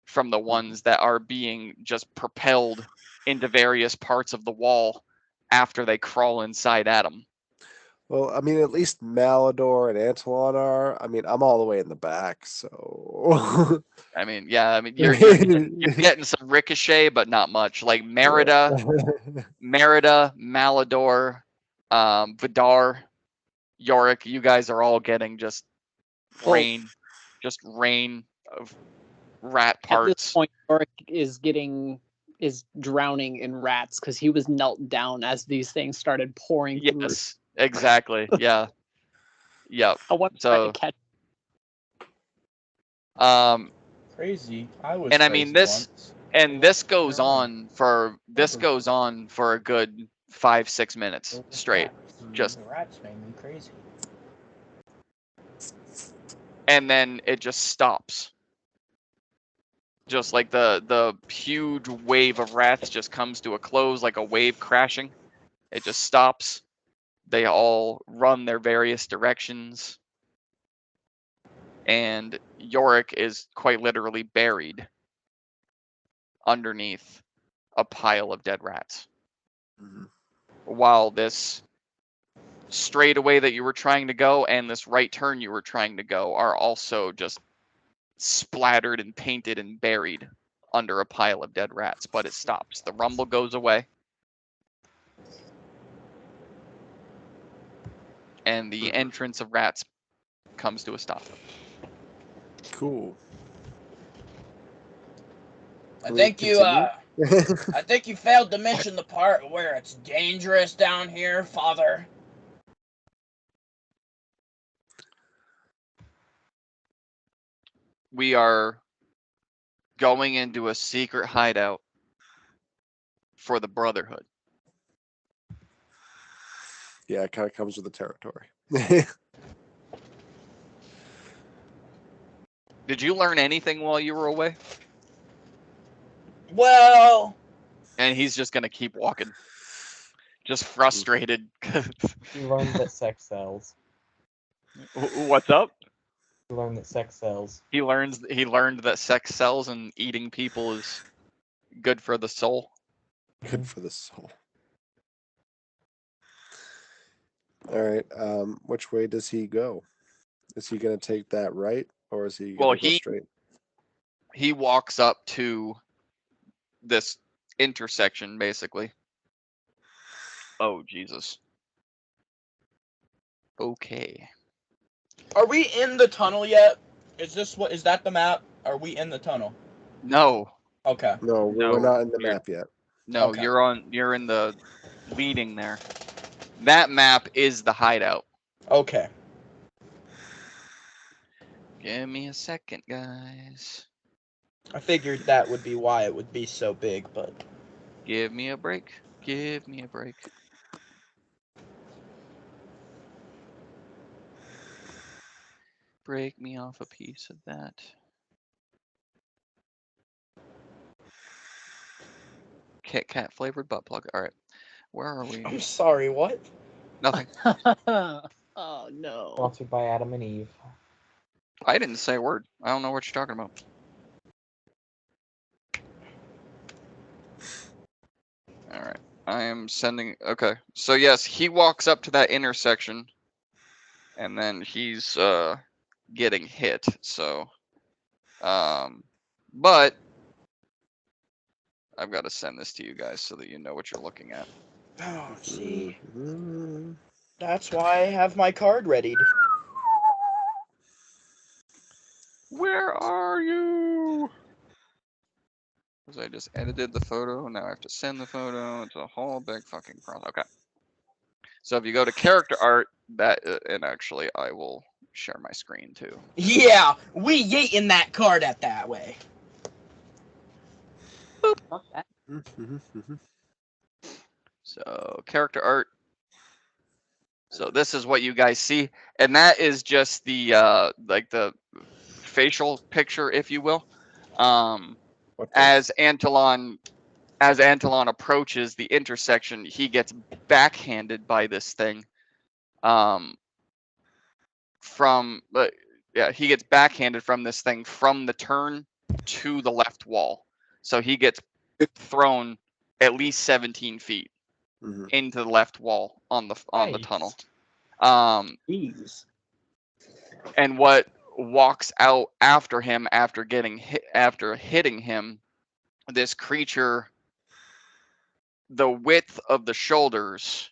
from the ones that are being just propelled into various parts of the wall after they crawl inside at them. well, I mean, at least Malador and Antelon are. I mean, I'm all the way in the back, so I mean, yeah, I mean, you're getting some ricochet, but not much. Like Merida, Malador, Vidar, Yorick, you guys are all getting just Well- rain of rat At parts. this point, Yorick is drowning in rats because he was knelt down as these things started pouring through. Yes, exactly. Yeah. Yep. I want to So- catch. Crazy. I was. And I mean, crazy this goes Yeah. on for a good 5-6 minutes once. straight. Just- the rats made me crazy. And then it just stops. Just like the huge wave of rats just comes to a close, like a wave crashing. It just stops. They all run their various directions. And Yorick is quite literally buried underneath a pile of dead rats. Mhm. While this straightaway that you were trying to go and this right turn you were trying to go are also just splattered and painted and buried under a pile of dead rats, but it stops. The rumble goes away. And the entrance of rats comes to a stop. Cool. I Can we think you. continue? I think you failed to mention the part where it's dangerous down here, Father. We are going into a secret hideout for the Brotherhood. Yeah, it kind of comes with the territory. Did you learn anything while you were away? Well, And he's just gonna keep walking, just frustrated. You learned that sex sells. What's up? You learned that sex sells. He learned that sex sells and eating people is good for the soul. Good for the soul. All right. Which way does he go? Is he going to take that right, or is he Well, going to go straight? he walks up to this intersection, basically. Oh, Jesus. Okay. Are we in the tunnel yet? Is that the map? Are we in the tunnel? No, Okay. No, we're No, not in the you're- map yet. no, Okay. you're in the leading there. That map is the hideout. Okay. Give me a second, guys. I figured that would be why it would be so big, but Give me a break. Give me a break. Break me off a piece of that. Kit Kat flavored butt plug. All right. Where are we? I'm sorry, what? Nothing. Oh no. Sponsored by Adam and Eve. I didn't say a word. I don't know what you're talking about. All right. I am sending. Okay. So yes, he walks up to that intersection, and then he's getting hit. So, but I've got to send this to you guys so that you know what you're looking at. Oh, see, Mhm. that's why I have my card readied. Where are you? Because I just edited the photo. Now I have to send the photo. It's a whole big fucking process. Okay. So if you go to character art, and actually I will share my screen too. Yeah, we yeeting that card at that way. Fuck that. Mhm. So character art. So this is what you guys see, and that is just the like the facial picture, if you will. What the- As Antolon approaches the intersection, he gets backhanded by this thing. He gets backhanded from this thing from the turn to the left wall. So he gets thrown at least 17 feet Mhm. into the left wall on the Nice. tunnel. Jeez. And what walks out after him after getting hit, after hitting him, this creature, the width of the shoulders,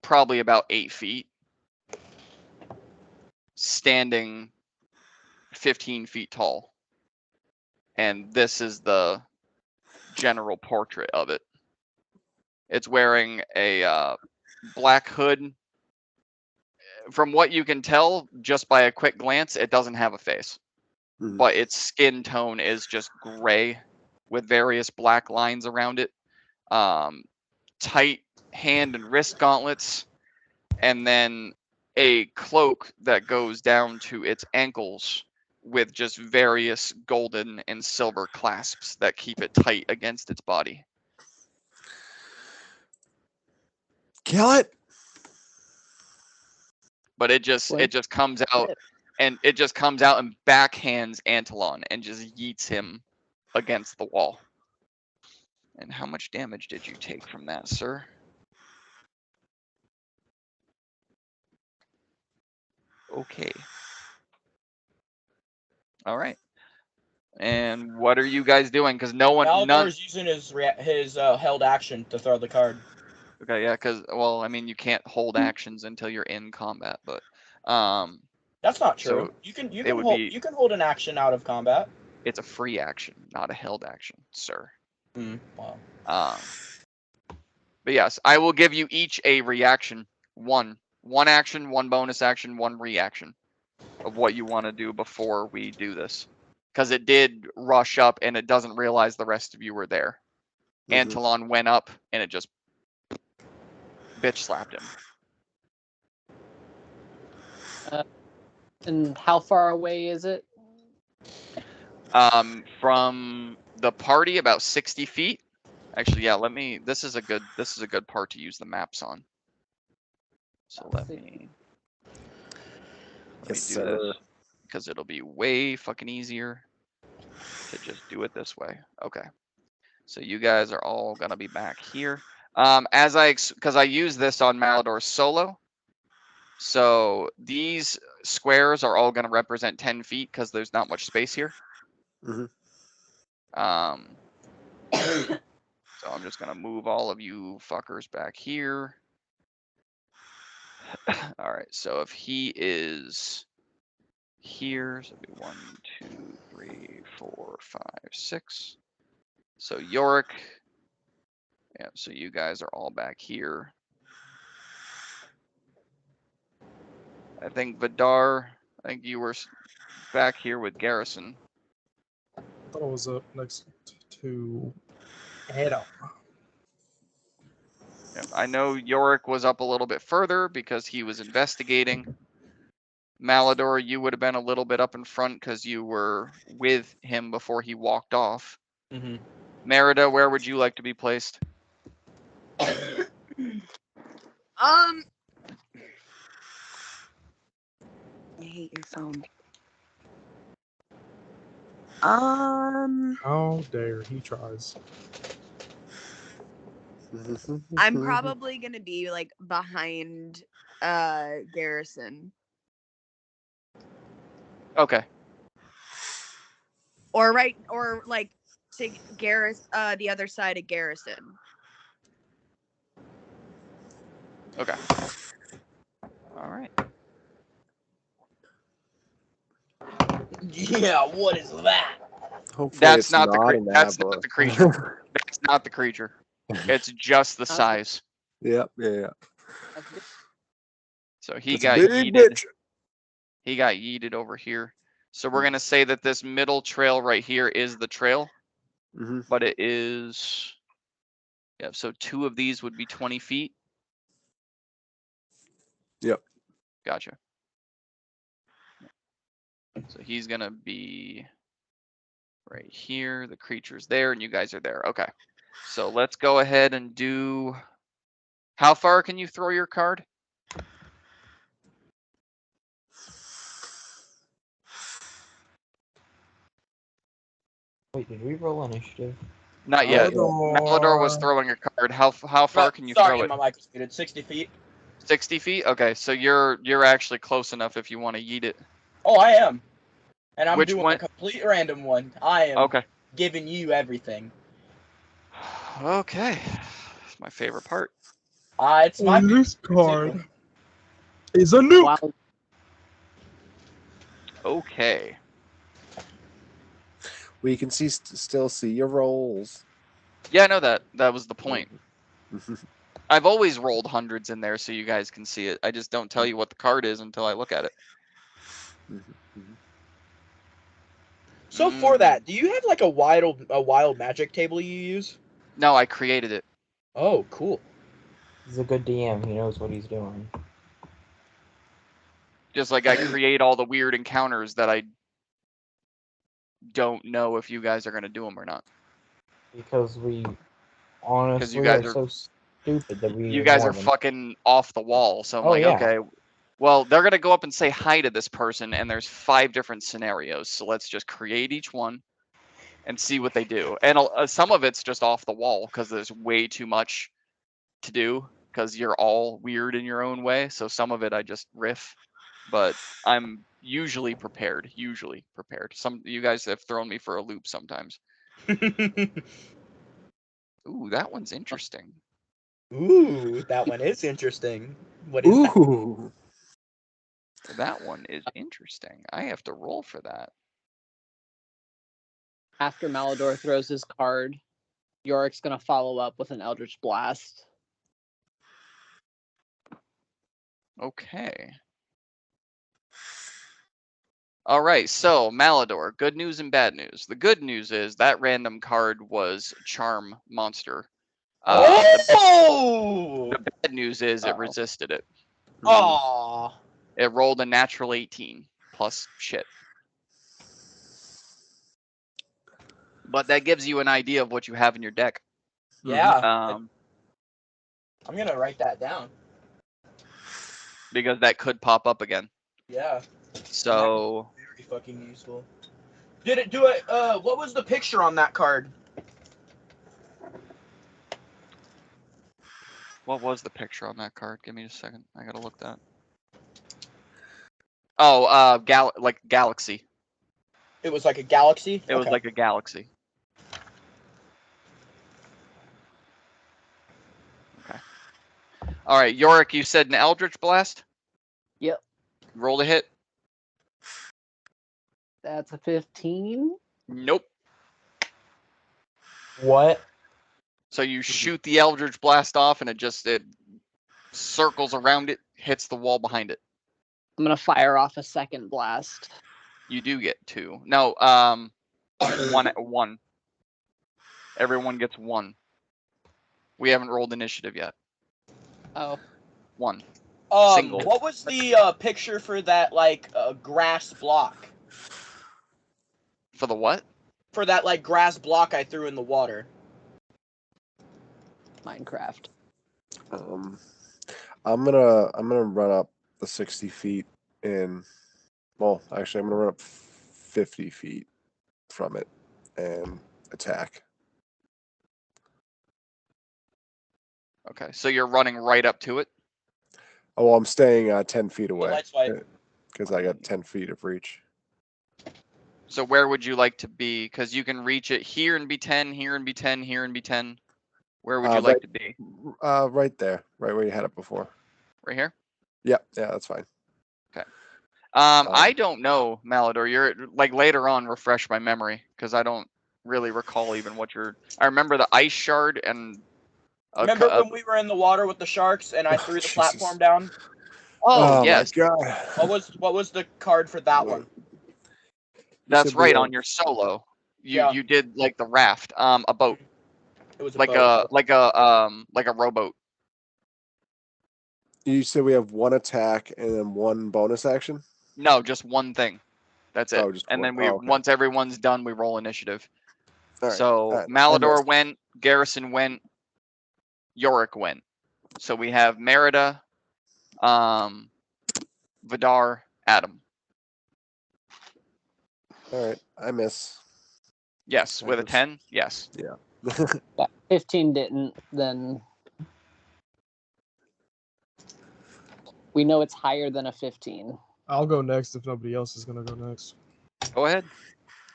probably about 8 feet, standing 15 feet tall. And this is the general portrait of it. It's wearing a black hood. From what you can tell, just by a quick glance, it doesn't have a face. Mhm. But its skin tone is just gray with various black lines around it. Tight hand and wrist gauntlets, and then a cloak that goes down to its ankles with just various golden and silver clasps that keep it tight against its body. Kill it. But it just comes out and backhands Antolon and just yeets him against the wall. And how much damage did you take from that, sir? Okay. All right. And what are you guys doing? Because Malagor's using his held action to throw the card. Okay, yeah, because well, I mean, you can't hold actions until you're in combat, but That's not So true. You can it would hold be- you can hold an action out of combat. it's a free action, not a held action, sir. Wow. But yes, I will give you each a reaction. One action, one bonus action, one reaction of what you want to do before we do this. Because it did rush up and it doesn't realize the rest of you were there. Mhm. Antolon went up and it just bitch slapped him. And how far away is it? From the party, about 60 feet. Actually, yeah. This is a good part to use the maps on. So let me Yes, do sir. this because it'll be way fucking easier to just do it this way. Okay. So you guys are all gonna be back here. Because I use this on Malador solo. So these squares are all going to represent 10 feet because there's not much space here. Mhm. So I'm just going to move all of you fuckers back here. All right, so if he is here, so it'll be 1, 2, 3, 4, 5, 6. So Yorick, yeah, so you guys are all back here. I think Vidar, I think you were back here with Garrison. I thought it was up next to Adam. Yeah, I know Yorick was up a little bit further because he was investigating. Malador, you would have been a little bit up in front because you were with him before he walked off. Mm-hmm. Merida, where would you like to be placed? I hate your phone. How dare he tries. I'm probably gonna be like behind Garrison. Okay. Or like to Garrison the other side of Garrison. Okay. All right. Yeah, what is that? Hopefully That's it's not the an that's not Abba. the creature. That's not the creature. It's just the Not the- size. Yep, yeah. So he It's a got big yeeted. bitch. He got yeeted over here. So we're gonna say that this middle trail right here is the trail, Mhm. but it is. Yeah. So 2 of these would be 20 feet. Yep. Gotcha. So he's gonna be right here. The creature's there, and you guys are there. Okay. So let's go ahead and do. How far can you throw your card? Wait, did we roll initiative? Not yet. Malador. Malador was throwing a card. How far can you Sorry, throw it? my mic was muted. 60 feet. 60 feet? Okay, so you're actually close enough if you want to yeet it. Oh, I am. And I'm Which doing one? a complete random one. I am Okay. giving you everything. Okay. It's my favorite part. It's my And this too. card is a nuke. Wow. Okay. We can still see your rolls. Yeah, I know that. That was the point. I've always rolled hundreds in there so you guys can see it. I just don't tell you what the card is until I look at it. So for that, do you have like a wild magic table you use? No, I created it. Oh, cool. He's a good DM. He knows what he's doing. Just like I create all the weird encounters that I don't know if you guys are going to do them or not. Because we honestly guys are are- so stupid that we You guys are ignore them. fucking off the wall. So I'm Oh, like, yeah. okay, well, they're going to go up and say hi to this person, and there's 5 different scenarios. So let's just create each one and see what they do. And some of it's just off the wall because there's way too much to do because you're all weird in your own way. So some of it I just riff, but I'm usually prepared. Some you guys have thrown me for a loop sometimes. Ooh, that one's interesting. Ooh, that one is interesting. What is that? Ooh. That one is interesting. I have to roll for that. After Malador throws his card, Yorick's gonna follow up with an Eldritch Blast. Okay. All right, so Malador, good news and bad news. The good news is that random card was Charm Monster. Oh! The bad news is it Uh-oh. resisted it. Aw. It rolled a natural 18 plus shit. But that gives you an idea of what you have in your deck. Yeah. Um, I'm gonna write that down. because that could pop up again. Yeah. So Very fucking useful. Did it do it? What was the picture on that card? What was the picture on that card? Give me a second. I gotta look that. Oh, like galaxy. It was like a galaxy. It was like a galaxy. Okay. All right, Yorick, you said an Eldritch Blast? Yep. Roll the hit. That's a 15. Nope. What? So you shoot the Eldritch Blast off, and it circles around it, hits the wall behind it. I'm gonna fire off a second blast. You do get 2. No, one. Everyone gets 1. We haven't rolled initiative yet. Oh, 1. Single. What was the picture for that like grass block? For the what? For that like grass block I threw in the water. Minecraft. I'm gonna run up the 60 feet in. Well, actually, I'm gonna run up 50 feet from it and attack. Okay, so you're running right up to it. Oh, well, I'm staying 10 feet away That's why. because I got 10 feet of reach. So where would you like to be? Because you can reach it here and be 10, here and be 10, here and be 10. Where would you like to be? Right there, right where you had it before. Right here? Yeah, that's fine. I don't know, Malador. You're like later on refresh my memory because I don't really recall even what you're. I remember the ice shard and. Remember when we were in the water with the sharks and I threw the Jesus. platform down? Oh yes, my God. What was the card for that one? that's said right. the, On your solo, Yeah. you did like the raft, a boat, It was a like boat. a rowboat. You said we have 1 attack and then 1 bonus action. No, just one thing. That's it. Oh, just and one. then Okay. once everyone's done, we roll initiative. All right. So I Malador missed. went, Garrison went, Yorick went. So we have Merida, Vidar, Adam. All right, I miss. Yes, I with a missed. 10. Yes. Yeah. Yeah, 15 didn't. Then we know it's higher than a 15. I'll go next if nobody else is gonna go next. Go ahead.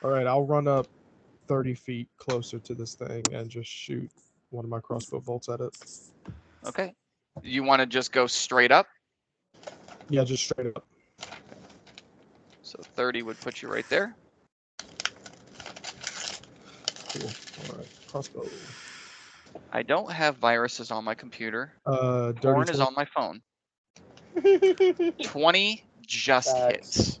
All right, I'll run up 30 feet closer to this thing and just shoot one of my crossbow bolts at it. Okay. You want to just go straight up? Yeah, just straight up. So 30 would put you right there. Cool. All right, crossbow. I don't have viruses on my computer. Dirty Porn is 20. on my phone. 20 just Facts. hits.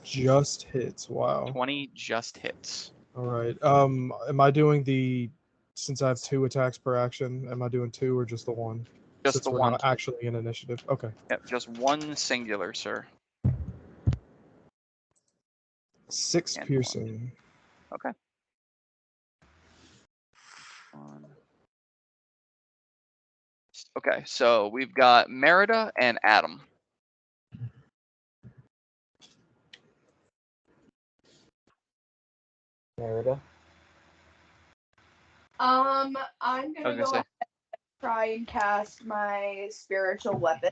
Just hits. Wow. 20 just hits. All right. Am I doing since I have 2 attacks per action? Am I doing 2 or just the 1? Just Since the we're one. not actually in initiative. Okay. Yep, just one singular, sir. 6 And piercing. Okay. One. Okay, so we've got Merida and Adam. Merida. I'm I gonna was gonna go say. ahead and try and cast my spiritual weapon.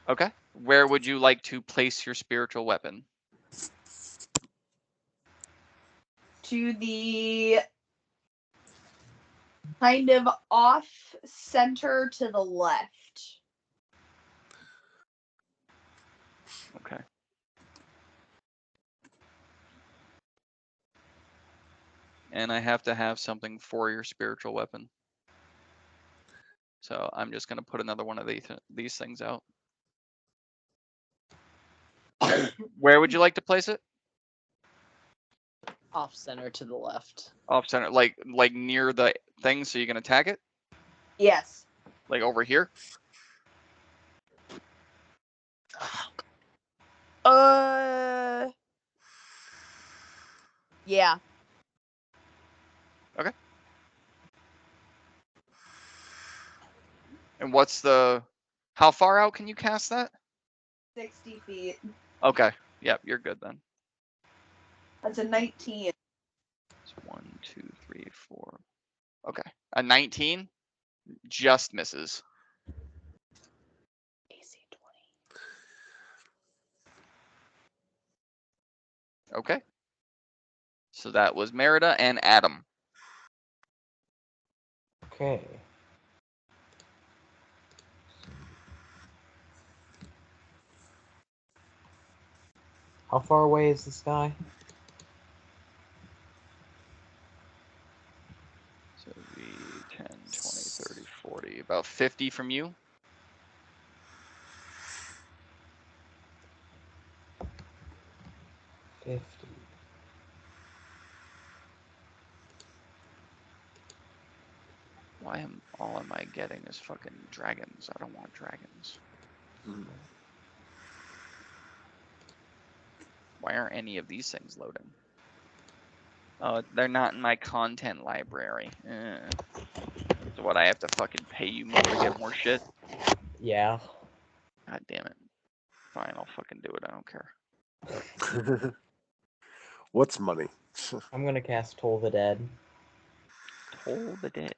Okay. Where would you like to place your spiritual weapon? To the kind of off center to the left. Okay. And I have to have something for your spiritual weapon. So I'm just gonna put another one of these things out. Where would you like to place it? Off center to the left. Off center, like near the thing, so you can attack it. Yes. Like over here. Yeah. And what's the? How far out can you cast that? 60 feet. Okay. Yep, you're good then. That's a 19. It's 1, 2, 3, 4. Okay. A 19 just misses. AC 20. Okay. So that was Merida and Adam. Okay. How far away is this guy? So it'd be 10, 20, 30, 40. About 50 from you. $50. Why am all am I getting is fucking dragons? I don't want dragons. Mhm. Why aren't any of these things loading? Oh, they're not in my content library. So what, I have to fucking pay you more to get more shit? Yeah. God damn it. Fine, I'll fucking do it. I don't care. What's money? I'm gonna cast Toll the Dead. Toll the Dead.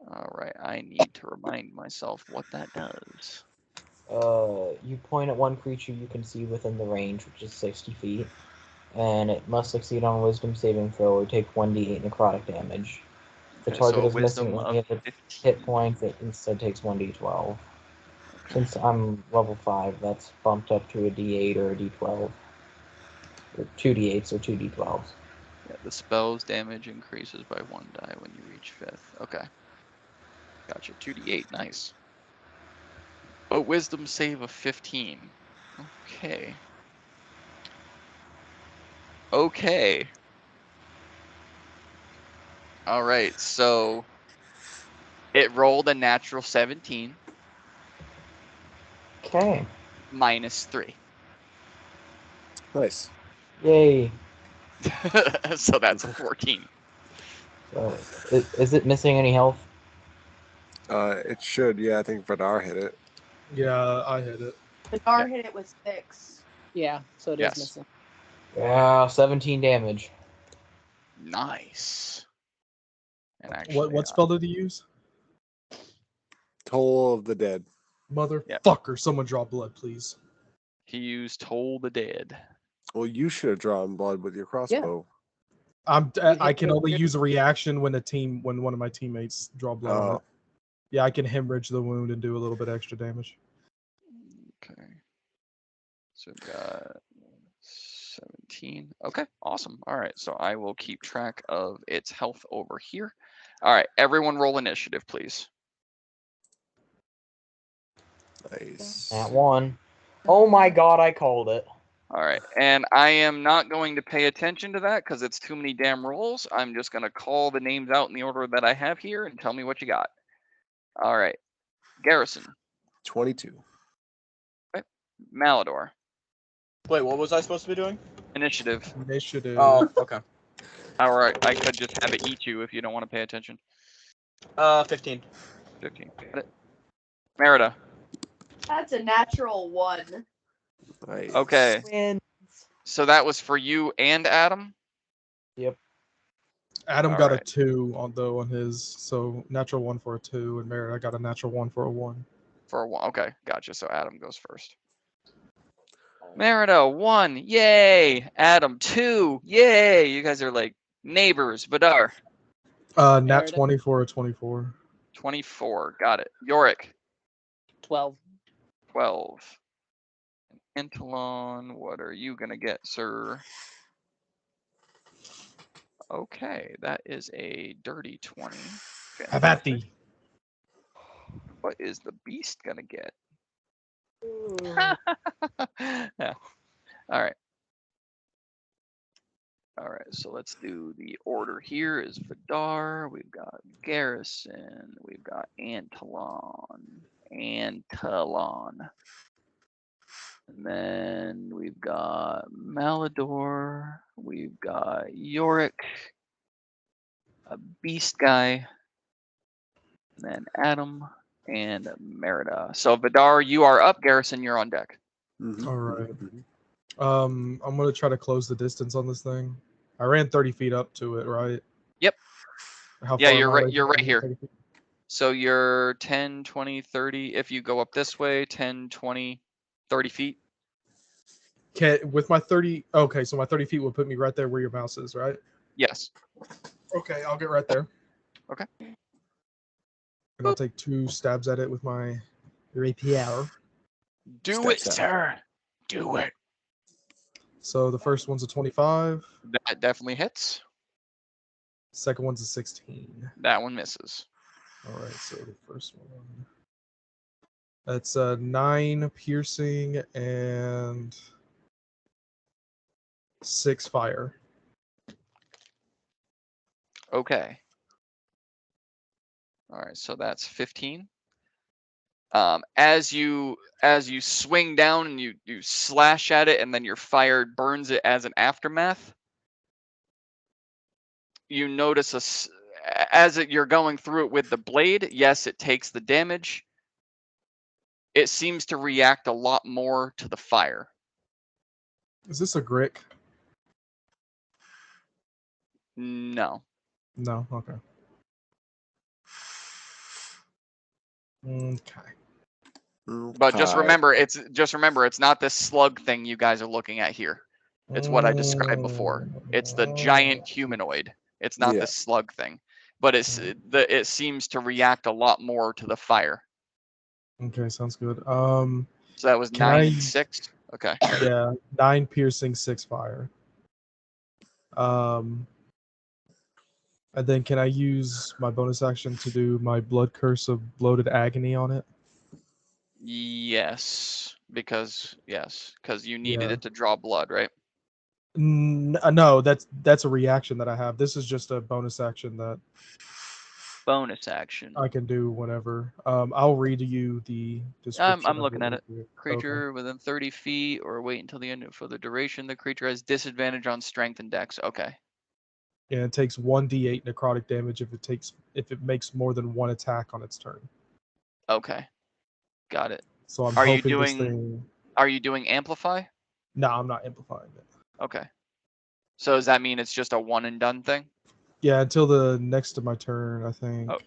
Alright, I need to remind myself what that does. You point at one creature you can see within the range, which is 60 feet, and it must succeed on a Wisdom saving throw or take 1d8 necrotic damage. If the Okay, target so is missing wisdom any of of its 15. hit points, it instead takes 1d12. Okay. Since I'm level 5, that's bumped up to a d8 or a d12. Or 2d8s or 2d12s. Yeah, the spell's damage increases by 1 die when you reach 5th. Okay. Gotcha. 2d8. Nice. But wisdom save of 15. Okay. Okay. Alright, so it rolled a natural 17 Okay. minus 3. Nice. Yay. So that's a 14. So, is it missing any health? It should. Yeah, I think Vidar hit it. Yeah, I hit it. Vidar hit it with 6. Yeah, so it is Yes. missing. Yeah, 17 damage. Nice. And actually, What spell did he use? Toll of the Dead. Motherfucker! Someone draw blood, please. he used Toll the Dead. Well, you should have drawn blood with your crossbow. I can only use a reaction when one of my teammates draw blood on Oh, it. Yeah, I can hemorrhage the wound and do a little bit extra damage. Okay. So we've got 17. Okay, awesome. All right, so I will keep track of its health over here. All right, everyone roll initiative, please. nice. At 1. Oh my god, I called it. All right, and I am not going to pay attention to that because it's too many damn rolls. I'm just going to call the names out in the order that I have here and tell me what you got. All right, Garrison, 22. Malador, Wait, what was I supposed to be doing? initiative. Initiative. Oh, okay. All right, I could just have it eat you if you don't want to pay attention. 15. 15. Got it. Merida. That's a natural 1. Nice. Okay, Win. so that was for you and Adam. Yep. Adam All got a right. 2 on his, so natural 1 for a 2, and Merritt, I got a natural 1 for a 1. For a 1. Okay, gotcha. So Adam goes first. Merida, 1. Yay. Adam, 2. Yay. You guys are like neighbors. Vidar, Nat Merida. 20 for a 24. 24. Got it. Yorick, 12. 12. Antelon, what are you going to get, sir? Okay, that is a dirty 20. Have at Fantastic. thee. What is the beast going to get? Yeah. All right. All right, so let's do the order here is Vidar, we've got Garrison, we've got Antelon. And then we've got Malador, we've got Yorick, a Beast Guy, and then Adam and Merida. So Vidar, you are up. Garrison, you're on deck. Mhm. All right. Mhm. I'm gonna try to close the distance on this thing. I ran 30 feet up to it, right? Yep. How Yeah, far you're am I right. away You're from right the here. 30 feet? So you're 10, 20, 30. If you go up this way, 10, 20, 30 feet. With my 30. Okay, so my 30 feet will put me right there where your mouse is, right? Yes. Okay, I'll get right there. Okay. And I'll take 2 stabs at it with my rapier. Do Step, it, step. sir. Do it. So the first one's a 25. That definitely hits. Second one's a 16. That one misses. All right, so the first one. That's 9 piercing and 6 fire. Okay. All right, so that's 15. As you swing down and you slash at it, and then your fire burns it as an aftermath. You notice you're going through it with the blade. Yes, it takes the damage. It seems to react a lot more to the fire. Is this a Grick? No. No. Okay. Okay. But just Okay. remember, it's not this slug thing you guys are looking at here. It's what I described before. It's the giant humanoid. It's not Yeah. this slug thing. But it seems to react a lot more to the fire. Okay, sounds good. So that was Can 9 I- and 6. Okay. Yeah, 9 piercing, 6 fire. And then can I use my bonus action to do my blood curse of bloated agony on it? Yes, because you needed Yeah. it to draw blood, right? No, that's a reaction that I have. This is just a bonus action that Bonus action. I can do whenever. I'll read you the description. I'm of looking at it. Okay. Creature within 30 feet or wait until the end for the duration. The creature has disadvantage on strength and dex. Okay. And it takes 1d8 necrotic damage if it makes more than 1 attack on its turn. Okay. Got it. So I'm Are you hoping this doing- thing. Are you doing amplify? No, I'm not amplifying it. Okay. So does that mean it's just a one and done thing? Yeah, until the next to my turn, I think. Oh.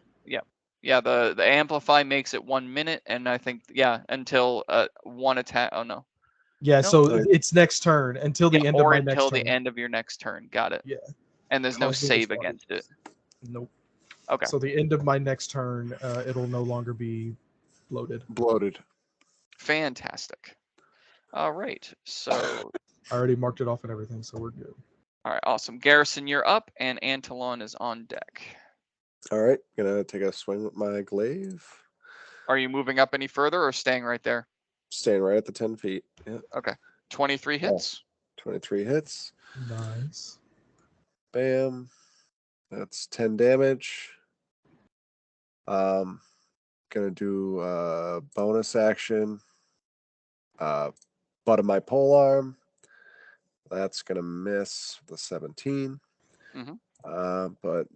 Yeah, the amplify makes it 1 minute, and I think until one attack. Oh no. Yeah, No. so it's next turn until the Yeah, end of or my next until turn. the end of your next turn. Got it. Yeah. And there's no Cosmic save Response. against it. Nope. Okay. So the end of my next turn, it'll no longer be bloated. Bloated. Fantastic. All right. So I already marked it off and everything, so we're good. all right, awesome. Garrison, you're up, and Antolon is on deck. All right, gonna take a swing with my glaive. Are you moving up any further or staying right there? Staying right at the 10 feet. Yeah, 23 hits. 23 hits. Nice. Bam. That's 10 damage. Gonna do bonus action. Butt of my polearm. That's gonna miss the 17. Mhm. But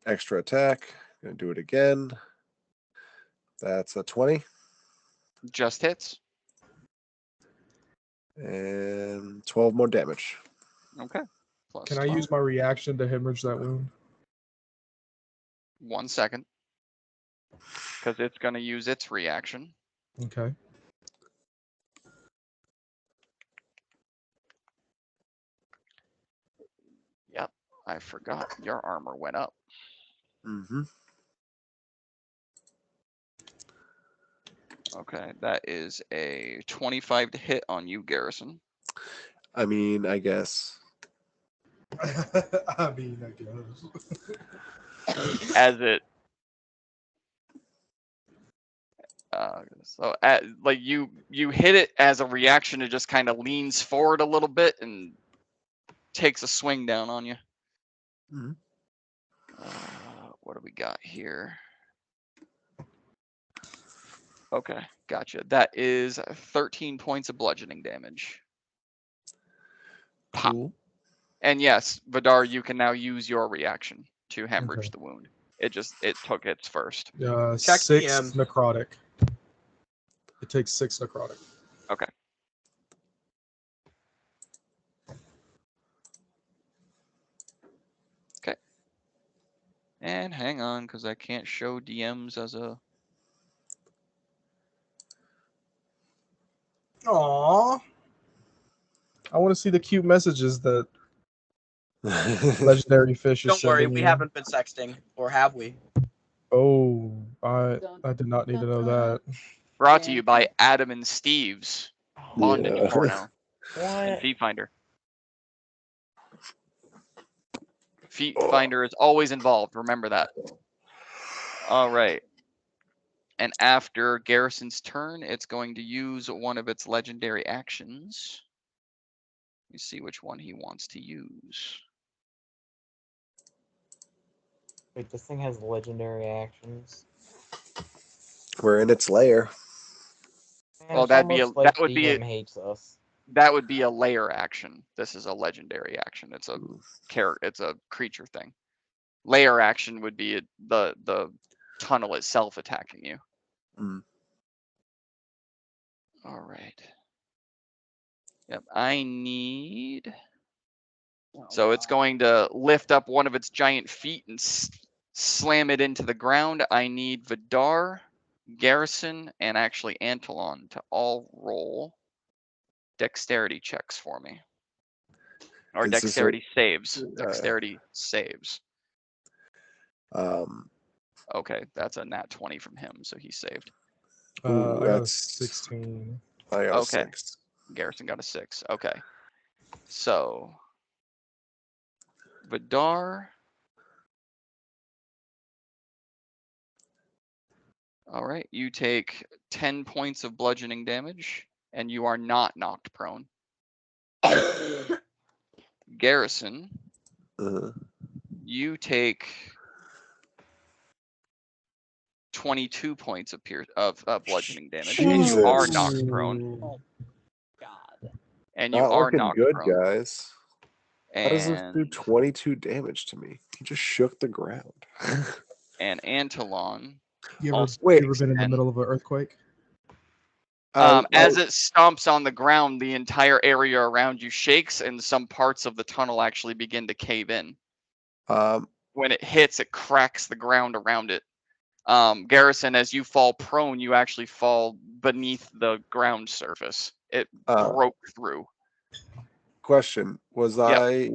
extra attack. Gonna do it again. That's a 20. Just hits. And 12 more damage. Okay. Plus Can I 12. use my reaction to hemorrhage that wound? 1 second? Because it's going to use its reaction. Okay. Yep. I forgot your armor went up. Mm-hmm. Okay, that is a 25 to hit on you, Garrison. I mean, I guess. I mean, I guess. As it like you hit it as a reaction, it just kind of leans forward a little bit and takes a swing down on you. Mhm. What do we got here? Okay, gotcha. That is 13 points of bludgeoning damage. Pop. Cool. And yes, Vidar, you can now use your reaction to hemorrhage Okay. the wound. It took its first. Check 6 PM. necrotic. It takes 6 necrotic. Okay. And hang on, because I can't show DMs as a. Aww. I want to see the cute messages that Legendary Fish is Don't worry, sending we you. haven't been sexting, or have we? Oh, I did not need to know that. Brought to you by Adam and Steve's bondage Yeah. porno and What? Feet Finder. Feet Finder is always involved. Remember that. All right. And after Garrison's turn, it's going to use one of its legendary actions. Let me see which one he wants to use. Wait, this thing has legendary actions. We're in its lair. Man, Well, it's that'd be almost a- like that would be a- DM hates us. That would be a layer action. This is a legendary action. It's a it's a creature thing. Layer action would be the tunnel itself attacking you. Mm. All right. Yep, I need. So it's going to lift up one of its giant feet and slam it into the ground. I need Vidar, Garrison, and actually Antolon to all roll dexterity checks for me. Or Is this a- dexterity saves. Dexterity saves. Okay, that's a nat 20 from him, so he saved. Ooh, I got a that's 16. I got Okay. a 6. Garrison got a 6. Okay. So Vidar. All right, you take 10 points of bludgeoning damage, and you are not knocked prone. Garrison, Uh, you take 22 points of bludgeoning damage, and you are Jesus. knocked prone. Oh, God. And you Not are looking knocked good, prone. guys. How does this do And 22 damage to me? He just shook the ground. and Antolon. You ever, Also Wait. you ever been in the and- middle of an earthquake? As it stomps on the ground, the entire area around you shakes, and some parts of the tunnel actually begin to cave in. When it hits, it cracks the ground around it. Garrison, as you fall prone, you actually fall beneath the ground surface. It broke through. question: was Yep. I